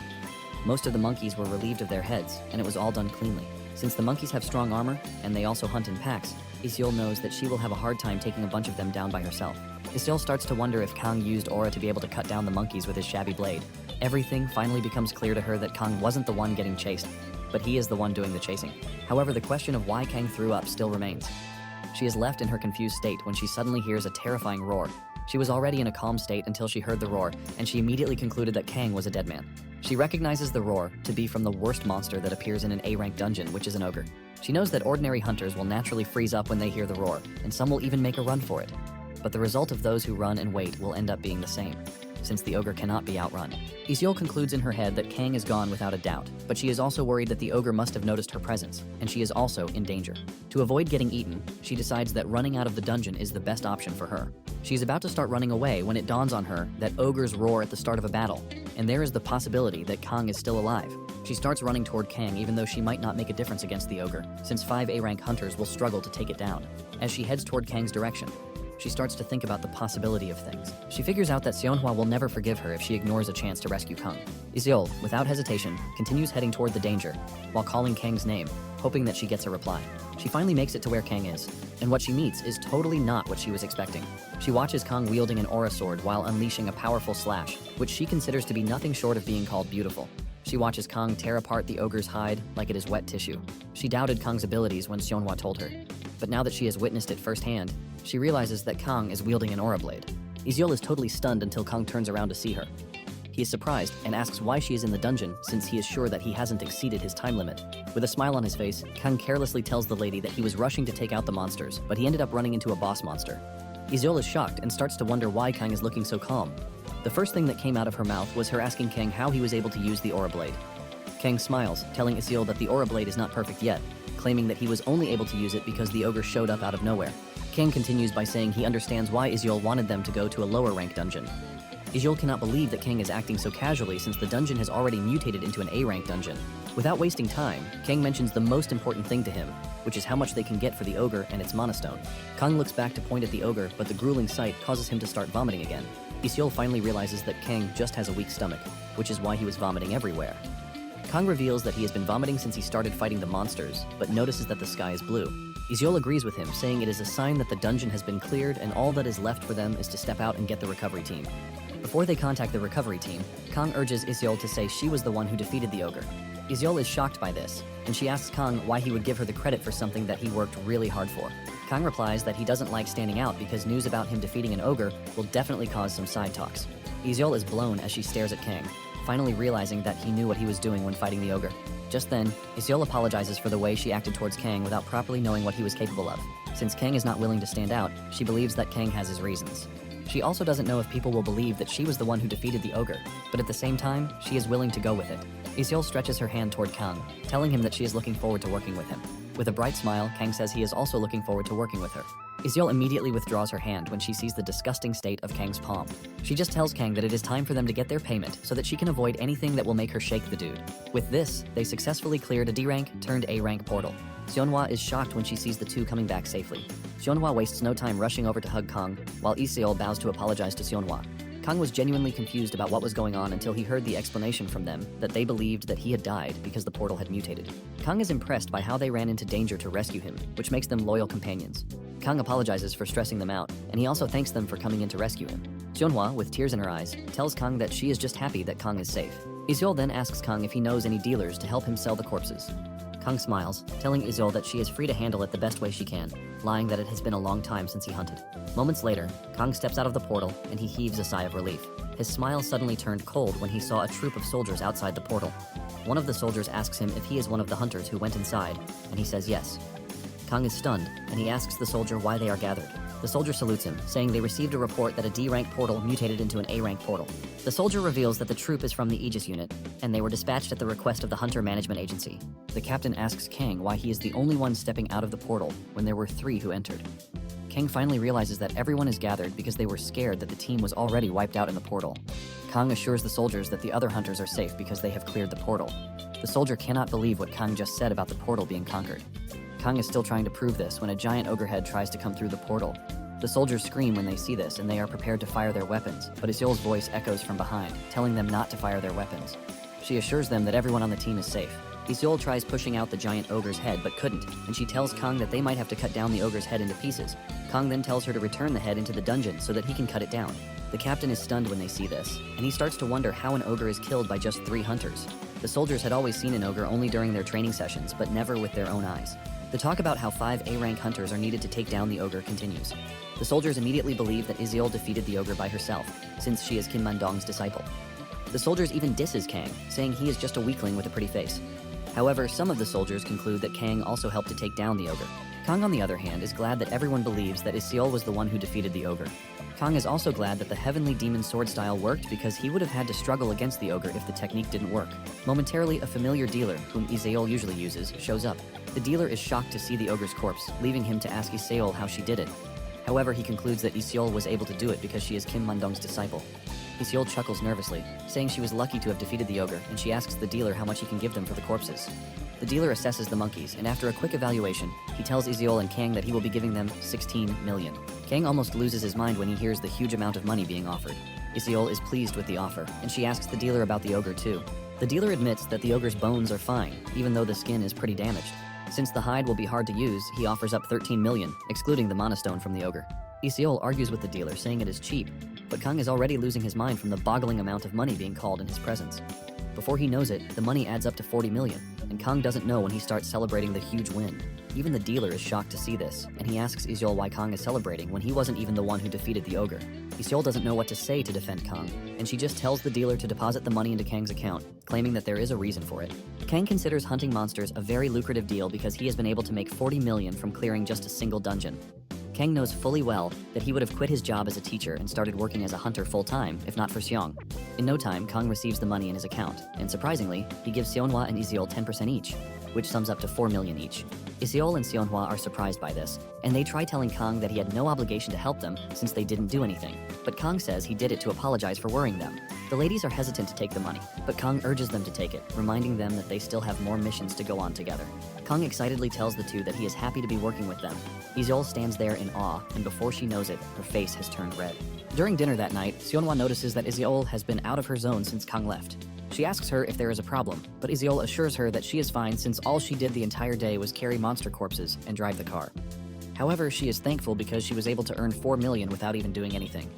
Most of the monkeys were relieved of their heads, and it was all done cleanly. Since the monkeys have strong armor, and they also hunt in packs, Iseul knows that she will have a hard time taking a bunch of them down by herself. Iseul starts to wonder if Kang used aura to be able to cut down the monkeys with his shabby blade. Everything finally becomes clear to her that Kang wasn't the one getting chased, but he is the one doing the chasing. However, the question of why Kang threw up still remains. She is left in her confused state when she suddenly hears a terrifying roar. She was already in a calm state until she heard the roar, and she immediately concluded that Kang was a dead man. She recognizes the roar to be from the worst monster that appears in an A-rank dungeon, which is an ogre. She knows that ordinary hunters will naturally freeze up when they hear the roar, and some will even make a run for it. But the result of those who run and wait will end up being the same, since the ogre cannot be outrun. Iseul concludes in her head that Kang is gone without a doubt, but she is also worried that the ogre must have noticed her presence, and she is also in danger. To avoid getting eaten, she decides that running out of the dungeon is the best option for her. She is about to start running away when it dawns on her that ogres roar at the start of a battle, and there is the possibility that Kang is still alive. She starts running toward Kang even though she might not make a difference against the ogre, since 5 A-rank hunters will struggle to take it down. As she heads toward Kang's direction, she starts to think about the possibility of things. She figures out that Seonhwa will never forgive her if she ignores a chance to rescue Kang. Iseul, without hesitation, continues heading toward the danger, while calling Kang's name, hoping that she gets a reply. She finally makes it to where Kang is, and what she meets is totally not what she was expecting. She watches Kang wielding an aura sword while unleashing a powerful slash, which she considers to be nothing short of being called beautiful. She watches Kang tear apart the ogre's hide like it is wet tissue. She doubted Kang's abilities when Seonhwa told her, but now that she has witnessed it firsthand, she realizes that Kang is wielding an aura blade. Iseol is totally stunned until Kang turns around to see her. He is surprised and asks why she is in the dungeon since he is sure that he hasn't exceeded his time limit. With a smile on his face, Kang carelessly tells the lady that he was rushing to take out the monsters, but he ended up running into a boss monster. Iseol is shocked and starts to wonder why Kang is looking so calm. The first thing that came out of her mouth was her asking Kang how he was able to use the aura blade. Kang smiles, telling Iseol that the aura blade is not perfect yet, claiming that he was only able to use it because the ogre showed up out of nowhere. Kang continues by saying he understands why Iseol wanted them to go to a lower rank dungeon. Iseol cannot believe that Kang is acting so casually since the dungeon has already mutated into an A-rank dungeon. Without wasting time, Kang mentions the most important thing to him, which is how much they can get for the ogre and its mana stone. Kang looks back to point at the ogre, but the grueling sight causes him to start vomiting again. Iseol finally realizes that Kang just has a weak stomach, which is why he was vomiting everywhere. Kang reveals that he has been vomiting since he started fighting the monsters, but notices that the sky is blue. Iseol agrees with him, saying it is a sign that the dungeon has been cleared and all that is left for them is to step out and get the recovery team. Before they contact the recovery team, Kang urges Iseol to say she was the one who defeated the ogre. Iseol is shocked by this, and she asks Kang why he would give her the credit for something that he worked really hard for. Kang replies that he doesn't like standing out because news about him defeating an ogre will definitely cause some side talks. Iseol is blown as she stares at Kang, finally realizing that he knew what he was doing when fighting the ogre. Just then, Iseol apologizes for the way she acted towards Kang without properly knowing what he was capable of. Since Kang is not willing to stand out, she believes that Kang has his reasons. She also doesn't know if people will believe that she was the one who defeated the ogre, but at the same time, she is willing to go with it. Iseol stretches her hand toward Kang, telling him that she is looking forward to working with him. With a bright smile, Kang says he is also looking forward to working with her. Iseol immediately withdraws her hand when she sees the disgusting state of Kang's palm. She just tells Kang that it is time for them to get their payment so that she can avoid anything that will make her shake the dude. With this, they successfully cleared a D-rank turned A-rank portal. Seonhwa is shocked when she sees the two coming back safely. Seonhwa wastes no time rushing over to hug Kang, while Iseol bows to apologize to Seonhwa. Kang was genuinely confused about what was going on until he heard the explanation from them that they believed that he had died because the portal had mutated. Kang is impressed by how they ran into danger to rescue him, which makes them loyal companions. Kang apologizes for stressing them out, and he also thanks them for coming in to rescue him. Seonhwa, with tears in her eyes, tells Kang that she is just happy that Kang is safe. Iseol then asks Kang if he knows any dealers to help him sell the corpses. Kang smiles, telling Iseol that she is free to handle it the best way she can, lying that it has been a long time since he hunted. Moments later, Kang steps out of the portal and he heaves a sigh of relief. His smile suddenly turned cold when he saw a troop of soldiers outside the portal. One of the soldiers asks him if he is one of the hunters who went inside, and he says yes. Kang is stunned, and he asks the soldier why they are gathered. The soldier salutes him, saying they received a report that a D-rank portal mutated into an A-rank portal. The soldier reveals that the troop is from the Aegis unit, and they were dispatched at the request of the Hunter Management Agency. The captain asks Kang why he is the only one stepping out of the portal when there were 3 who entered. Kang finally realizes that everyone is gathered because they were scared that the team was already wiped out in the portal. Kang assures the soldiers that the other hunters are safe because they have cleared the portal. The soldier cannot believe what Kang just said about the portal being conquered. Kang is still trying to prove this when a giant ogre head tries to come through the portal. The soldiers scream when they see this and they are prepared to fire their weapons, but Iseol's voice echoes from behind, telling them not to fire their weapons. She assures them that everyone on the team is safe. Iseol tries pushing out the giant ogre's head but couldn't, and she tells Kang that they might have to cut down the ogre's head into pieces. Kang then tells her to return the head into the dungeon so that he can cut it down. The captain is stunned when they see this, and he starts to wonder how an ogre is killed by just 3 hunters. The soldiers had always seen an ogre only during their training sessions, but never with their own eyes. The talk about how 5 A-rank hunters are needed to take down the ogre continues. The soldiers immediately believe that Iseol defeated the ogre by herself, since she is Kim Man-dong's disciple. The soldiers even disses Kang, saying he is just a weakling with a pretty face. However, some of the soldiers conclude that Kang also helped to take down the ogre. Kang, on the other hand, is glad that everyone believes that Iseol was the one who defeated the ogre. Kang is also glad that the Heavenly Demon sword style worked because he would have had to struggle against the ogre if the technique didn't work. Momentarily, a familiar dealer, whom Iseol usually uses, shows up. The dealer is shocked to see the ogre's corpse, leaving him to ask Iseol how she did it. However, he concludes that Iseol was able to do it because she is Kim Man-dong's disciple. Iseol chuckles nervously, saying she was lucky to have defeated the ogre, and she asks the dealer how much he can give them for the corpses. The dealer assesses the monkeys, and after a quick evaluation, he tells Iseol and Kang that he will be giving them 16 million. Kang almost loses his mind when he hears the huge amount of money being offered. Iseol is pleased with the offer, and she asks the dealer about the ogre too. The dealer admits that the ogre's bones are fine, even though the skin is pretty damaged. Since the hide will be hard to use, he offers up 13 million, excluding the mana stone from the ogre. Iseol argues with the dealer, saying it is cheap, but Kang is already losing his mind from the boggling amount of money being called in his presence. Before he knows it, the money adds up to 40 million, and Kang doesn't know when he starts celebrating the huge win. Even the dealer is shocked to see this, and he asks Iseol why Kang is celebrating when he wasn't even the one who defeated the ogre. Iseol doesn't know what to say to defend Kang, and she just tells the dealer to deposit the money into Kang's account, claiming that there is a reason for it. Kang considers hunting monsters a very lucrative deal because he has been able to make 40 million from clearing just a single dungeon. Kang knows fully well that he would have quit his job as a teacher and started working as a hunter full-time, if not for Seong. In no time, Kang receives the money in his account, and surprisingly, he gives Seonhwa and Iseol 10% each, which sums up to 4 million each. Iseol and Seonhwa are surprised by this, and they try telling Kang that he had no obligation to help them since they didn't do anything, but Kang says he did it to apologize for worrying them. The ladies are hesitant to take the money, but Kang urges them to take it, reminding them that they still have more missions to go on together. Kang excitedly tells the two that he is happy to be working with them. Iseol stands there in awe, and before she knows it, her face has turned red. During dinner that night, Seonhwa notices that Iseol has been out of her zone since Kang left. She asks her if there is a problem, but Iseol assures her that she is fine since all she did the entire day was carry monster corpses and drive the car. However, she is thankful because she was able to earn 4 million without even doing anything.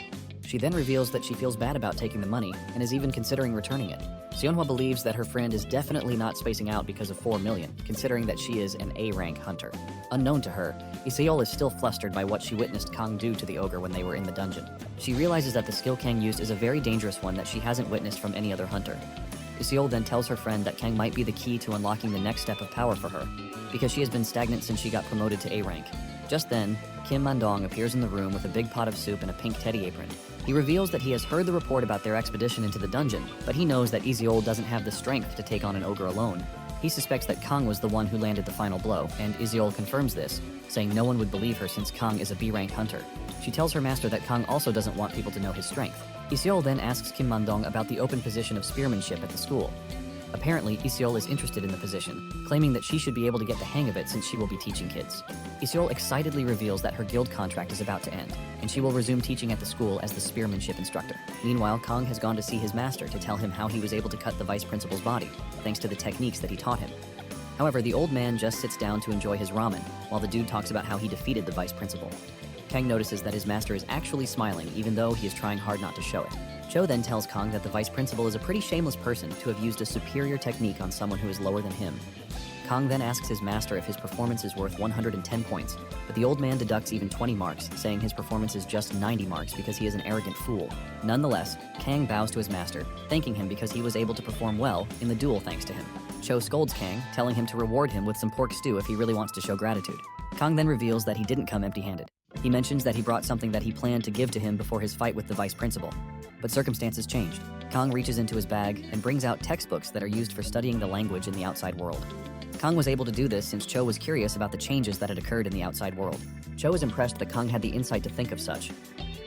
She then reveals that she feels bad about taking the money and is even considering returning it. Seonhwa believes that her friend is definitely not spacing out because of 4 million, considering that she is an A-rank hunter. Unknown to her, Iseol is still flustered by what she witnessed Kang do to the ogre when they were in the dungeon. She realizes that the skill Kang used is a very dangerous one that she hasn't witnessed from any other hunter. Iseol then tells her friend that Kang might be the key to unlocking the next step of power for her, because she has been stagnant since she got promoted to A-rank. Just then, Kim Mandong appears in the room with a big pot of soup and a pink teddy apron. He reveals that he has heard the report about their expedition into the dungeon, but he knows that Iseol doesn't have the strength to take on an ogre alone. He suspects that Kang was the one who landed the final blow, and Iseol confirms this, saying no one would believe her since Kang is a B-rank hunter. She tells her master that Kang also doesn't want people to know his strength. Iseol then asks Kim Mandong about the open position of spearmanship at the school. Apparently, Iseol is interested in the position, claiming that she should be able to get the hang of it since she will be teaching kids. Iseol excitedly reveals that her guild contract is about to end, and she will resume teaching at the school as the spearmanship instructor. Meanwhile, Kang has gone to see his master to tell him how he was able to cut the vice principal's body, thanks to the techniques that he taught him. However, the old man just sits down to enjoy his ramen, while the dude talks about how he defeated the vice principal. Kang notices that his master is actually smiling, even though he is trying hard not to show it. Cho then tells Kang that the vice principal is a pretty shameless person to have used a superior technique on someone who is lower than him. Kang then asks his master if his performance is worth 110 points, but the old man deducts even 20 marks, saying his performance is just 90 marks because he is an arrogant fool. Nonetheless, Kang bows to his master, thanking him because he was able to perform well in the duel thanks to him. Cho scolds Kang, telling him to reward him with some pork stew if he really wants to show gratitude. Kang then reveals that he didn't come empty-handed. He mentions that he brought something that he planned to give to him before his fight with the vice principal. But circumstances changed. Kang reaches into his bag and brings out textbooks that are used for studying the language in the outside world. Kang was able to do this since Cho was curious about the changes that had occurred in the outside world. Cho is impressed that Kang had the insight to think of such.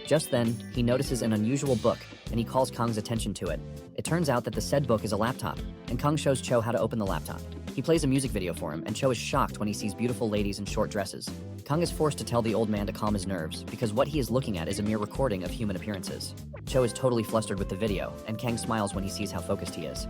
Just then, he notices an unusual book, and he calls Kang's attention to it. It turns out that the said book is a laptop, and Kang shows Cho how to open the laptop. He plays a music video for him, and Cho is shocked when he sees beautiful ladies in short dresses. Kang is forced to tell the old man to calm his nerves, because what he is looking at is a mere recording of human appearances. Cho is totally flustered with the video, and Kang smiles when he sees how focused he is.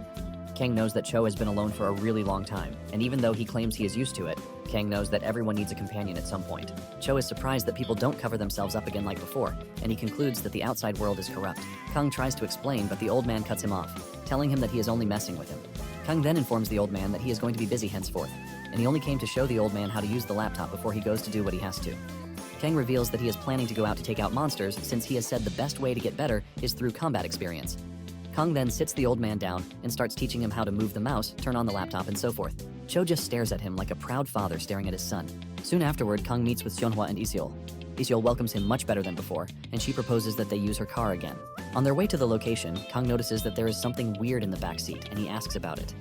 Kang knows that Cho has been alone for a really long time, and even though he claims he is used to it, Kang knows that everyone needs a companion at some point. Cho is surprised that people don't cover themselves up again like before, and he concludes that the outside world is corrupt. Kang tries to explain, but the old man cuts him off, telling him that he is only messing with him. Kang then informs the old man that he is going to be busy henceforth, and he only came to show the old man how to use the laptop before he goes to do what he has to. Kang reveals that he is planning to go out to take out monsters since he has said the best way to get better is through combat experience. Kang then sits the old man down and starts teaching him how to move the mouse, turn on the laptop, and so forth. Cho just stares at him like a proud father staring at his son. Soon afterward, Kang meets with Seonhwa and Iseol. Iseol welcomes him much better than before, and she proposes that they use her car again. On their way to the location, Kang notices that there is something weird in the back seat, and he asks about it.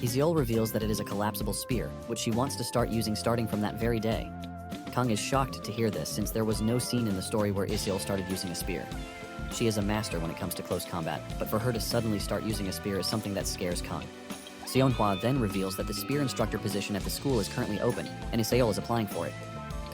Iseol reveals that it is a collapsible spear, which she wants to start using starting from that very day. Kang is shocked to hear this since there was no scene in the story where Iseol started using a spear. She is a master when it comes to close combat, but for her to suddenly start using a spear is something that scares Kang. Seonhwa then reveals that the spear instructor position at the school is currently open, and Iseol is applying for it.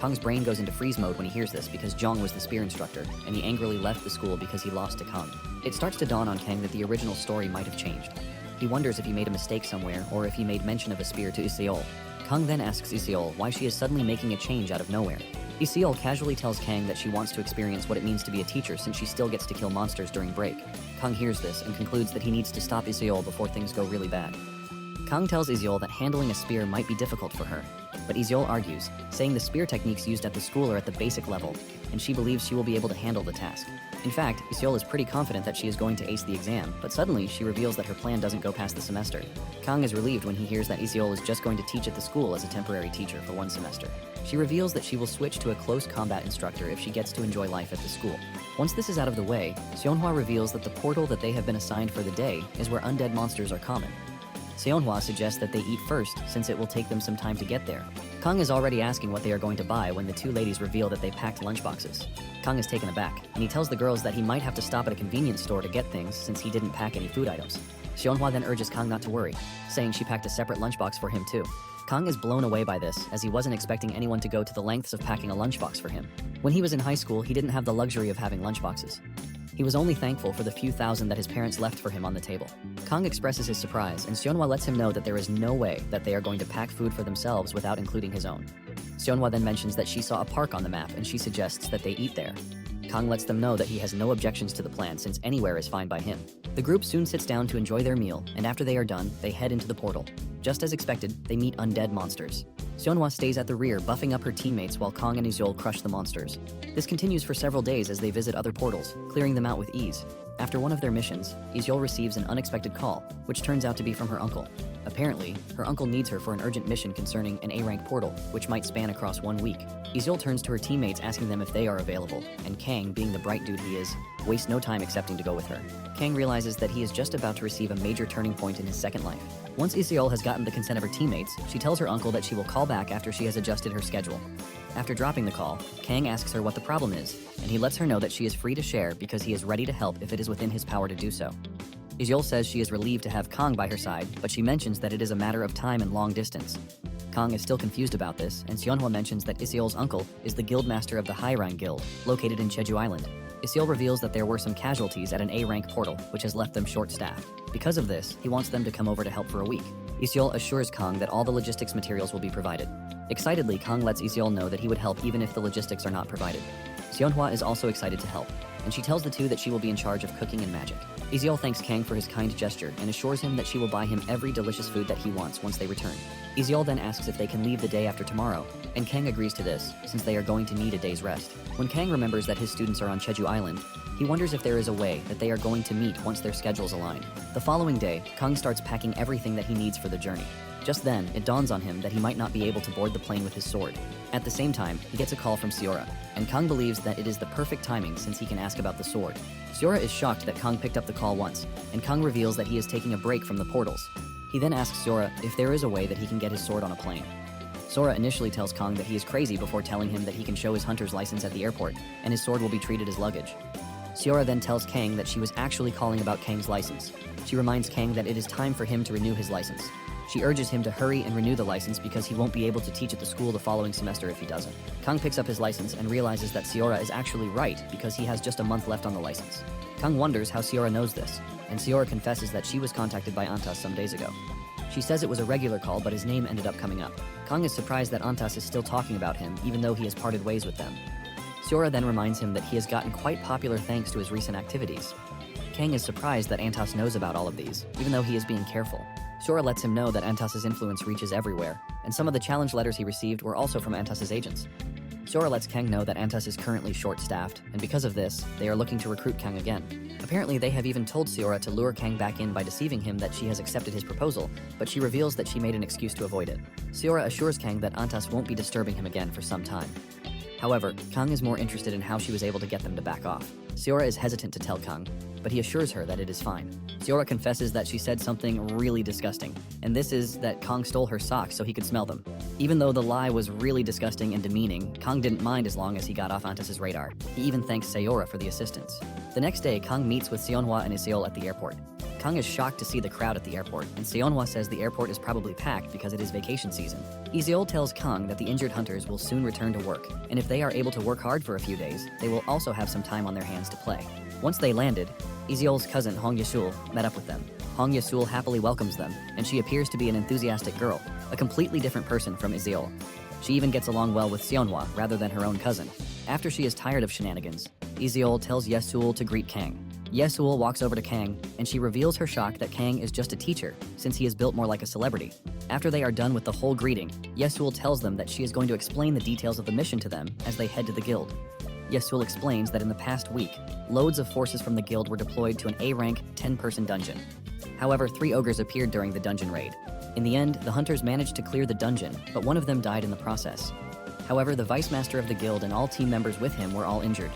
Kang's brain goes into freeze mode when he hears this because Jong was the spear instructor, and he angrily left the school because he lost to Kang. It starts to dawn on Kang that the original story might have changed. He wonders if he made a mistake somewhere, or if he made mention of a spear to Iseol. Kang then asks Iseol why she is suddenly making a change out of nowhere. Iseol casually tells Kang that she wants to experience what it means to be a teacher since she still gets to kill monsters during break. Kang hears this and concludes that he needs to stop Iseol before things go really bad. Kang tells Iseol that handling a spear might be difficult for her, but Iseol argues, saying the spear techniques used at the school are at the basic level, and she believes she will be able to handle the task. In fact, Iseol is pretty confident that she is going to ace the exam, but suddenly she reveals that her plan doesn't go past the semester. Kang is relieved when he hears that Iseol is just going to teach at the school as a temporary teacher for 1 semester. She reveals that she will switch to a close combat instructor if she gets to enjoy life at the school. Once this is out of the way, Seonhwa reveals that the portal that they have been assigned for the day is where undead monsters are common. Seonhwa suggests that they eat first since it will take them some time to get there. Kang is already asking what they are going to buy when the two ladies reveal that they packed lunchboxes. Kang is taken aback, and he tells the girls that he might have to stop at a convenience store to get things since he didn't pack any food items. Seonhwa then urges Kang not to worry, saying she packed a separate lunchbox for him too. Kang is blown away by this, as he wasn't expecting anyone to go to the lengths of packing a lunchbox for him. When he was in high school, he didn't have the luxury of having lunchboxes. He was only thankful for the few thousand that his parents left for him on the table. Kang expresses his surprise, and Seonhwa lets him know that there is no way that they are going to pack food for themselves without including his own. Seonhwa then mentions that she saw a park on the map and she suggests that they eat there. Kang lets them know that he has no objections to the plan since anywhere is fine by him. The group soon sits down to enjoy their meal, and after they are done, they head into the portal. Just as expected, they meet undead monsters. Seonhwa stays at the rear, buffing up her teammates while Kang and Iseol crush the monsters. This continues for several days as they visit other portals, clearing them out with ease. After one of their missions, Iseol receives an unexpected call, which turns out to be from her uncle. Apparently, her uncle needs her for an urgent mission concerning an A-rank portal, which might span across 1 week. Iseol turns to her teammates asking them if they are available, and Kang, being the bright dude he is, wastes no time accepting to go with her. Kang realizes that he is just about to receive a major turning point in his second life. Once Iseol has gotten the consent of her teammates, she tells her uncle that she will call back after she has adjusted her schedule. After dropping the call, Kang asks her what the problem is, and he lets her know that she is free to share because he is ready to help if it is within his power to do so. Iseol says she is relieved to have Kang by her side, but she mentions that it is a matter of time and long distance. Kang is still confused about this, and Seonhwa mentions that Iseol's uncle is the guildmaster of the High Rank Guild, located in Jeju Island. Iseol reveals that there were some casualties at an A-rank portal, which has left them short-staffed. Because of this, he wants them to come over to help for a week. Iseol assures Kang that all the logistics materials will be provided. Excitedly, Kang lets Iseol know that he would help even if the logistics are not provided. Seonhwa is also excited to help, and she tells the two that she will be in charge of cooking and magic. Iseol thanks Kang for his kind gesture and assures him that she will buy him every delicious food that he wants once they return. Iseol then asks if they can leave the day after tomorrow, and Kang agrees to this, since they are going to need a day's rest. When Kang remembers that his students are on Jeju Island, he wonders if there is a way that they are going to meet once their schedules align. The following day, Kang starts packing everything that he needs for the journey. Just then, it dawns on him that he might not be able to board the plane with his sword. At the same time, he gets a call from Seora, and Kang believes that it is the perfect timing since he can ask about the sword. Seora is shocked that Kang picked up the call once, and Kang reveals that he is taking a break from the portals. He then asks Seora if there is a way that he can get his sword on a plane. Sora initially tells Kang that he is crazy before telling him that he can show his hunter's license at the airport, and his sword will be treated as luggage. Seora then tells Kang that she was actually calling about Kang's license. She reminds Kang that it is time for him to renew his license. She urges him to hurry and renew the license because he won't be able to teach at the school the following semester if he doesn't. Kang picks up his license and realizes that Seora is actually right because he has just a month left on the license. Kang wonders how Seora knows this, and Seora confesses that she was contacted by Antas some days ago. She says it was a regular call, but his name ended up coming up. Kang is surprised that Antas is still talking about him, even though he has parted ways with them. Seora then reminds him that he has gotten quite popular thanks to his recent activities. Kang is surprised that Antas knows about all of these, even though he is being careful. Seora lets him know that Antas's influence reaches everywhere, and some of the challenge letters he received were also from Antas's agents. Seora lets Kang know that Antas is currently short-staffed, and because of this, they are looking to recruit Kang again. Apparently, they have even told Seora to lure Kang back in by deceiving him that she has accepted his proposal, but she reveals that she made an excuse to avoid it. Seora assures Kang that Antas won't be disturbing him again for some time. However, Kang is more interested in how she was able to get them to back off. Seora is hesitant to tell Kang, but he assures her that it is fine. Seora confesses that she said something really disgusting, and this is that Kang stole her socks so he could smell them. Even though the lie was really disgusting and demeaning, Kang didn't mind as long as he got off Antas's radar. He even thanks Seora for the assistance. The next day, Kang meets with Seonhwa and Iseol at the airport. Kang is shocked to see the crowd at the airport, and Seonhwa says the airport is probably packed because it is vacation season. Iseol tells Kang that the injured hunters will soon return to work, and if they are able to work hard for a few days, they will also have some time on their hands to play. Once they landed, Iseol's cousin Hong Yeshul met up with them. Hong Yasul happily welcomes them, and she appears to be an enthusiastic girl, a completely different person from Iseol. She even gets along well with Seonhwa rather than her own cousin. After she is tired of shenanigans, Iseol tells Yesul to greet Kang. Yesul walks over to Kang, and she reveals her shock that Kang is just a teacher, since he is built more like a celebrity. After they are done with the whole greeting, Yesul tells them that she is going to explain the details of the mission to them as they head to the guild. Yesul explains that in the past week, loads of forces from the guild were deployed to an A-rank 10-person dungeon. However, 3 ogres appeared during the dungeon raid. In the end, the hunters managed to clear the dungeon, but one of them died in the process. However, the vice master of the guild and all team members with him were all injured.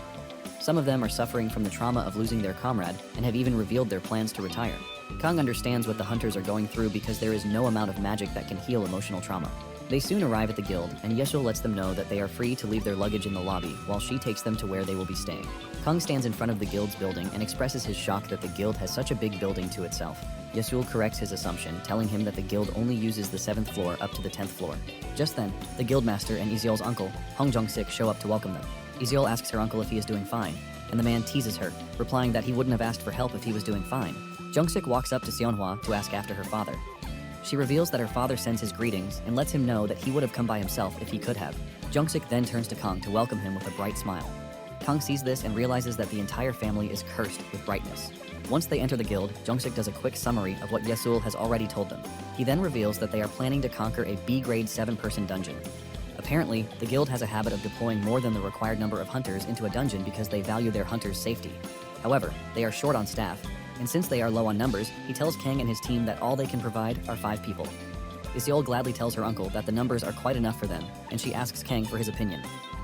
Some of them are suffering from the trauma of losing their comrade and have even revealed their plans to retire. Kang understands what the hunters are going through because there is no amount of magic that can heal emotional trauma. They soon arrive at the guild, and Yesul lets them know that they are free to leave their luggage in the lobby while she takes them to where they will be staying. Kang stands in front of the guild's building and expresses his shock that the guild has such a big building to itself. Yesul corrects his assumption, telling him that the guild only uses the 7th floor up to the 10th floor. Just then, the guildmaster and Iseol's uncle, Hong Jong-sik, show up to welcome them. Iseol asks her uncle if he is doing fine, and the man teases her, replying that he wouldn't have asked for help if he was doing fine. Jong-sik walks up to Seonhwa to ask after her father. She reveals that her father sends his greetings and lets him know that he would have come by himself if he could have. Jong-sik then turns to Kang to welcome him with a bright smile. Kang sees this and realizes that the entire family is cursed with brightness. Once they enter the guild, Jong-sik does a quick summary of what Yesul has already told them. He then reveals that they are planning to conquer a B-grade 7-person dungeon. Apparently, the guild has a habit of deploying more than the required number of hunters into a dungeon because they value their hunters' safety. However, they are short on staff, and since they are low on numbers, he tells Kang and his team that all they can provide are 5 people. Iseol gladly tells her uncle that the numbers are quite enough for them, and she asks Kang for his opinion.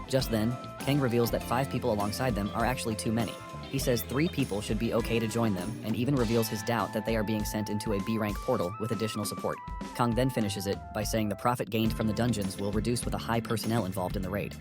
Just then, Kang reveals that 5 people alongside them are actually too many. He says 3 people should be okay to join them, and even reveals his doubt that they are being sent into a B-rank portal with additional support. Kang then finishes it by saying the profit gained from the dungeons will reduce with the high personnel involved in the raid.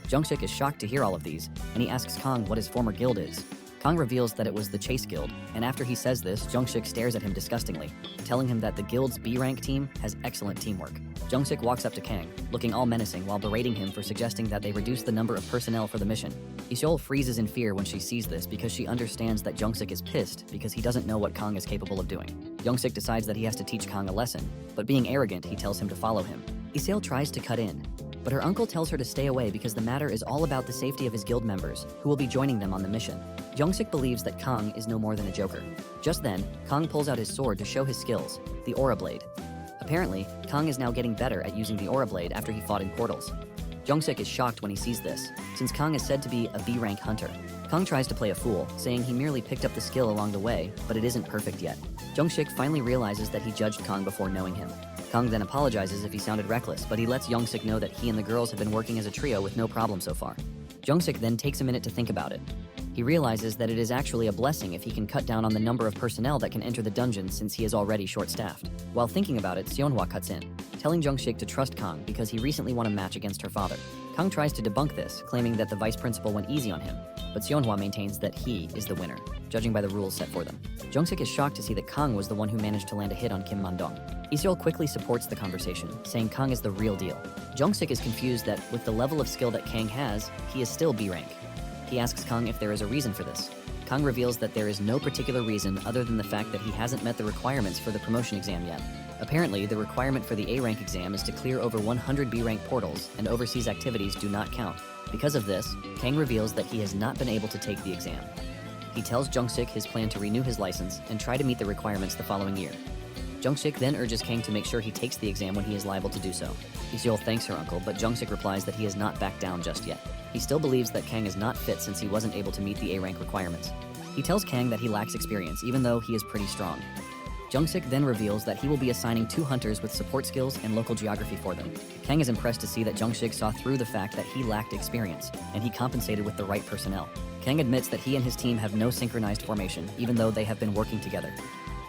Jong-sik is shocked to hear all of these, and he asks Kang what his former guild is. Kang reveals that it was the Chase Guild, and after he says this, Jong-sik stares at him disgustingly, telling him that the guild's B-rank team has excellent teamwork. Jong-sik walks up to Kang, looking all menacing while berating him for suggesting that they reduce the number of personnel for the mission. Iseol freezes in fear when she sees this because she understands that Jong-sik is pissed because he doesn't know what Kang is capable of doing. Jong-sik decides that he has to teach Kang a lesson, but being arrogant, he tells him to follow him. Iseol tries to cut in, but her uncle tells her to stay away because the matter is all about the safety of his guild members, who will be joining them on the mission. Jong-sik believes that Kang is no more than a joker. Just then, Kang pulls out his sword to show his skills, the Aura Blade. Apparently, Kang is now getting better at using the Aura Blade after he fought in portals. Jong-sik is shocked when he sees this, since Kang is said to be a B-rank hunter. Kang tries to play a fool, saying he merely picked up the skill along the way, but it isn't perfect yet. Jong-sik finally realizes that he judged Kang before knowing him. Kang then apologizes if he sounded reckless, but he lets Jong-sik know that he and the girls have been working as a trio with no problem so far. Jong-sik then takes a minute to think about it. He realizes that it is actually a blessing if he can cut down on the number of personnel that can enter the dungeon since he is already short-staffed. While thinking about it, Seonhwa cuts in, telling Jong-sik to trust Kang because he recently won a match against her father. Kang tries to debunk this, claiming that the vice principal went easy on him, but Seonhwa maintains that he is the winner, judging by the rules set for them. Jong-sik is shocked to see that Kang was the one who managed to land a hit on Kim Man-dong. Iseol quickly supports the conversation, saying Kang is the real deal. Jong-sik is confused that, with the level of skill that Kang has, he is still B-rank. He asks Kang if there is a reason for this. Kang reveals that there is no particular reason other than the fact that he hasn't met the requirements for the promotion exam yet. Apparently, the requirement for the A-rank exam is to clear over 100 B-rank portals, and overseas activities do not count. Because of this, Kang reveals that he has not been able to take the exam. He tells Jong-sik his plan to renew his license and try to meet the requirements the following year. Jong-sik then urges Kang to make sure he takes the exam when he is liable to do so. Iseol thanks her uncle, but Jong-sik replies that he has not backed down just yet. He still believes that Kang is not fit since he wasn't able to meet the A-rank requirements. He tells Kang that he lacks experience, even though he is pretty strong. Jong-sik then reveals that he will be assigning 2 hunters with support skills and local geography for them. Kang is impressed to see that Jong-sik saw through the fact that he lacked experience, and he compensated with the right personnel. Kang admits that he and his team have no synchronized formation, even though they have been working together.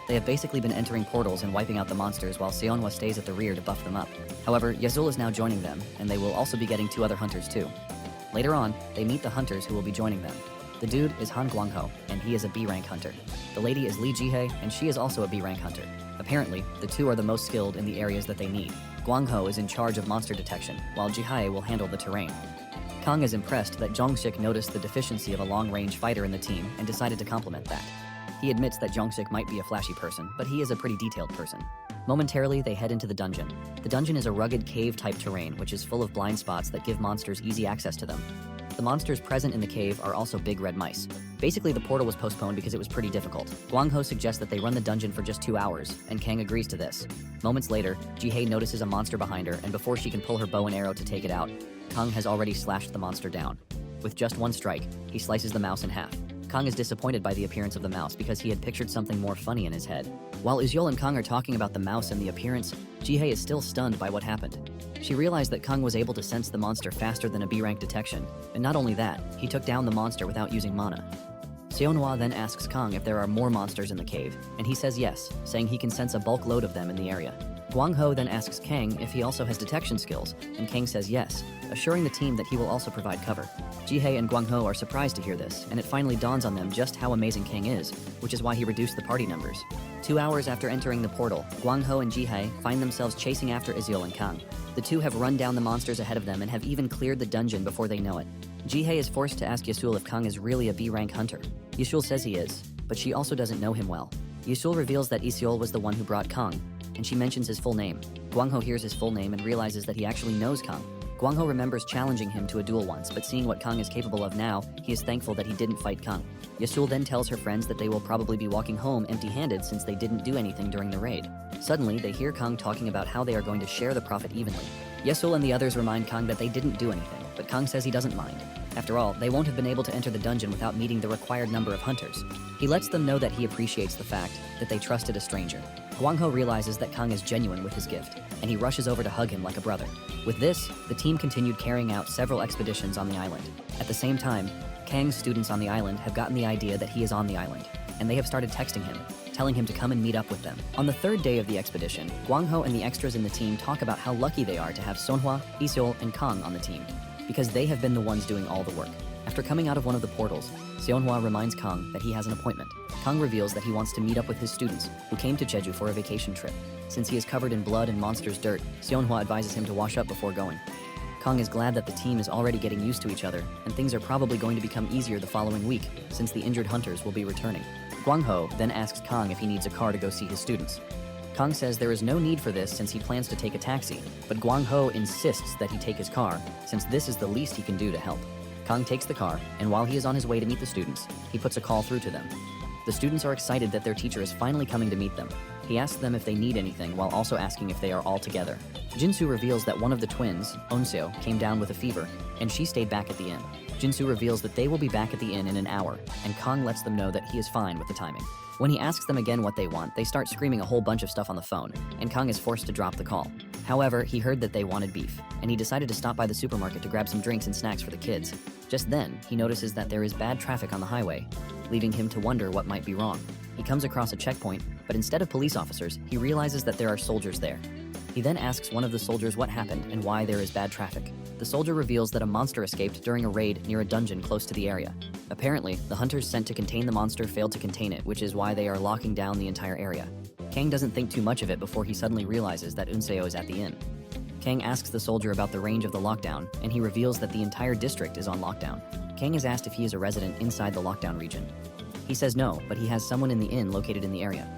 They have basically been entering portals and wiping out the monsters while Seonhwa stays at the rear to buff them up. However, Yesul is now joining them, and they will also be getting 2 other hunters too. Later on, they meet the hunters who will be joining them. The dude is Han Guangho, and he is a B-rank hunter. The lady is Lee Jihye, and she is also a B-rank hunter. Apparently, the 2 are the most skilled in the areas that they need. Guangho is in charge of monster detection, while Jihye will handle the terrain. Kang is impressed that Jong-sik noticed the deficiency of a long-range fighter in the team and decided to compliment that. He admits that Jong-sik might be a flashy person, but he is a pretty detailed person. Momentarily, they head into the dungeon. The dungeon is a rugged cave-type terrain, which is full of blind spots that give monsters easy access to them. The monsters present in the cave are also big red mice. Basically, the portal was postponed because it was pretty difficult. Guang-ho suggests that they run the dungeon for just 2 hours, and Kang agrees to this. Moments later, Ji-hye notices a monster behind her, and before she can pull her bow and arrow to take it out, Kang has already slashed the monster down. With just one strike, he slices the mouse in half. Kang is disappointed by the appearance of the mouse because he had pictured something more funny in his head. While Useol and Kang are talking about the mouse and the appearance, Ji-hye is still stunned by what happened. She realized that Kang was able to sense the monster faster than a B-rank detection, and not only that, he took down the monster without using mana. Seonhwa then asks Kang if there are more monsters in the cave, and he says yes, saying he can sense a bulk load of them in the area. Guang-ho then asks Kang if he also has detection skills, and Kang says yes, assuring the team that he will also provide cover. Ji-hye and Guang-ho are surprised to hear this, and it finally dawns on them just how amazing Kang is, which is why he reduced the party numbers. 2 hours after entering the portal, Guang-ho and Ji-hye find themselves chasing after Iseol and Kang. The two have run down the monsters ahead of them and have even cleared the dungeon before they know it. Ji-hye is forced to ask Yesul if Kang is really a B-rank hunter. Yesul says he is, but she also doesn't know him well. Yesul reveals that Iseol was the one who brought Kang, and she mentions his full name. Guang-ho hears his full name and realizes that he actually knows Kang. Guang-ho remembers challenging him to a duel once, but seeing what Kang is capable of now, he is thankful that he didn't fight Kang. Yesul then tells her friends that they will probably be walking home empty-handed since they didn't do anything during the raid. Suddenly, they hear Kang talking about how they are going to share the profit evenly. Yesul and the others remind Kang that they didn't do anything, but Kang says he doesn't mind. After all, they won't have been able to enter the dungeon without meeting the required number of hunters. He lets them know that he appreciates the fact that they trusted a stranger. Guang-ho realizes that Kang is genuine with his gift, and he rushes over to hug him like a brother. With this, the team continued carrying out several expeditions on the island. At the same time, Kang's students on the island have gotten the idea that he is on the island, and they have started texting him, telling him to come and meet up with them. On the third day of the expedition, Guang-ho and the extras in the team talk about how lucky they are to have Seonhwa, Iseol, and Kang on the team, because they have been the ones doing all the work. After coming out of one of the portals, Seonhwa reminds Kang that he has an appointment. Kang reveals that he wants to meet up with his students, who came to Jeju for a vacation trip. Since he is covered in blood and monsters' dirt, Seonhwa advises him to wash up before going. Kang is glad that the team is already getting used to each other, and things are probably going to become easier the following week, since the injured hunters will be returning. Guang-ho then asks Kang if he needs a car to go see his students. Kang says there is no need for this since he plans to take a taxi, but Guang-ho insists that he take his car, since this is the least he can do to help. Kang takes the car, and while he is on his way to meet the students, he puts a call through to them. The students are excited that their teacher is finally coming to meet them. He asks them if they need anything while also asking if they are all together. Jinsu reveals that one of the twins, Onseo, came down with a fever, and she stayed back at the inn. Jinsu reveals that they will be back at the inn in an hour, and Kang lets them know that he is fine with the timing. When he asks them again what they want, they start screaming a whole bunch of stuff on the phone, and Kang is forced to drop the call. However, he heard that they wanted beef, and he decided to stop by the supermarket to grab some drinks and snacks for the kids. Just then, he notices that there is bad traffic on the highway, leaving him to wonder what might be wrong. He comes across a checkpoint, but instead of police officers, he realizes that there are soldiers there. He then asks one of the soldiers what happened and why there is bad traffic. The soldier reveals that a monster escaped during a raid near a dungeon close to the area. Apparently, the hunters sent to contain the monster failed to contain it, which is why they are locking down the entire area. Kang doesn't think too much of it before he suddenly realizes that Unseo is at the inn. Kang asks the soldier about the range of the lockdown, and he reveals that the entire district is on lockdown. Kang is asked if he is a resident inside the lockdown region. He says no, but he has someone in the inn located in the area.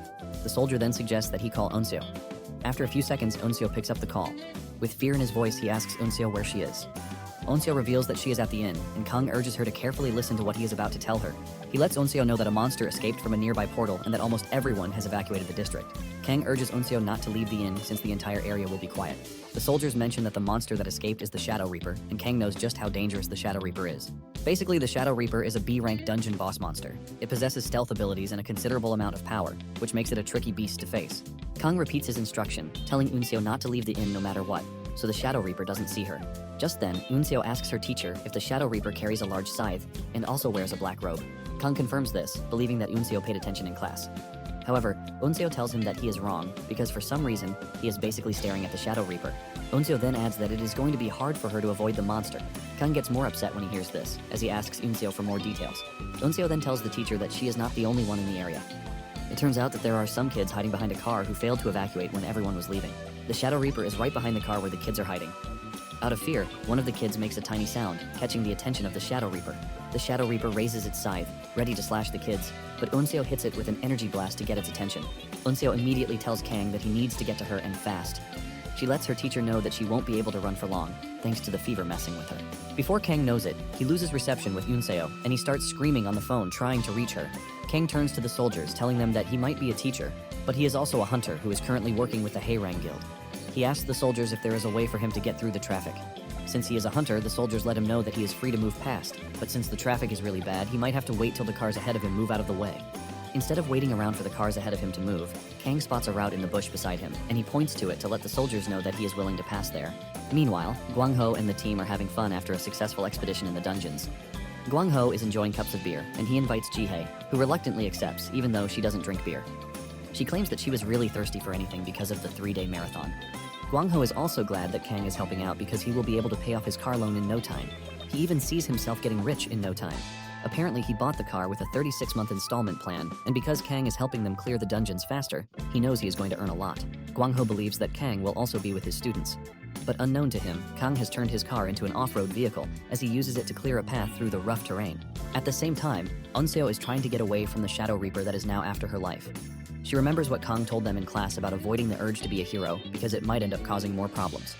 The soldier then suggests that he call Onseo. After a few seconds, Onseo picks up the call. With fear in his voice, he asks Onseo where she is. Onseo reveals that she is at the inn, and Kang urges her to carefully listen to what he is about to tell her. He lets Onseo know that a monster escaped from a nearby portal and that almost everyone has evacuated the district. Kang urges Onseo not to leave the inn since the entire area will be quiet. The soldiers mention that the monster that escaped is the Shadow Reaper, and Kang knows just how dangerous the Shadow Reaper is. Basically, the Shadow Reaper is a B-rank dungeon boss monster. It possesses stealth abilities and a considerable amount of power, which makes it a tricky beast to face. Kang repeats his instruction, telling Unseo not to leave the inn no matter what, so the Shadow Reaper doesn't see her. Just then, Unseo asks her teacher if the Shadow Reaper carries a large scythe and also wears a black robe. Kang confirms this, believing that Unseo paid attention in class. However, Unseo tells him that he is wrong, because for some reason, he is basically staring at the Shadow Reaper. Unseo then adds that it is going to be hard for her to avoid the monster. Kang gets more upset when he hears this, as he asks Unseo for more details. Unseo then tells the teacher that she is not the only one in the area. It turns out that there are some kids hiding behind a car who failed to evacuate when everyone was leaving. The Shadow Reaper is right behind the car where the kids are hiding. Out of fear, one of the kids makes a tiny sound, catching the attention of the Shadow Reaper. The Shadow Reaper raises its scythe, ready to slash the kids, but Unseo hits it with an energy blast to get its attention. Unseo immediately tells Kang that he needs to get to her and fast. She lets her teacher know that she won't be able to run for long, thanks to the fever messing with her. Before Kang knows it, he loses reception with Unseo, and he starts screaming on the phone trying to reach her. Kang turns to the soldiers, telling them that he might be a teacher, but he is also a hunter who is currently working with the Hayrang Guild. He asks the soldiers if there is a way for him to get through the traffic. Since he is a hunter, the soldiers let him know that he is free to move past, but since the traffic is really bad, he might have to wait till the cars ahead of him move out of the way. Instead of waiting around for the cars ahead of him to move, Kang spots a route in the bush beside him, and he points to it to let the soldiers know that he is willing to pass there. Meanwhile, Guang Ho and the team are having fun after a successful expedition in the dungeons. Guang Ho is enjoying cups of beer, and he invites Jihei, who reluctantly accepts, even though she doesn't drink beer. She claims that she was really thirsty for anything because of the 3-day marathon. Guang Ho is also glad that Kang is helping out because he will be able to pay off his car loan in no time. He even sees himself getting rich in no time. Apparently, he bought the car with a 36-month installment plan, and because Kang is helping them clear the dungeons faster, he knows he is going to earn a lot. Guang Ho believes that Kang will also be with his students. But unknown to him, Kang has turned his car into an off-road vehicle as he uses it to clear a path through the rough terrain. At the same time, Unseo is trying to get away from the Shadow Reaper that is now after her life. She remembers what Kang told them in class about avoiding the urge to be a hero because it might end up causing more problems.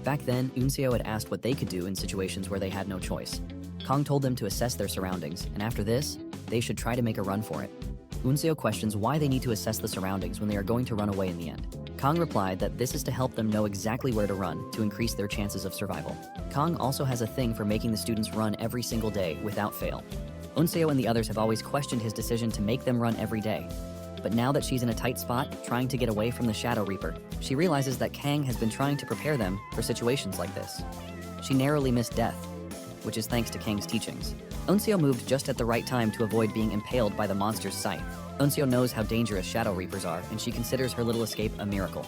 Back then, Unseo had asked what they could do in situations where they had no choice. Kang told them to assess their surroundings, and after this, they should try to make a run for it. Unseo questions why they need to assess the surroundings when they are going to run away in the end. Kang replied that this is to help them know exactly where to run to increase their chances of survival. Kang also has a thing for making the students run every single day without fail. Unseo and the others have always questioned his decision to make them run every day. But now that she's in a tight spot, trying to get away from the Shadow Reaper, she realizes that Kang has been trying to prepare them for situations like this. She narrowly missed death, which is thanks to Kang's teachings. Unseo moved just at the right time to avoid being impaled by the monster's scythe. Unseo knows how dangerous Shadow Reapers are, and she considers her little escape a miracle.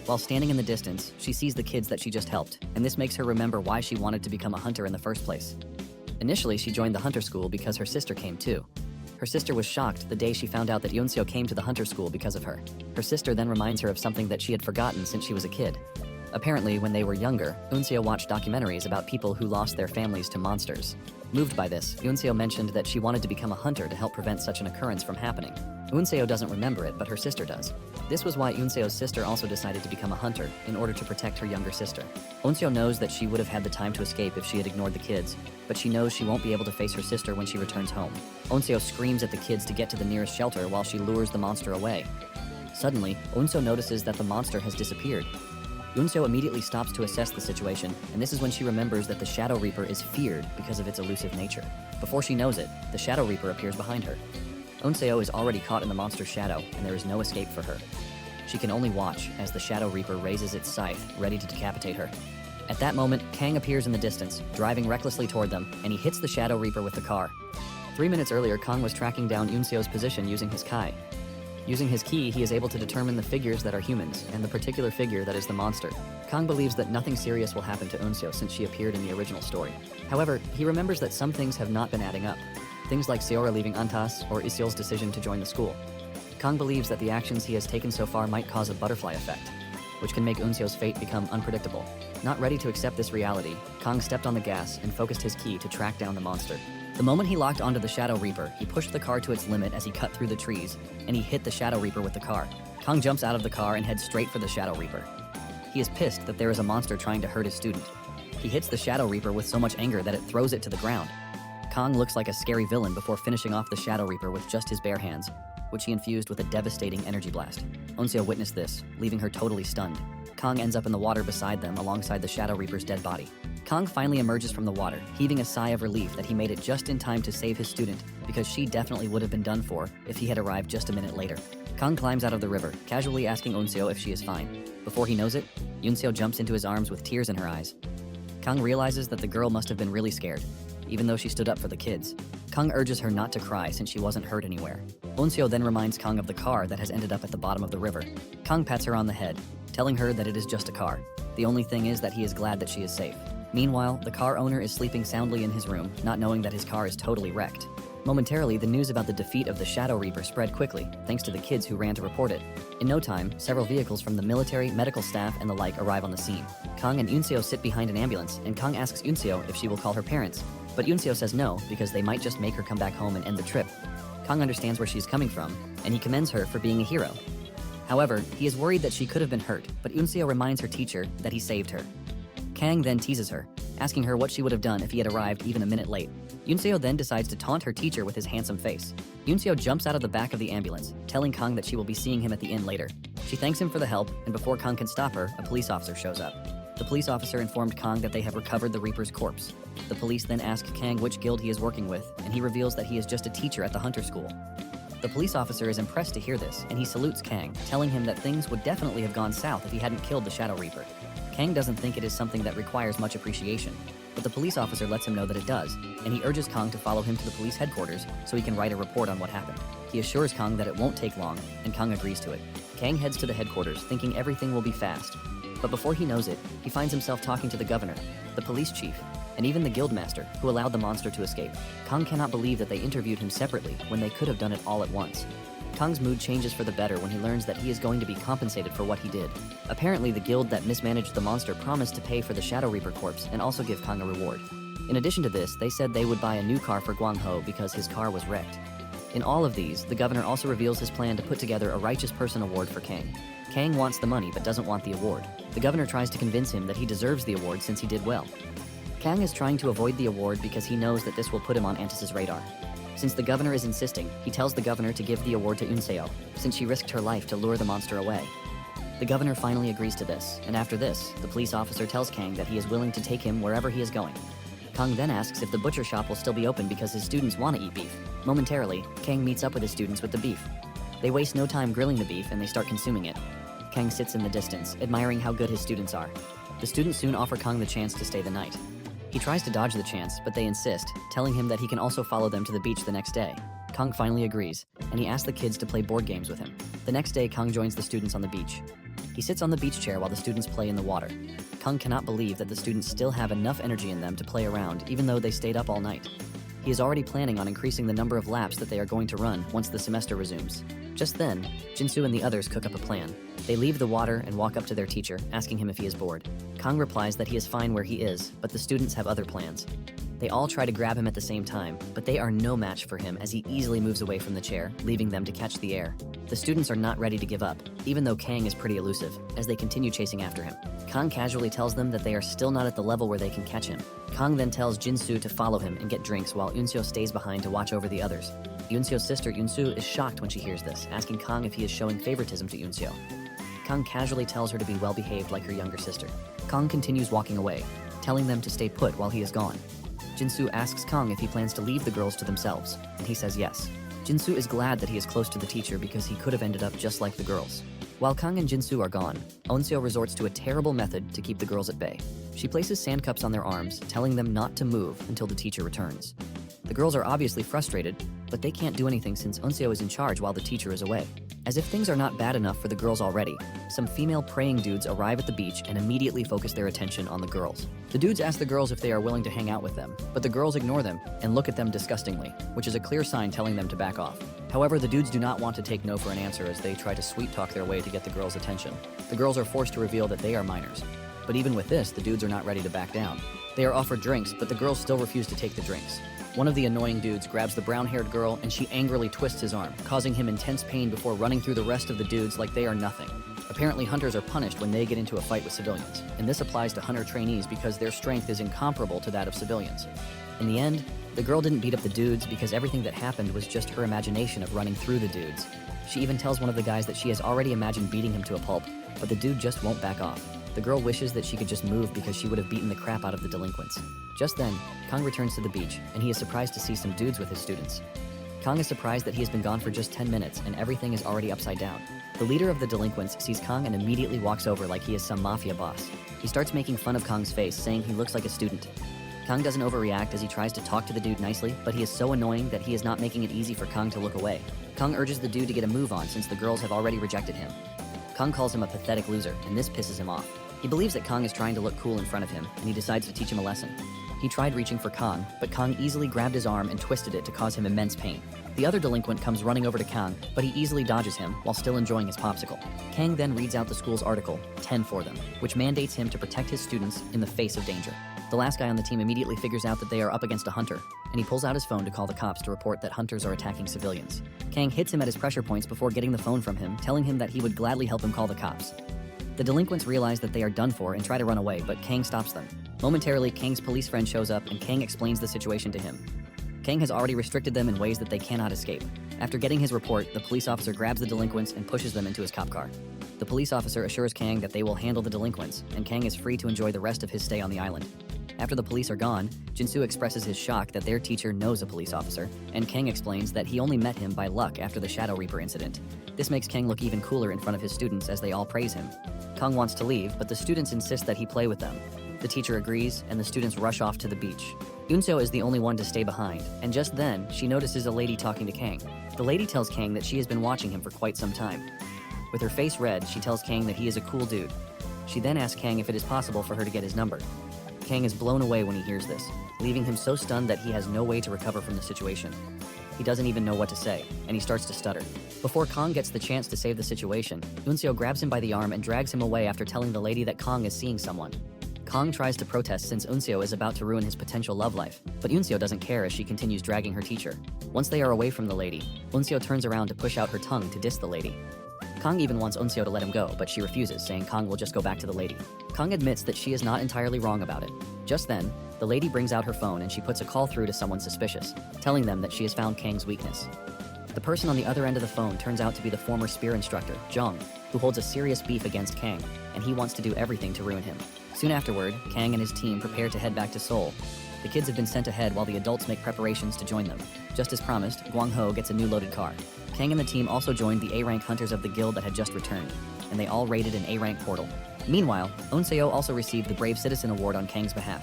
While standing in the distance, she sees the kids that she just helped, and this makes her remember why she wanted to become a hunter in the first place. Initially, she joined the hunter school because her sister came too. Her sister was shocked the day she found out that Unseo came to the hunter school because of her. Her sister then reminds her of something that she had forgotten since she was a kid. Apparently, when they were younger, Unseo watched documentaries about people who lost their families to monsters. Moved by this, Unseo mentioned that she wanted to become a hunter to help prevent such an occurrence from happening. Unseo doesn't remember it, but her sister does. This was why Unseo's sister also decided to become a hunter, in order to protect her younger sister. Unseo knows that she would have had the time to escape if she had ignored the kids, but she knows she won't be able to face her sister when she returns home. Unseo screams at the kids to get to the nearest shelter while she lures the monster away. Suddenly, Unseo notices that the monster has disappeared. Unseo immediately stops to assess the situation, and this is when she remembers that the Shadow Reaper is feared because of its elusive nature. Before she knows it, the Shadow Reaper appears behind her. Unseo is already caught in the monster's shadow, and there is no escape for her. She can only watch as the Shadow Reaper raises its scythe, ready to decapitate her. At that moment, Kang appears in the distance, driving recklessly toward them, and he hits the Shadow Reaper with the car. 3 minutes earlier, Kang was tracking down Unseo's position using his Kai. Using his ki, he is able to determine the figures that are humans, and the particular figure that is the monster. Kang believes that nothing serious will happen to Unseo since she appeared in the original story. However, he remembers that some things have not been adding up. Things like Seora leaving Antas, or Isil's decision to join the school. Kang believes that the actions he has taken so far might cause a butterfly effect, which can make Unseo's fate become unpredictable. Not ready to accept this reality, Kang stepped on the gas and focused his ki to track down the monster. The moment he locked onto the Shadow Reaper, he pushed the car to its limit as he cut through the trees, and he hit the Shadow Reaper with the car. Kang jumps out of the car and heads straight for the Shadow Reaper. He is pissed that there is a monster trying to hurt his student. He hits the Shadow Reaper with so much anger that it throws it to the ground. Kang looks like a scary villain before finishing off the Shadow Reaper with just his bare hands, which he infused with a devastating energy blast. Unseo witnessed this, leaving her totally stunned. Kang ends up in the water beside them alongside the Shadow Reaper's dead body. Kang finally emerges from the water, heaving a sigh of relief that he made it just in time to save his student, because she definitely would have been done for if he had arrived just a minute later. Kang climbs out of the river, casually asking Unseo if she is fine. Before he knows it, Unseo jumps into his arms with tears in her eyes. Kang realizes that the girl must have been really scared, even though she stood up for the kids. Kang urges her not to cry since she wasn't hurt anywhere. Unseo then reminds Kang of the car that has ended up at the bottom of the river. Kang pats her on the head, telling her that it is just a car. The only thing is that he is glad that she is safe. Meanwhile, the car owner is sleeping soundly in his room, not knowing that his car is totally wrecked. Momentarily, the news about the defeat of the Shadow Reaper spread quickly, thanks to the kids who ran to report it. In no time, several vehicles from the military, medical staff, and the like arrive on the scene. Kang and Unseo sit behind an ambulance, and Kang asks Unseo if she will call her parents. But Unseo says no, because they might just make her come back home and end the trip. Kang understands where she's coming from, and he commends her for being a hero. However, he is worried that she could have been hurt, but Unseo reminds her teacher that he saved her. Kang then teases her, asking her what she would have done if he had arrived even a minute late. Unseo then decides to taunt her teacher with his handsome face. Unseo jumps out of the back of the ambulance, telling Kang that she will be seeing him at the inn later. She thanks him for the help, and before Kang can stop her, a police officer shows up. The police officer informed Kang that they have recovered the Reaper's corpse. The police then ask Kang which guild he is working with, and he reveals that he is just a teacher at the hunter school. The police officer is impressed to hear this, and he salutes Kang, telling him that things would definitely have gone south if he hadn't killed the Shadow Reaper. Kang doesn't think it is something that requires much appreciation, but the police officer lets him know that it does, and he urges Kang to follow him to the police headquarters so he can write a report on what happened. He assures Kang that it won't take long, and Kang agrees to it. Kang heads to the headquarters, thinking everything will be fast. But before he knows it, he finds himself talking to the governor, the police chief, and even the guildmaster, who allowed the monster to escape. Kang cannot believe that they interviewed him separately when they could have done it all at once. Kang's mood changes for the better when he learns that he is going to be compensated for what he did. Apparently, the guild that mismanaged the monster promised to pay for the Shadow Reaper corpse and also give Kang a reward. In addition to this, they said they would buy a new car for Guang Ho because his car was wrecked. In all of these, the governor also reveals his plan to put together a righteous person award for Kang. Kang wants the money but doesn't want the award. The governor tries to convince him that he deserves the award since he did well. Kang is trying to avoid the award because he knows that this will put him on Antis's radar. Since the governor is insisting, he tells the governor to give the award to Unseo, since she risked her life to lure the monster away. The governor finally agrees to this, and after this, the police officer tells Kang that he is willing to take him wherever he is going. Kang then asks if the butcher shop will still be open because his students want to eat beef. Momentarily, Kang meets up with his students with the beef. They waste no time grilling the beef and they start consuming it. Kang sits in the distance, admiring how good his students are. The students soon offer Kang the chance to stay the night. He tries to dodge the chance, but they insist, telling him that he can also follow them to the beach the next day. Kang finally agrees, and he asks the kids to play board games with him. The next day, Kang joins the students on the beach. He sits on the beach chair while the students play in the water. Kang cannot believe that the students still have enough energy in them to play around, even though they stayed up all night. He is already planning on increasing the number of laps that they are going to run once the semester resumes. Just then, Jinsu and the others cook up a plan. They leave the water and walk up to their teacher, asking him if he is bored. Kang replies that he is fine where he is, but the students have other plans. They all try to grab him at the same time, but they are no match for him as he easily moves away from the chair, leaving them to catch the air. The students are not ready to give up, even though Kang is pretty elusive, as they continue chasing after him. Kang casually tells them that they are still not at the level where they can catch him. Kang then tells Jinsu to follow him and get drinks while Unseo stays behind to watch over the others. Unseo's sister Unsu is shocked when she hears this, asking Kang if he is showing favoritism to Unseo. Kang casually tells her to be well-behaved like her younger sister. Kang continues walking away, telling them to stay put while he is gone. Jinsu asks Kang if he plans to leave the girls to themselves, and he says yes. Jinsu is glad that he is close to the teacher because he could have ended up just like the girls. While Kang and Jinsu are gone, Unseo resorts to a terrible method to keep the girls at bay. She places sand cups on their arms, telling them not to move until the teacher returns. The girls are obviously frustrated, but they can't do anything since Unseo is in charge while the teacher is away. As if things are not bad enough for the girls already, some female praying dudes arrive at the beach and immediately focus their attention on the girls. The dudes ask the girls if they are willing to hang out with them, but the girls ignore them and look at them disgustingly, which is a clear sign telling them to back off. However, the dudes do not want to take no for an answer as they try to sweet-talk their way to get the girls' attention. The girls are forced to reveal that they are minors. But even with this, the dudes are not ready to back down. They are offered drinks, but the girls still refuse to take the drinks. One of the annoying dudes grabs the brown-haired girl and she angrily twists his arm, causing him intense pain before running through the rest of the dudes like they are nothing. Apparently, hunters are punished when they get into a fight with civilians, and this applies to hunter trainees because their strength is incomparable to that of civilians. In the end, the girl didn't beat up the dudes because everything that happened was just her imagination of running through the dudes. She even tells one of the guys that she has already imagined beating him to a pulp, but the dude just won't back off. The girl wishes that she could just move because she would have beaten the crap out of the delinquents. Just then, Kang returns to the beach, and he is surprised to see some dudes with his students. Kang is surprised that he has been gone for just 10 minutes and everything is already upside down. The leader of the delinquents sees Kang and immediately walks over like he is some mafia boss. He starts making fun of Kang's face, saying he looks like a student. Kang doesn't overreact as he tries to talk to the dude nicely, but he is so annoying that he is not making it easy for Kang to look away. Kang urges the dude to get a move on since the girls have already rejected him. Kang calls him a pathetic loser, and this pisses him off. He believes that Kang is trying to look cool in front of him, and he decides to teach him a lesson. He tried reaching for Kang, but Kang easily grabbed his arm and twisted it to cause him immense pain. The other delinquent comes running over to Kang, but he easily dodges him while still enjoying his popsicle. Kang then reads out the school's article, 10 for them, which mandates him to protect his students in the face of danger. The last guy on the team immediately figures out that they are up against a hunter, and he pulls out his phone to call the cops to report that hunters are attacking civilians. Kang hits him at his pressure points before getting the phone from him, telling him that he would gladly help him call the cops. The delinquents realize that they are done for and try to run away, but Kang stops them. Momentarily, Kang's police friend shows up and Kang explains the situation to him. Kang has already restricted them in ways that they cannot escape. After getting his report, the police officer grabs the delinquents and pushes them into his cop car. The police officer assures Kang that they will handle the delinquents, and Kang is free to enjoy the rest of his stay on the island. After the police are gone, Jinsu expresses his shock that their teacher knows a police officer, and Kang explains that he only met him by luck after the Shadow Reaper incident. This makes Kang look even cooler in front of his students as they all praise him. Kang wants to leave, but the students insist that he play with them. The teacher agrees, and the students rush off to the beach. Eunso is the only one to stay behind, and just then, she notices a lady talking to Kang. The lady tells Kang that she has been watching him for quite some time. With her face red, she tells Kang that he is a cool dude. She then asks Kang if it is possible for her to get his number. Kang is blown away when he hears this, leaving him so stunned that he has no way to recover from the situation. He doesn't even know what to say, and he starts to stutter. Before Kang gets the chance to save the situation, Eunso grabs him by the arm and drags him away after telling the lady that Kang is seeing someone. Kang tries to protest since Eunso is about to ruin his potential love life, but Eunso doesn't care as she continues dragging her teacher. Once they are away from the lady, Eunso turns around to push out her tongue to diss the lady. Kang even wants Eunso to let him go, but she refuses, saying Kang will just go back to the lady. Kang admits that she is not entirely wrong about it. Just then, the lady brings out her phone and she puts a call through to someone suspicious, telling them that she has found Kang's weakness. The person on the other end of the phone turns out to be the former spear instructor, Jung, who holds a serious beef against Kang, and he wants to do everything to ruin him. Soon afterward, Kang and his team prepare to head back to Seoul. The kids have been sent ahead while the adults make preparations to join them. Just as promised, Gwang-ho gets a new loaded car. Kang and the team also joined the A-rank hunters of the guild that had just returned, and they all raided an A-rank portal. Meanwhile, Eun-seo also received the Brave Citizen Award on Kang's behalf.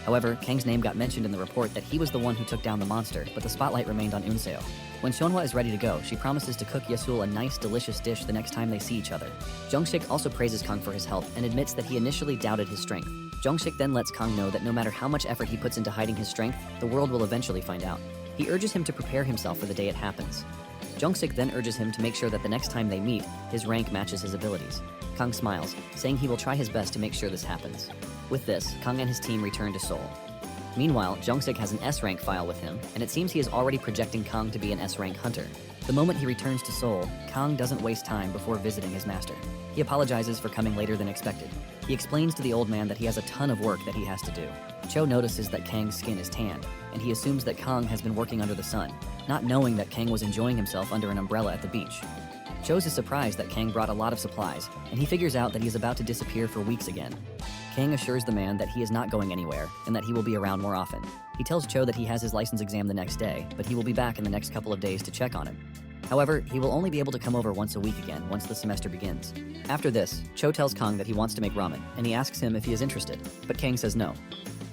However, Kang's name got mentioned in the report that he was the one who took down the monster, but the spotlight remained on Eun-seo. When Seonhwa is ready to go, she promises to cook Yesul a nice, delicious dish the next time they see each other. Jungshik also praises Kang for his help and admits that he initially doubted his strength. Jungshik then lets Kang know that no matter how much effort he puts into hiding his strength, the world will eventually find out. He urges him to prepare himself for the day it happens. Jungsik then urges him to make sure that the next time they meet, his rank matches his abilities. Kang smiles, saying he will try his best to make sure this happens. With this, Kang and his team return to Seoul. Meanwhile, Jungsik has an S-rank file with him, and it seems he is already projecting Kang to be an S-rank hunter. The moment he returns to Seoul, Kang doesn't waste time before visiting his master. He apologizes for coming later than expected. He explains to the old man that he has a ton of work that he has to do. Cho notices that Kang's skin is tanned, and he assumes that Kang has been working under the sun, not knowing that Kang was enjoying himself under an umbrella at the beach. Cho is surprised that Kang brought a lot of supplies, and he figures out that he is about to disappear for weeks again. Kang assures the man that he is not going anywhere, and that he will be around more often. He tells Cho that he has his license exam the next day, but he will be back in the next couple of days to check on him. However, he will only be able to come over once a week again once the semester begins. After this, Cho tells Kang that he wants to make ramen, and he asks him if he is interested, but Kang says no.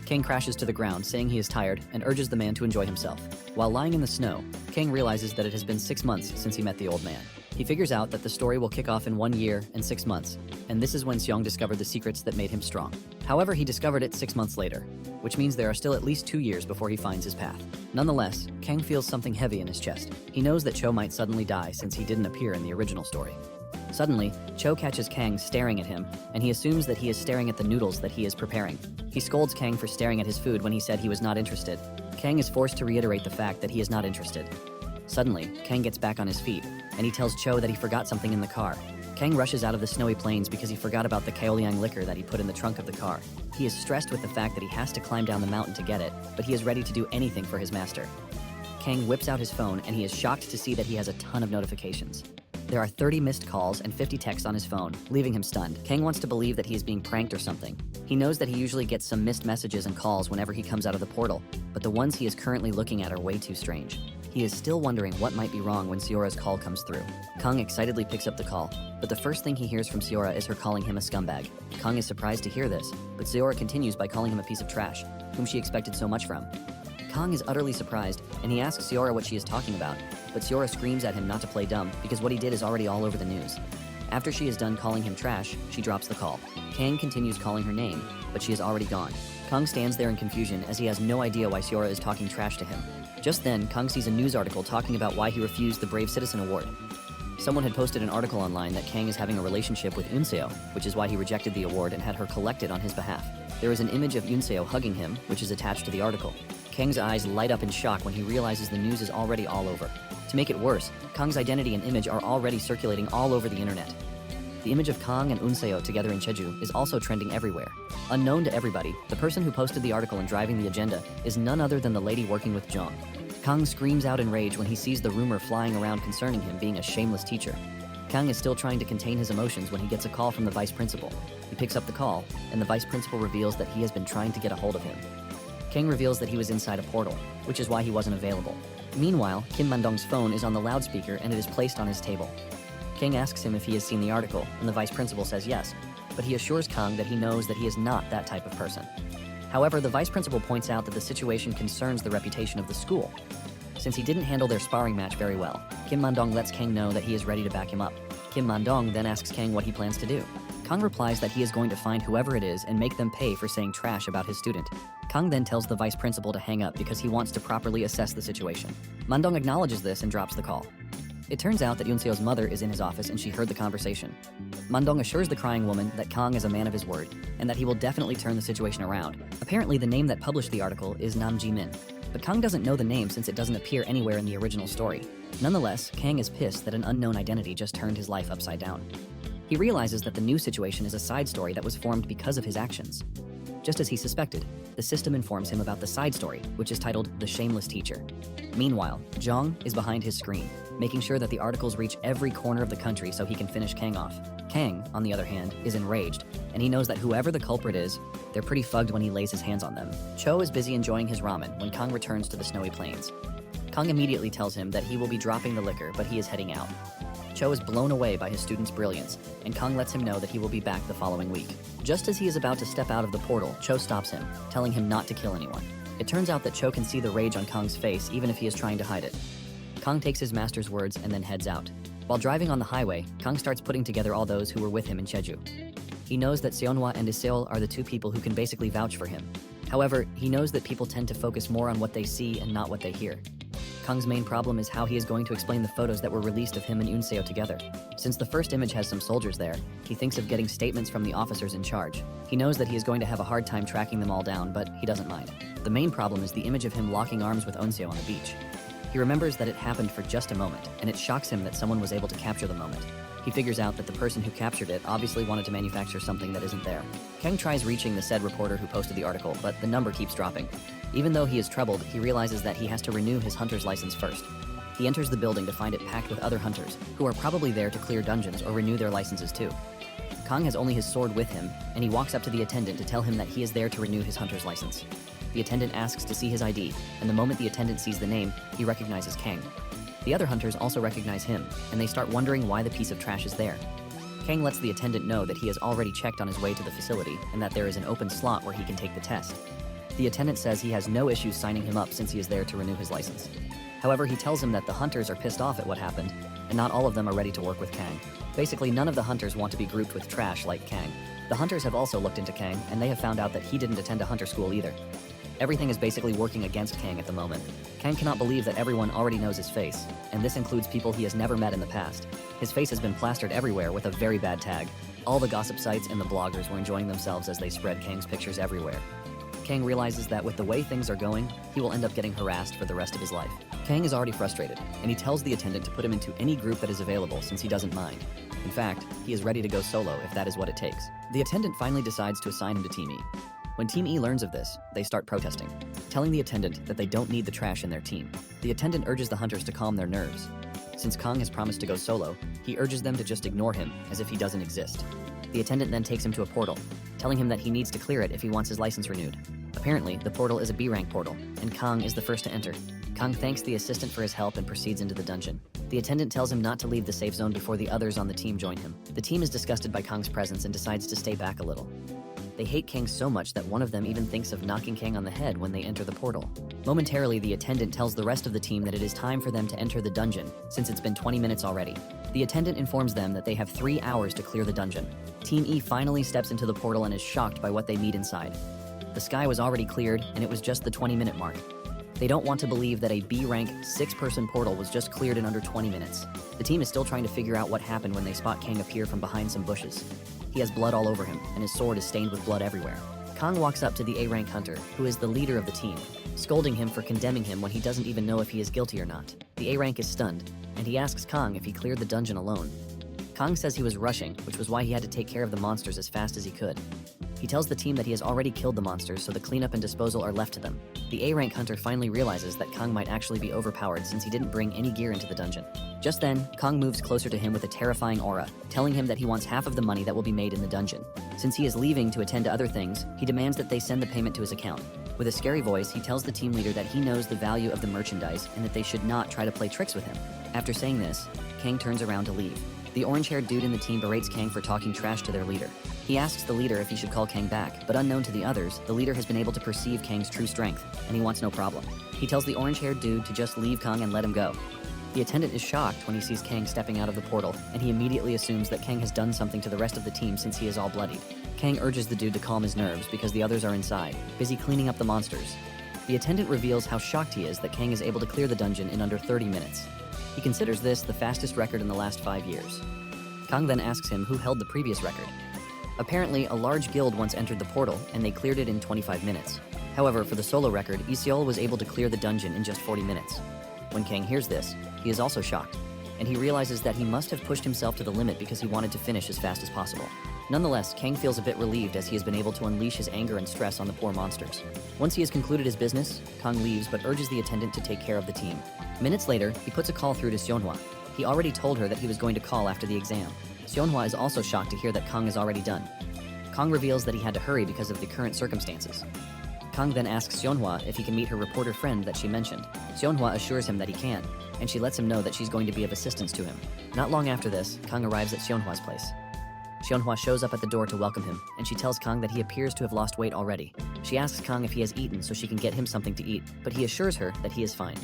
Kang crashes to the ground, saying he is tired, and urges the man to enjoy himself. While lying in the snow, Kang realizes that it has been 6 months since he met the old man. He figures out that the story will kick off in 1 year and 6 months, and this is when Seong discovered the secrets that made him strong. However, he discovered it 6 months later, which means there are still at least 2 years before he finds his path. Nonetheless, Kang feels something heavy in his chest. He knows that Cho might suddenly die since he didn't appear in the original story. Suddenly, Cho catches Kang staring at him, and he assumes that he is staring at the noodles that he is preparing. He scolds Kang for staring at his food when he said he was not interested. Kang is forced to reiterate the fact that he is not interested. Suddenly, Kang gets back on his feet, and he tells Cho that he forgot something in the car. Kang rushes out of the snowy plains because he forgot about the Kaoliang liquor that he put in the trunk of the car. He is stressed with the fact that he has to climb down the mountain to get it, but he is ready to do anything for his master. Kang whips out his phone, and he is shocked to see that he has a ton of notifications. There are 30 missed calls and 50 texts on his phone, leaving him stunned. Kang wants to believe that he is being pranked or something. He knows that he usually gets some missed messages and calls whenever he comes out of the portal, but the ones he is currently looking at are way too strange. He is still wondering what might be wrong when Seora's call comes through. Kang excitedly picks up the call, but the first thing he hears from Seora is her calling him a scumbag. Kang is surprised to hear this, but Seora continues by calling him a piece of trash, whom she expected so much from. Kang is utterly surprised, and he asks Seora what she is talking about, but Seora screams at him not to play dumb because what he did is already all over the news. After she is done calling him trash, she drops the call. Kang continues calling her name, but she is already gone. Kang stands there in confusion as he has no idea why Seora is talking trash to him. Just then, Kang sees a news article talking about why he refused the Brave Citizen Award. Someone had posted an article online that Kang is having a relationship with Unseo, which is why he rejected the award and had her collected on his behalf. There is an image of Unseo hugging him, which is attached to the article. Kang's eyes light up in shock when he realizes the news is already all over. To make it worse, Kang's identity and image are already circulating all over the internet. The image of Kang and Unseo together in Jeju is also trending everywhere. Unknown to everybody, the person who posted the article and driving the agenda is none other than the lady working with Jong. Kang screams out in rage when he sees the rumor flying around concerning him being a shameless teacher. Kang is still trying to contain his emotions when he gets a call from the vice principal. He picks up the call, and the vice principal reveals that he has been trying to get a hold of him. Kang reveals that he was inside a portal, which is why he wasn't available. Meanwhile, Kim Man-dong's phone is on the loudspeaker and it is placed on his table. Kang asks him if he has seen the article, and the vice principal says yes, but he assures Kang that he knows that he is not that type of person. However, the vice principal points out that the situation concerns the reputation of the school. Since he didn't handle their sparring match very well, Kim Man-dong lets Kang know that he is ready to back him up. Kim Man-dong then asks Kang what he plans to do. Kang replies that he is going to find whoever it is and make them pay for saying trash about his student. Kang then tells the vice principal to hang up because he wants to properly assess the situation. Man-dong acknowledges this and drops the call. It turns out that Yoonseo's mother is in his office and she heard the conversation. Man-dong assures the crying woman that Kang is a man of his word and that he will definitely turn the situation around. Apparently, the name that published the article is Nam Ji-min, but Kang doesn't know the name since it doesn't appear anywhere in the original story. Nonetheless, Kang is pissed that an unknown identity just turned his life upside down. He realizes that the new situation is a side story that was formed because of his actions. Just as he suspected, the system informs him about the side story, which is titled The Shameless Teacher. Meanwhile, Jong is behind his screen, making sure that the articles reach every corner of the country so he can finish Kang off. Kang, on the other hand, is enraged, and he knows that whoever the culprit is, they're pretty fugged when he lays his hands on them. Cho is busy enjoying his ramen when Kang returns to the snowy plains. Kang immediately tells him that he will be dropping the liquor, but he is heading out. Cho is blown away by his student's brilliance, and Kang lets him know that he will be back the following week. Just as he is about to step out of the portal, Cho stops him, telling him not to kill anyone. It turns out that Cho can see the rage on Kang's face even if he is trying to hide it. Kang takes his master's words and then heads out. While driving on the highway, Kang starts putting together all those who were with him in Jeju. He knows that Seonhwa and Iseol are the two people who can basically vouch for him. However, he knows that people tend to focus more on what they see and not what they hear. Kang's main problem is how he is going to explain the photos that were released of him and Unseo together. Since the first image has some soldiers there, he thinks of getting statements from the officers in charge. He knows that he is going to have a hard time tracking them all down, but he doesn't mind. The main problem is the image of him locking arms with Unseo on the beach. He remembers that it happened for just a moment, and it shocks him that someone was able to capture the moment. He figures out that the person who captured it obviously wanted to manufacture something that isn't there. Kang tries reaching the said reporter who posted the article, but the number keeps dropping. Even though he is troubled, he realizes that he has to renew his hunter's license first. He enters the building to find it packed with other hunters, who are probably there to clear dungeons or renew their licenses too. Kang has only his sword with him, and he walks up to the attendant to tell him that he is there to renew his hunter's license. The attendant asks to see his ID, and the moment the attendant sees the name, he recognizes Kang. The other hunters also recognize him, and they start wondering why the piece of trash is there. Kang lets the attendant know that he has already checked on his way to the facility and that there is an open slot where he can take the test. The attendant says he has no issues signing him up since he is there to renew his license. However, he tells him that the hunters are pissed off at what happened, and not all of them are ready to work with Kang. Basically, none of the hunters want to be grouped with trash like Kang. The hunters have also looked into Kang, and they have found out that he didn't attend a hunter school either. Everything is basically working against Kang at the moment. Kang cannot believe that everyone already knows his face, and this includes people he has never met in the past. His face has been plastered everywhere with a very bad tag. All the gossip sites and the bloggers were enjoying themselves as they spread Kang's pictures everywhere. Kang realizes that with the way things are going, he will end up getting harassed for the rest of his life. Kang is already frustrated, and he tells the attendant to put him into any group that is available since he doesn't mind. In fact, he is ready to go solo if that is what it takes. The attendant finally decides to assign him to Team E. When Team E learns of this, they start protesting, telling the attendant that they don't need the trash in their team. The attendant urges the hunters to calm their nerves. Since Kang has promised to go solo, he urges them to just ignore him as if he doesn't exist. The attendant then takes him to a portal, telling him that he needs to clear it if he wants his license renewed. Apparently, the portal is a B-rank portal, and Kang is the first to enter. Kang thanks the assistant for his help and proceeds into the dungeon. The attendant tells him not to leave the safe zone before the others on the team join him. The team is disgusted by Kang's presence and decides to stay back a little. They hate Kang so much that one of them even thinks of knocking Kang on the head when they enter the portal. Momentarily, the attendant tells the rest of the team that it is time for them to enter the dungeon, since it's been 20 minutes already. The attendant informs them that they have 3 hours to clear the dungeon. Team E finally steps into the portal and is shocked by what they meet inside. The sky was already cleared, and it was just the 20-minute mark. They don't want to believe that a B-rank 6-person portal was just cleared in under 20 minutes. The team is still trying to figure out what happened when they spot Kang appear from behind some bushes. He has blood all over him, and his sword is stained with blood everywhere. Kang walks up to the A-rank hunter, who is the leader of the team, scolding him for condemning him when he doesn't even know if he is guilty or not. The A-rank is stunned, and he asks Kang if he cleared the dungeon alone. Kang says he was rushing, which was why he had to take care of the monsters as fast as he could. He tells the team that he has already killed the monsters, so the cleanup and disposal are left to them. The A-rank hunter finally realizes that Kang might actually be overpowered since he didn't bring any gear into the dungeon. Just then, Kang moves closer to him with a terrifying aura, telling him that he wants half of the money that will be made in the dungeon. Since he is leaving to attend to other things, he demands that they send the payment to his account. With a scary voice, he tells the team leader that he knows the value of the merchandise and that they should not try to play tricks with him. After saying this, Kang turns around to leave. The orange-haired dude in the team berates Kang for talking trash to their leader. He asks the leader if he should call Kang back, but unknown to the others, the leader has been able to perceive Kang's true strength, and he wants no problem. He tells the orange-haired dude to just leave Kang and let him go. The attendant is shocked when he sees Kang stepping out of the portal, and he immediately assumes that Kang has done something to the rest of the team since he is all bloodied. Kang urges the dude to calm his nerves because the others are inside, busy cleaning up the monsters. The attendant reveals how shocked he is that Kang is able to clear the dungeon in under 30 minutes. He considers this the fastest record in the last 5 years. Kang then asks him who held the previous record. Apparently, a large guild once entered the portal, and they cleared it in 25 minutes. However, for the solo record, Isekai was able to clear the dungeon in just 40 minutes. When Kang hears this, he is also shocked, and he realizes that he must have pushed himself to the limit because he wanted to finish as fast as possible. Nonetheless, Kang feels a bit relieved as he has been able to unleash his anger and stress on the poor monsters. Once he has concluded his business, Kang leaves but urges the attendant to take care of the team. Minutes later, he puts a call through to Seonhwa. He already told her that he was going to call after the exam. Seonhwa is also shocked to hear that Kang is already done. Kang reveals that he had to hurry because of the current circumstances. Kang then asks Seonhwa if he can meet her reporter friend that she mentioned. Seonhwa assures him that he can, and she lets him know that she's going to be of assistance to him. Not long after this, Kang arrives at Seonhwa's place. Seonhwa shows up at the door to welcome him, and she tells Kang that he appears to have lost weight already. She asks Kang if he has eaten so she can get him something to eat, but he assures her that he is fine.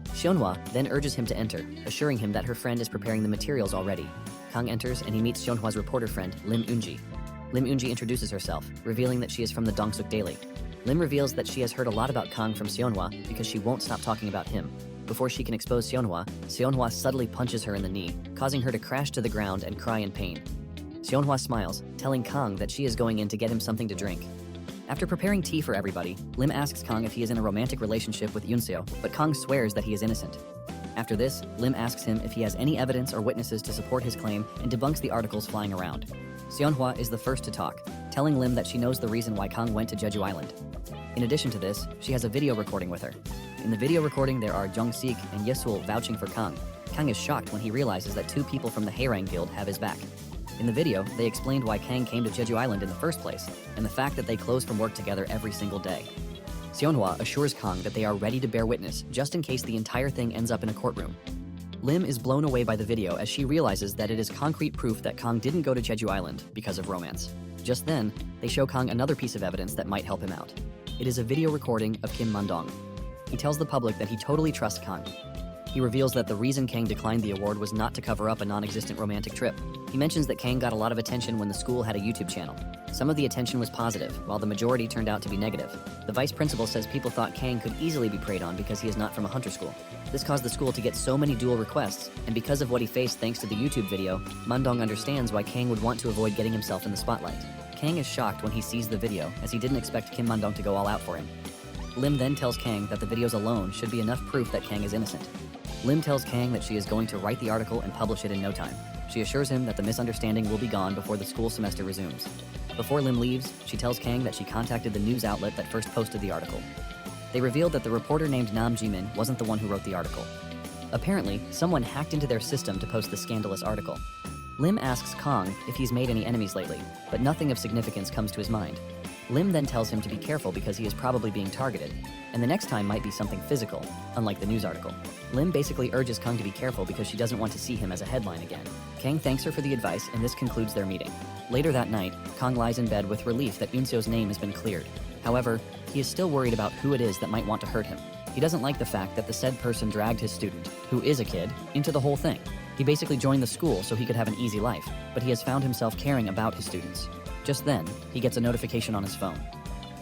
Seonhwa then urges him to enter, assuring him that her friend is preparing the materials already. Kang enters and he meets Seonhwa's reporter friend, Lim Eunji. Lim Eunji introduces herself, revealing that she is from the Dongsuk Daily. Lim reveals that she has heard a lot about Kang from Seonhwa because she won't stop talking about him. Before she can expose Seonhwa, Seonhwa subtly punches her in the knee, causing her to crash to the ground and cry in pain. Seonhwa smiles, telling Kang that she is going in to get him something to drink. After preparing tea for everybody, Lim asks Kang if he is in a romantic relationship with Yunseo, but Kang swears that he is innocent. After this, Lim asks him if he has any evidence or witnesses to support his claim and debunks the articles flying around. Seonhwa is the first to talk, telling Lim that she knows the reason why Kang went to Jeju Island. In addition to this, she has a video recording with her. In the video recording, there are Jung-sik and Yesul vouching for Kang. Kang is shocked when he realizes that 2 people from the Haerang Guild have his back. In the video, they explained why Kang came to Jeju Island in the first place, and the fact that they close from work together every single day. Seonhwa assures Kang that they are ready to bear witness just in case the entire thing ends up in a courtroom. Lim is blown away by the video as she realizes that it is concrete proof that Kang didn't go to Jeju Island because of romance. Just then, they show Kang another piece of evidence that might help him out. It is a video recording of Kim Mandong. He tells the public that he totally trusts Kang. He reveals that the reason Kang declined the award was not to cover up a non-existent romantic trip. He mentions that Kang got a lot of attention when the school had a YouTube channel. Some of the attention was positive, while the majority turned out to be negative. The vice principal says people thought Kang could easily be preyed on because he is not from a hunter school. This caused the school to get so many dual requests, and because of what he faced thanks to the YouTube video, Mandong understands why Kang would want to avoid getting himself in the spotlight. Kang is shocked when he sees the video, as he didn't expect Kim Mandong to go all out for him. Lim then tells Kang that the videos alone should be enough proof that Kang is innocent. Lim tells Kang that she is going to write the article and publish it in no time. She assures him that the misunderstanding will be gone before the school semester resumes. Before Lim leaves, she tells Kang that she contacted the news outlet that first posted the article. They revealed that the reporter named Nam Jimin wasn't the one who wrote the article. Apparently, someone hacked into their system to post the scandalous article. Lim asks Kang if he's made any enemies lately, but nothing of significance comes to his mind. Lim then tells him to be careful because he is probably being targeted, and the next time might be something physical, unlike the news article. Lim basically urges Kang to be careful because she doesn't want to see him as a headline again. Kang thanks her for the advice, and this concludes their meeting. Later that night, Kang lies in bed with relief that Unseo's name has been cleared. However, he is still worried about who it is that might want to hurt him. He doesn't like the fact that the said person dragged his student, who is a kid, into the whole thing. He basically joined the school so he could have an easy life, but he has found himself caring about his students. Just then, he gets a notification on his phone.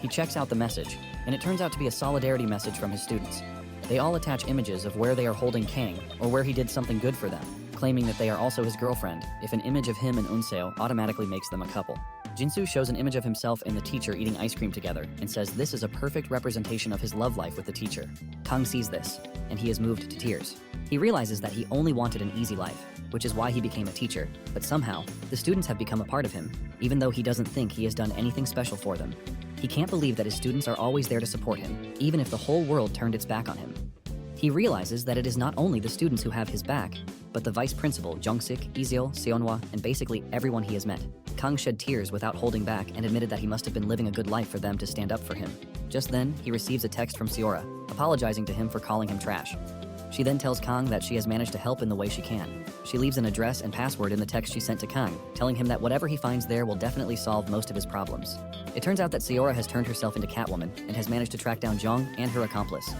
He checks out the message, and it turns out to be a solidarity message from his students. They all attach images of where they are holding Kang or where he did something good for them, claiming that they are also his girlfriend if an image of him and Unseo automatically makes them a couple. Jinsu shows an image of himself and the teacher eating ice cream together and says this is a perfect representation of his love life with the teacher. Kang sees this, and he is moved to tears. He realizes that he only wanted an easy life, which is why he became a teacher, but somehow, the students have become a part of him, even though he doesn't think he has done anything special for them. He can't believe that his students are always there to support him, even if the whole world turned its back on him. He realizes that it is not only the students who have his back, but the vice principal, Jungsik, Izeo, Seonhwa, and basically everyone he has met. Kang shed tears without holding back and admitted that he must have been living a good life for them to stand up for him. Just then, he receives a text from Seora, apologizing to him for calling him trash. She then tells Kang that she has managed to help in the way she can. She leaves an address and password in the text she sent to Kang, telling him that whatever he finds there will definitely solve most of his problems. It turns out that Seora has turned herself into Catwoman and has managed to track down Jong and her accomplice.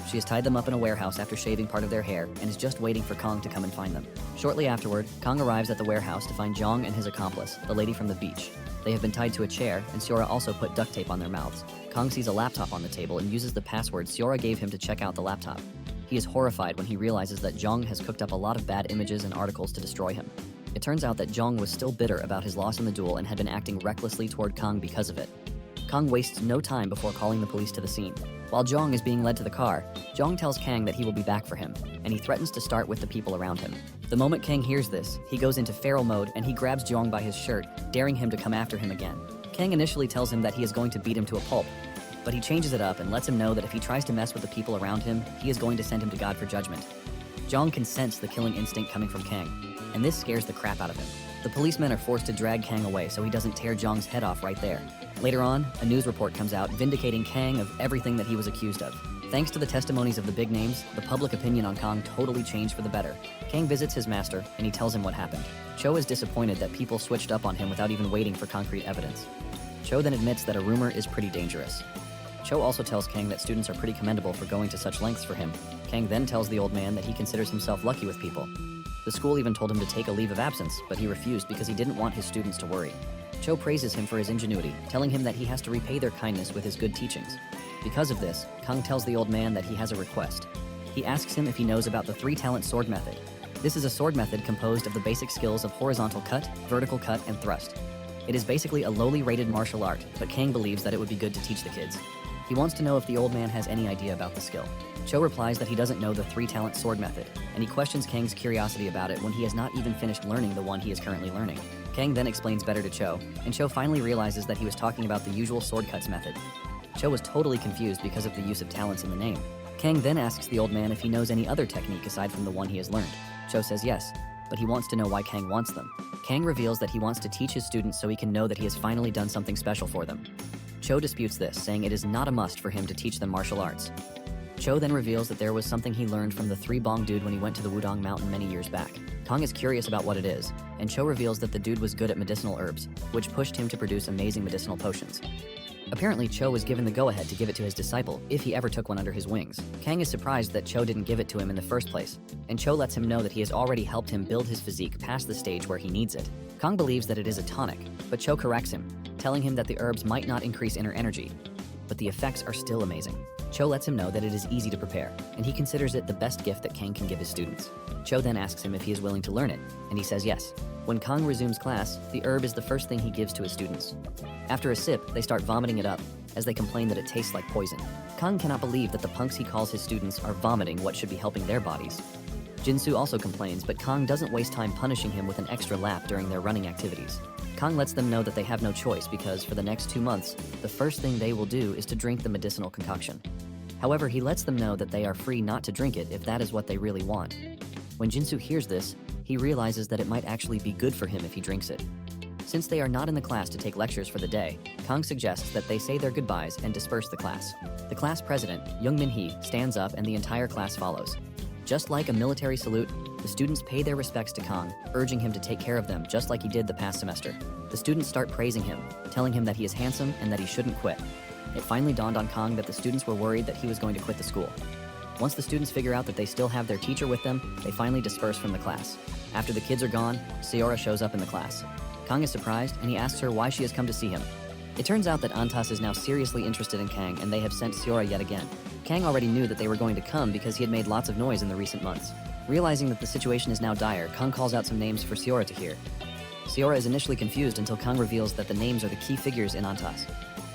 She has tied them up in a warehouse after shaving part of their hair and is just waiting for Kang to come and find them. Shortly afterward, Kang arrives at the warehouse to find Jong and his accomplice, the lady from the beach. They have been tied to a chair, and Seora also put duct tape on their mouths. Kang sees a laptop on the table and uses the password Seora gave him to check out the laptop. He is horrified when he realizes that Jong has cooked up a lot of bad images and articles to destroy him. It turns out that Jong was still bitter about his loss in the duel and had been acting recklessly toward Kang because of it. Kang wastes no time before calling the police to the scene. While Jong is being led to the car, Jong tells Kang that he will be back for him, and he threatens to start with the people around him. The moment Kang hears this, he goes into feral mode and he grabs Jong by his shirt, daring him to come after him again. Kang initially tells him that he is going to beat him to a pulp, but he changes it up and lets him know that if he tries to mess with the people around him, he is going to send him to God for judgment. Jong can sense the killing instinct coming from Kang, and this scares the crap out of him. The policemen are forced to drag Kang away so he doesn't tear Jong's head off right there. Later on, a news report comes out vindicating Kang of everything that he was accused of. Thanks to the testimonies of the big names, the public opinion on Kang totally changed for the better. Kang visits his master, and he tells him what happened. Cho is disappointed that people switched up on him without even waiting for concrete evidence. Cho then admits that a rumor is pretty dangerous. Cho also tells Kang that students are pretty commendable for going to such lengths for him. Kang then tells the old man that he considers himself lucky with people. The school even told him to take a leave of absence, but he refused because he didn't want his students to worry. Cho praises him for his ingenuity, telling him that he has to repay their kindness with his good teachings. Because of this, Kang tells the old man that he has a request. He asks him if he knows about the 3-talent sword method. This is a sword method composed of the basic skills of horizontal cut, vertical cut, and thrust. It is basically a lowly rated martial art, but Kang believes that it would be good to teach the kids. He wants to know if the old man has any idea about the skill. Cho replies that he doesn't know the 3-talent sword method, and he questions Kang's curiosity about it when he has not even finished learning the one he is currently learning. Kang then explains better to Cho, and Cho finally realizes that he was talking about the usual sword cuts method. Cho was totally confused because of the use of talents in the name. Kang then asks the old man if he knows any other technique aside from the one he has learned. Cho says yes, but he wants to know why Kang wants them. Kang reveals that he wants to teach his students so he can know that he has finally done something special for them. Cho disputes this, saying it is not a must for him to teach them martial arts. Cho then reveals that there was something he learned from the 3-bong dude when he went to the Wudong Mountain many years back. Kang is curious about what it is, and Cho reveals that the dude was good at medicinal herbs, which pushed him to produce amazing medicinal potions. Apparently, Cho was given the go-ahead to give it to his disciple if he ever took one under his wings. Kang is surprised that Cho didn't give it to him in the first place, and Cho lets him know that he has already helped him build his physique past the stage where he needs it. Kang believes that it is a tonic, but Cho corrects him, telling him that the herbs might not increase inner energy, but the effects are still amazing. Cho lets him know that it is easy to prepare, and he considers it the best gift that Kang can give his students. Cho then asks him if he is willing to learn it, and he says yes. When Kang resumes class, the herb is the first thing he gives to his students. After a sip, they start vomiting it up, as they complain that it tastes like poison. Kang cannot believe that the punks he calls his students are vomiting what should be helping their bodies. Jinsu also complains, but Kang doesn't waste time punishing him with an extra lap during their running activities. Kang lets them know that they have no choice because for the next 2 months, the first thing they will do is to drink the medicinal concoction. However, he lets them know that they are free not to drink it if that is what they really want. When Jinsu hears this, he realizes that it might actually be good for him if he drinks it. Since they are not in the class to take lectures for the day, Kang suggests that they say their goodbyes and disperse the class. The class president, Young Min-hee, stands up and the entire class follows. Just like a military salute, the students pay their respects to Kang, urging him to take care of them just like he did the past semester. The students start praising him, telling him that he is handsome and that he shouldn't quit. It finally dawned on Kang that the students were worried that he was going to quit the school. Once the students figure out that they still have their teacher with them, they finally disperse from the class. After the kids are gone, Seora shows up in the class. Kang is surprised and he asks her why she has come to see him. It turns out that Antas is now seriously interested in Kang, and they have sent Seora yet again. Kang already knew that they were going to come because he had made lots of noise in the recent months. Realizing that the situation is now dire, Kang calls out some names for Seora to hear. Seora is initially confused until Kang reveals that the names are the key figures in Antas.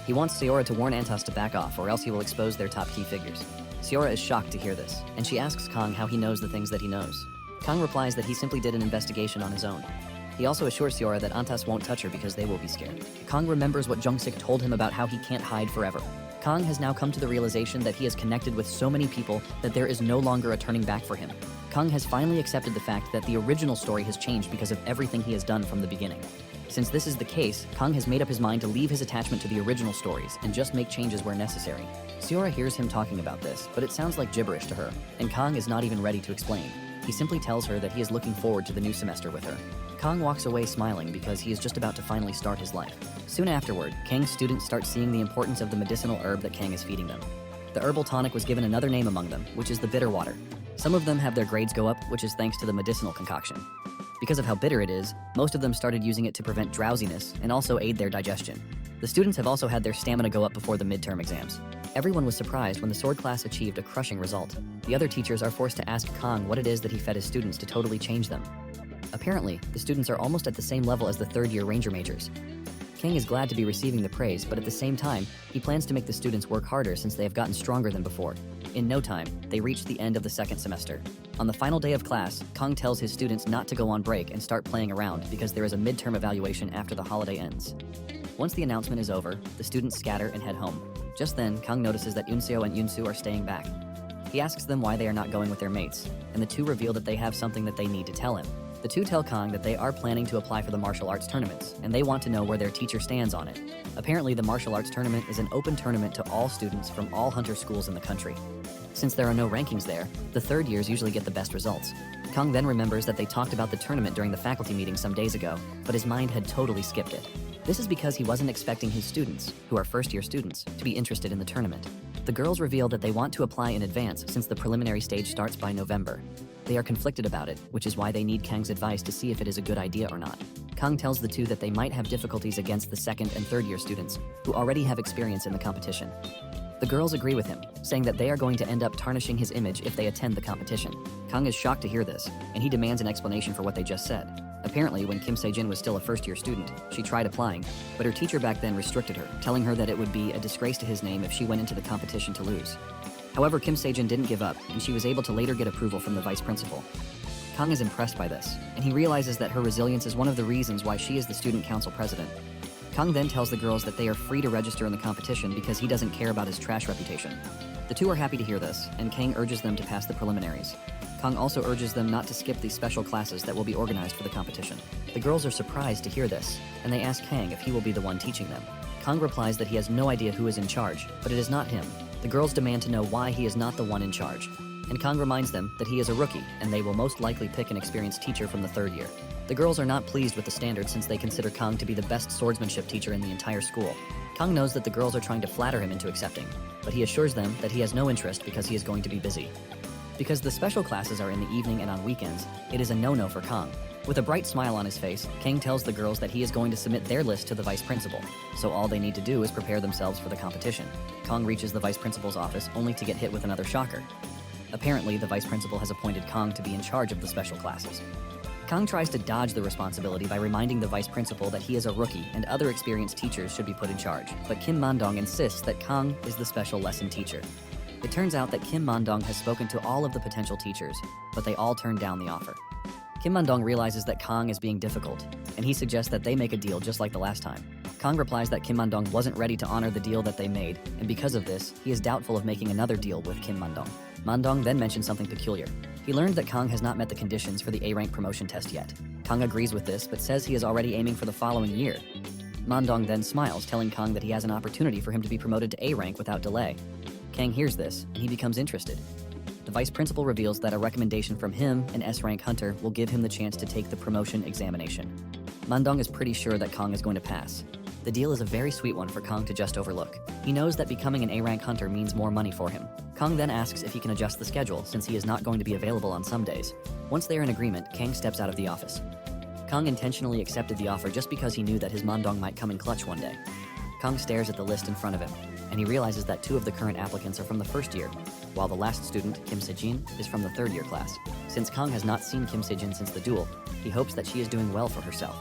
He wants Seora to warn Antas to back off, or else he will expose their top key figures. Seora is shocked to hear this, and she asks Kang how he knows the things that he knows. Kang replies that he simply did an investigation on his own. He also assures Seora that Antas won't touch her because they will be scared. Kang remembers what Jungsik told him about how he can't hide forever. Kang has now come to the realization that he has connected with so many people that there is no longer a turning back for him. Kang has finally accepted the fact that the original story has changed because of everything he has done from the beginning. Since this is the case, Kang has made up his mind to leave his attachment to the original stories and just make changes where necessary. Seora hears him talking about this, but it sounds like gibberish to her, and Kang is not even ready to explain. He simply tells her that he is looking forward to the new semester with her. Kang walks away smiling because he is just about to finally start his life. Soon afterward, Kang's students start seeing the importance of the medicinal herb that Kang is feeding them. The herbal tonic was given another name among them, which is the bitter water. Some of them have their grades go up, which is thanks to the medicinal concoction. Because of how bitter it is, most of them started using it to prevent drowsiness and also aid their digestion. The students have also had their stamina go up before the midterm exams. Everyone was surprised when the sword class achieved a crushing result. The other teachers are forced to ask Kang what it is that he fed his students to totally change them. Apparently, the students are almost at the same level as the third-year ranger majors. Kang is glad to be receiving the praise, but at the same time, he plans to make the students work harder since they have gotten stronger than before. In no time, they reach the end of the second semester. On the final day of class, Kang tells his students not to go on break and start playing around because there is a midterm evaluation after the holiday ends. Once the announcement is over, the students scatter and head home. Just then, Kang notices that Unseo and Yunsu are staying back. He asks them why they are not going with their mates, and the two reveal that they have something that they need to tell him. The two tell Kang that they are planning to apply for the martial arts tournaments, and they want to know where their teacher stands on it. Apparently, the martial arts tournament is an open tournament to all students from all hunter schools in the country. Since there are no rankings there, the third years usually get the best results. Kang then remembers that they talked about the tournament during the faculty meeting some days ago, but his mind had totally skipped it. This is because he wasn't expecting his students, who are first-year students, to be interested in the tournament. The girls reveal that they want to apply in advance since the preliminary stage starts by November. They are conflicted about it, which is why they need Kang's advice to see if it is a good idea or not. Kang tells the two that they might have difficulties against the second and third year students, who already have experience in the competition. The girls agree with him, saying that they are going to end up tarnishing his image if they attend the competition. Kang is shocked to hear this, and he demands an explanation for what they just said. Apparently, when Kim Se-jin was still a first-year student, she tried applying, but her teacher back then restricted her, telling her that it would be a disgrace to his name if she went into the competition to lose. However, Kim Se-jin didn't give up, and she was able to later get approval from the vice principal. Kang is impressed by this, and he realizes that her resilience is one of the reasons why she is the student council president. Kang then tells the girls that they are free to register in the competition because he doesn't care about his trash reputation. The two are happy to hear this, and Kang urges them to pass the preliminaries. Kang also urges them not to skip the special classes that will be organized for the competition. The girls are surprised to hear this, and they ask Kang if he will be the one teaching them. Kang replies that he has no idea who is in charge, but it is not him. The girls demand to know why he is not the one in charge, and Kang reminds them that he is a rookie, and they will most likely pick an experienced teacher from the third year. The girls are not pleased with the standard since they consider Kang to be the best swordsmanship teacher in the entire school. Kang knows that the girls are trying to flatter him into accepting, but he assures them that he has no interest because he is going to be busy. Because the special classes are in the evening and on weekends, it is a no-no for Kang. With a bright smile on his face, Kang tells the girls that he is going to submit their list to the vice principal, so all they need to do is prepare themselves for the competition. Kang reaches the vice principal's office only to get hit with another shocker. Apparently, the vice principal has appointed Kang to be in charge of the special classes. Kang tries to dodge the responsibility by reminding the vice principal that he is a rookie and other experienced teachers should be put in charge, but Kim Mandong insists that Kang is the special lesson teacher. It turns out that Kim Mandong has spoken to all of the potential teachers, but they all turned down the offer. Kim Mandong realizes that Kang is being difficult, and he suggests that they make a deal just like the last time. Kang replies that Kim Mandong wasn't ready to honor the deal that they made, and because of this, he is doubtful of making another deal with Kim Mandong. Mandong then mentions something peculiar. He learned that Kang has not met the conditions for the A-rank promotion test yet. Kang agrees with this, but says he is already aiming for the following year. Mandong then smiles, telling Kang that he has an opportunity for him to be promoted to A-rank without delay. Kang hears this, and he becomes interested. The vice principal reveals that a recommendation from him, an S-rank hunter, will give him the chance to take the promotion examination. Mandong is pretty sure that Kang is going to pass. The deal is a very sweet one for Kang to just overlook. He knows that becoming an A-rank hunter means more money for him. Kang then asks if he can adjust the schedule since he is not going to be available on some days. Once they are in agreement, Kang steps out of the office. Kang intentionally accepted the offer just because he knew that his Mandong might come in clutch one day. Kang stares at the list in front of him, and he realizes that 2 of the current applicants are from the first year, while the last student, Kim Se-jin, is from the third year class. Since Kang has not seen Kim Se-jin since the duel, he hopes that she is doing well for herself.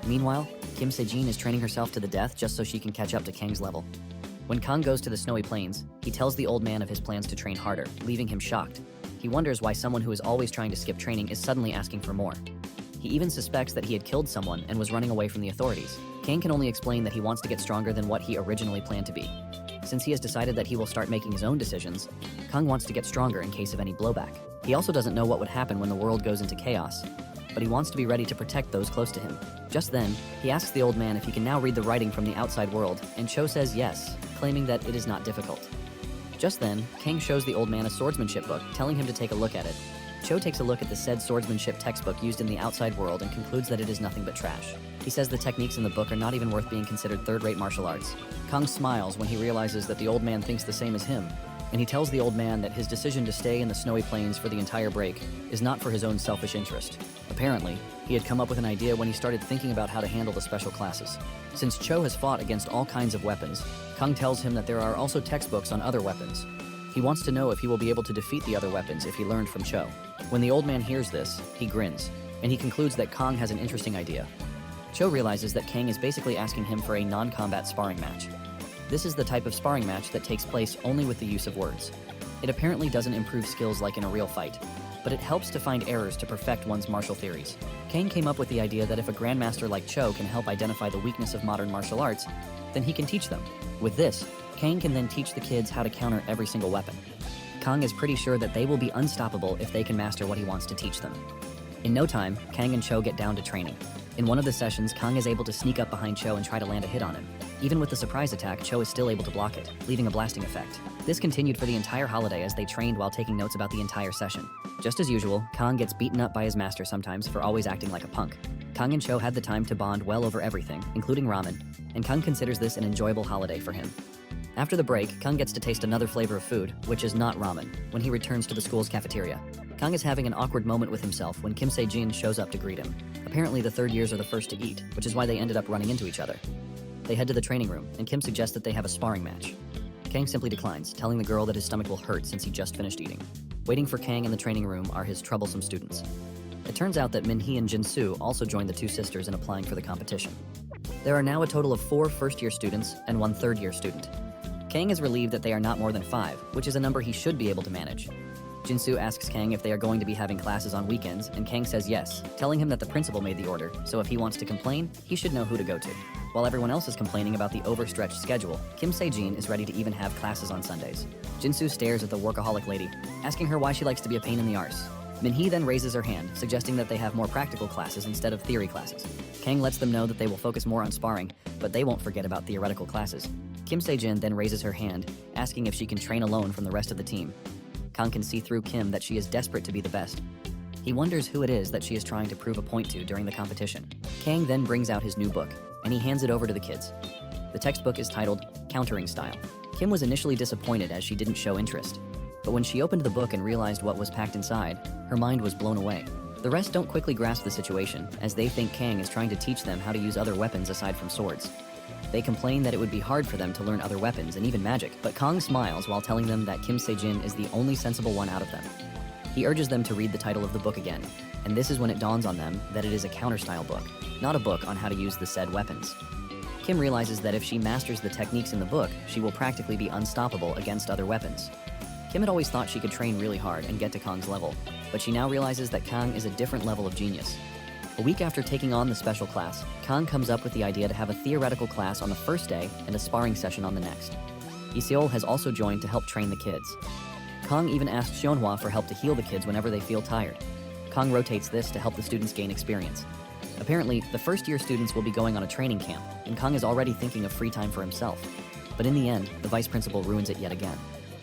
Meanwhile, Kim Se-jin is training herself to the death just so she can catch up to Kang's level. When Kang goes to the snowy plains, he tells the old man of his plans to train harder, leaving him shocked. He wonders why someone who is always trying to skip training is suddenly asking for more. He even suspects that he had killed someone and was running away from the authorities. Kang can only explain that he wants to get stronger than what he originally planned to be. Since he has decided that he will start making his own decisions, Kang wants to get stronger in case of any blowback. He also doesn't know what would happen when the world goes into chaos, but he wants to be ready to protect those close to him. Just then, he asks the old man if he can now read the writing from the outside world, and Cho says yes, claiming that it is not difficult. Just then, Kang shows the old man a swordsmanship book, telling him to take a look at it. Cho takes a look at the said swordsmanship textbook used in the outside world and concludes that it is nothing but trash. He says the techniques in the book are not even worth being considered third-rate martial arts. Kang smiles when he realizes that the old man thinks the same as him, and he tells the old man that his decision to stay in the snowy plains for the entire break is not for his own selfish interest. Apparently, he had come up with an idea when he started thinking about how to handle the special classes. Since Cho has fought against all kinds of weapons, Kang tells him that there are also textbooks on other weapons. He wants to know if he will be able to defeat the other weapons if he learned from Cho. When the old man hears this, he grins, and he concludes that Kang has an interesting idea. Cho realizes that Kang is basically asking him for a non-combat sparring match. This is the type of sparring match that takes place only with the use of words. It apparently doesn't improve skills like in a real fight, but it helps to find errors to perfect one's martial theories. Kang came up with the idea that if a grandmaster like Cho can help identify the weakness of modern martial arts, then he can teach them. With this, Kang can then teach the kids how to counter every single weapon. Kang is pretty sure that they will be unstoppable if they can master what he wants to teach them. In no time, Kang and Cho get down to training. In one of the sessions, Kang is able to sneak up behind Cho and try to land a hit on him. Even with the surprise attack, Cho is still able to block it, leaving a blasting effect. This continued for the entire holiday as they trained while taking notes about the entire session. Just as usual, Kang gets beaten up by his master sometimes for always acting like a punk. Kang and Cho had the time to bond well over everything, including ramen, and Kang considers this an enjoyable holiday for him. After the break, Kang gets to taste another flavor of food, which is not ramen, when he returns to the school's cafeteria. Kang is having an awkward moment with himself when Kim Se-jin shows up to greet him. Apparently the third years are the first to eat, which is why they ended up running into each other. They head to the training room, and Kim suggests that they have a sparring match. Kang simply declines, telling the girl that his stomach will hurt since he just finished eating. Waiting for Kang in the training room are his troublesome students. It turns out that Min-hee and Jin-soo also joined the 2 sisters in applying for the competition. There are now a total of 4 first-year students and 1 third-year student. Kang is relieved that they are not more than 5, which is a number he should be able to manage. Jin-soo asks Kang if they are going to be having classes on weekends, and Kang says yes, telling him that the principal made the order, so if he wants to complain, he should know who to go to. While everyone else is complaining about the overstretched schedule, Kim Se-jin is ready to even have classes on Sundays. Jin-soo stares at the workaholic lady, asking her why she likes to be a pain in the arse. Min-hee then raises her hand, suggesting that they have more practical classes instead of theory classes. Kang lets them know that they will focus more on sparring, but they won't forget about theoretical classes. Kim Se-jin then raises her hand, asking if she can train alone from the rest of the team. Kang can see through Kim that she is desperate to be the best. He wonders who it is that she is trying to prove a point to during the competition. Kang then brings out his new book, and he hands it over to the kids. The textbook is titled Countering Style. Kim was initially disappointed as she didn't show interest, but when she opened the book and realized what was packed inside, her mind was blown away. The rest don't quickly grasp the situation, as they think Kang is trying to teach them how to use other weapons aside from swords. They complain that it would be hard for them to learn other weapons and even magic, but Kang smiles while telling them that Kim Se-jin is the only sensible one out of them. He urges them to read the title of the book again, and this is when it dawns on them that it is a counter-style book, not a book on how to use the said weapons. Kim realizes that if she masters the techniques in the book, she will practically be unstoppable against other weapons. Kim had always thought she could train really hard and get to Kang's level, but she now realizes that Kang is a different level of genius. A week after taking on the special class, Kang comes up with the idea to have a theoretical class on the first day and a sparring session on the next. Iseol has also joined to help train the kids. Kang even asked Seonhwa for help to heal the kids whenever they feel tired. Kang rotates this to help the students gain experience. Apparently, the first-year students will be going on a training camp, and Kang is already thinking of free time for himself. But in the end, the vice principal ruins it yet again.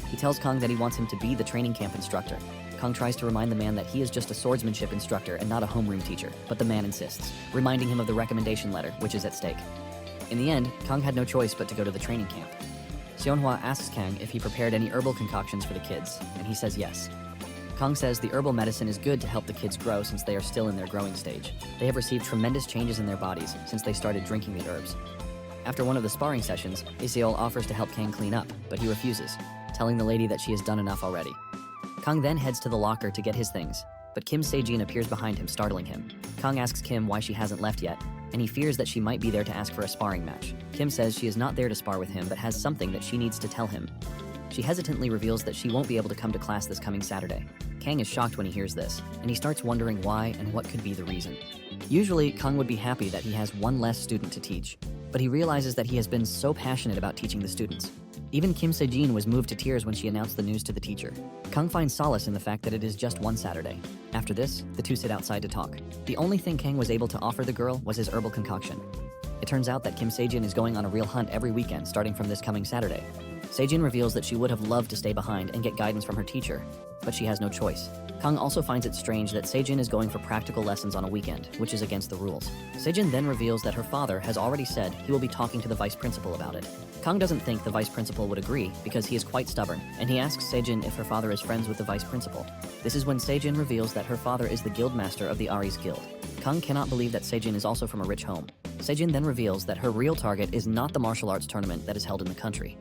He tells Kang that he wants him to be the training camp instructor. Kang tries to remind the man that he is just a swordsmanship instructor and not a homeroom teacher, but the man insists, reminding him of the recommendation letter, which is at stake. In the end, Kang had no choice but to go to the training camp. Seonhwa asks Kang if he prepared any herbal concoctions for the kids, and he says yes. Kang says the herbal medicine is good to help the kids grow since they are still in their growing stage. They have received tremendous changes in their bodies since they started drinking the herbs. After one of the sparring sessions, Iseol offers to help Kang clean up, but he refuses, telling the lady that she has done enough already. Kang then heads to the locker to get his things, but Kim Se-jin appears behind him, startling him. Kang asks Kim why she hasn't left yet, and he fears that she might be there to ask for a sparring match. Kim says she is not there to spar with him, but has something that she needs to tell him. She hesitantly reveals that she won't be able to come to class this coming Saturday. Kang is shocked when he hears this, and he starts wondering why and what could be the reason. Usually, Kang would be happy that he has one less student to teach, but he realizes that he has been so passionate about teaching the students. Even Kim Se-jin was moved to tears when she announced the news to the teacher. Kang finds solace in the fact that it is just one Saturday. After this, the two sit outside to talk. The only thing Kang was able to offer the girl was his herbal concoction. It turns out that Kim Se-jin is going on a real hunt every weekend starting from this coming Saturday. Se-jin reveals that she would have loved to stay behind and get guidance from her teacher, but she has no choice. Kang also finds it strange that Se-jin is going for practical lessons on a weekend, which is against the rules. Se-jin then reveals that her father has already said he will be talking to the vice principal about it. Kang doesn't think the vice principal would agree because he is quite stubborn, and he asks Se-jin if her father is friends with the vice principal. This is when Se-jin reveals that her father is the guild master of the Aries Guild. Kang cannot believe that Se-jin is also from a rich home. Se-jin then reveals that her real target is not the martial arts tournament that is held in the country.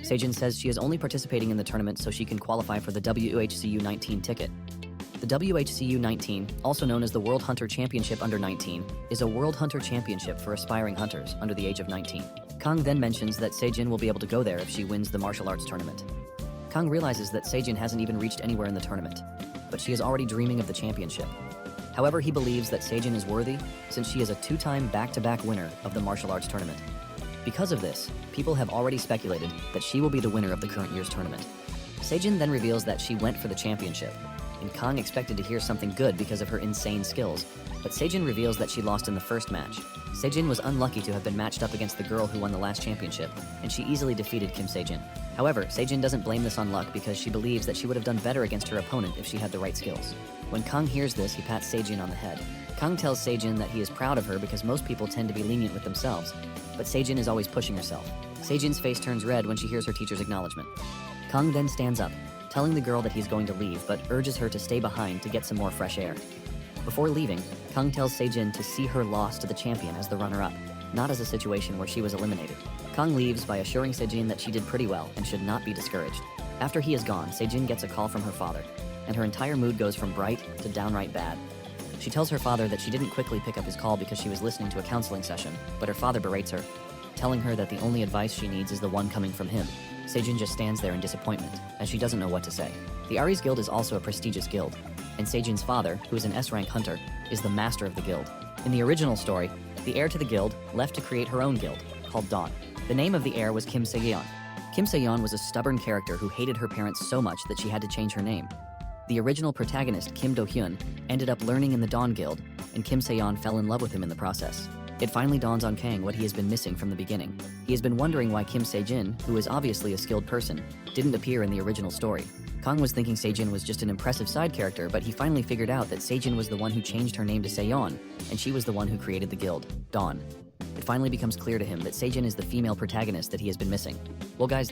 Se-jin says she is only participating in the tournament so she can qualify for the WHCU 19 ticket. The WHCU 19, also known as the World Hunter Championship Under 19, is a World Hunter Championship for aspiring hunters under the age of 19. Kang then mentions that Se-jin will be able to go there if she wins the martial arts tournament. Kang realizes that Se-jin hasn't even reached anywhere in the tournament, but she is already dreaming of the championship. However, he believes that Se-jin is worthy since she is a two-time back-to-back winner of the martial arts tournament. Because of this, people have already speculated that she will be the winner of the current year's tournament. Se-jin then reveals that she went for the championship, and Kang expected to hear something good because of her insane skills, but Se-jin reveals that she lost in the first match. Se-jin was unlucky to have been matched up against the girl who won the last championship, and she easily defeated Kim Se-jin. However, Se-jin doesn't blame this on luck because she believes that she would have done better against her opponent if she had the right skills. When Kang hears this, he pats Se-jin on the head. Kang tells Se-jin that he is proud of her because most people tend to be lenient with themselves, but Se-jin is always pushing herself. Se-jin's face turns red when she hears her teacher's acknowledgement. Kang then stands up, telling the girl that he's going to leave, but urges her to stay behind to get some more fresh air. Before leaving, Kang tells Se-jin to see her loss to the champion as the runner-up, not as a situation where she was eliminated. Kang leaves by assuring Se-jin that she did pretty well and should not be discouraged. After he is gone, Se-jin gets a call from her father, and her entire mood goes from bright to downright bad. She tells her father that she didn't quickly pick up his call because she was listening to a counseling session, but her father berates her, telling her that the only advice she needs is the one coming from him. Se-jin just stands there in disappointment, as she doesn't know what to say. The Aries Guild is also a prestigious guild, and Se-jin's father, who is an S-rank hunter, is the master of the guild. In the original story, the heir to the guild left to create her own guild, called Dawn. The name of the heir was Kim Se-yeon. Kim Se-yeon was a stubborn character who hated her parents so much that she had to change her name. The original protagonist, Kim Do-hyun, ended up learning in the Dawn Guild, and Kim Se-yeon fell in love with him in the process. It finally dawns on Kang what he has been missing from the beginning. He has been wondering why Kim Se-jin, who is obviously a skilled person, didn't appear in the original story. Kang was thinking Se-jin was just an impressive side character, but he finally figured out that Se-jin was the one who changed her name to Se-yeon, and she was the one who created the guild, Dawn. It finally becomes clear to him that Se-jin is the female protagonist that he has been missing. Well guys,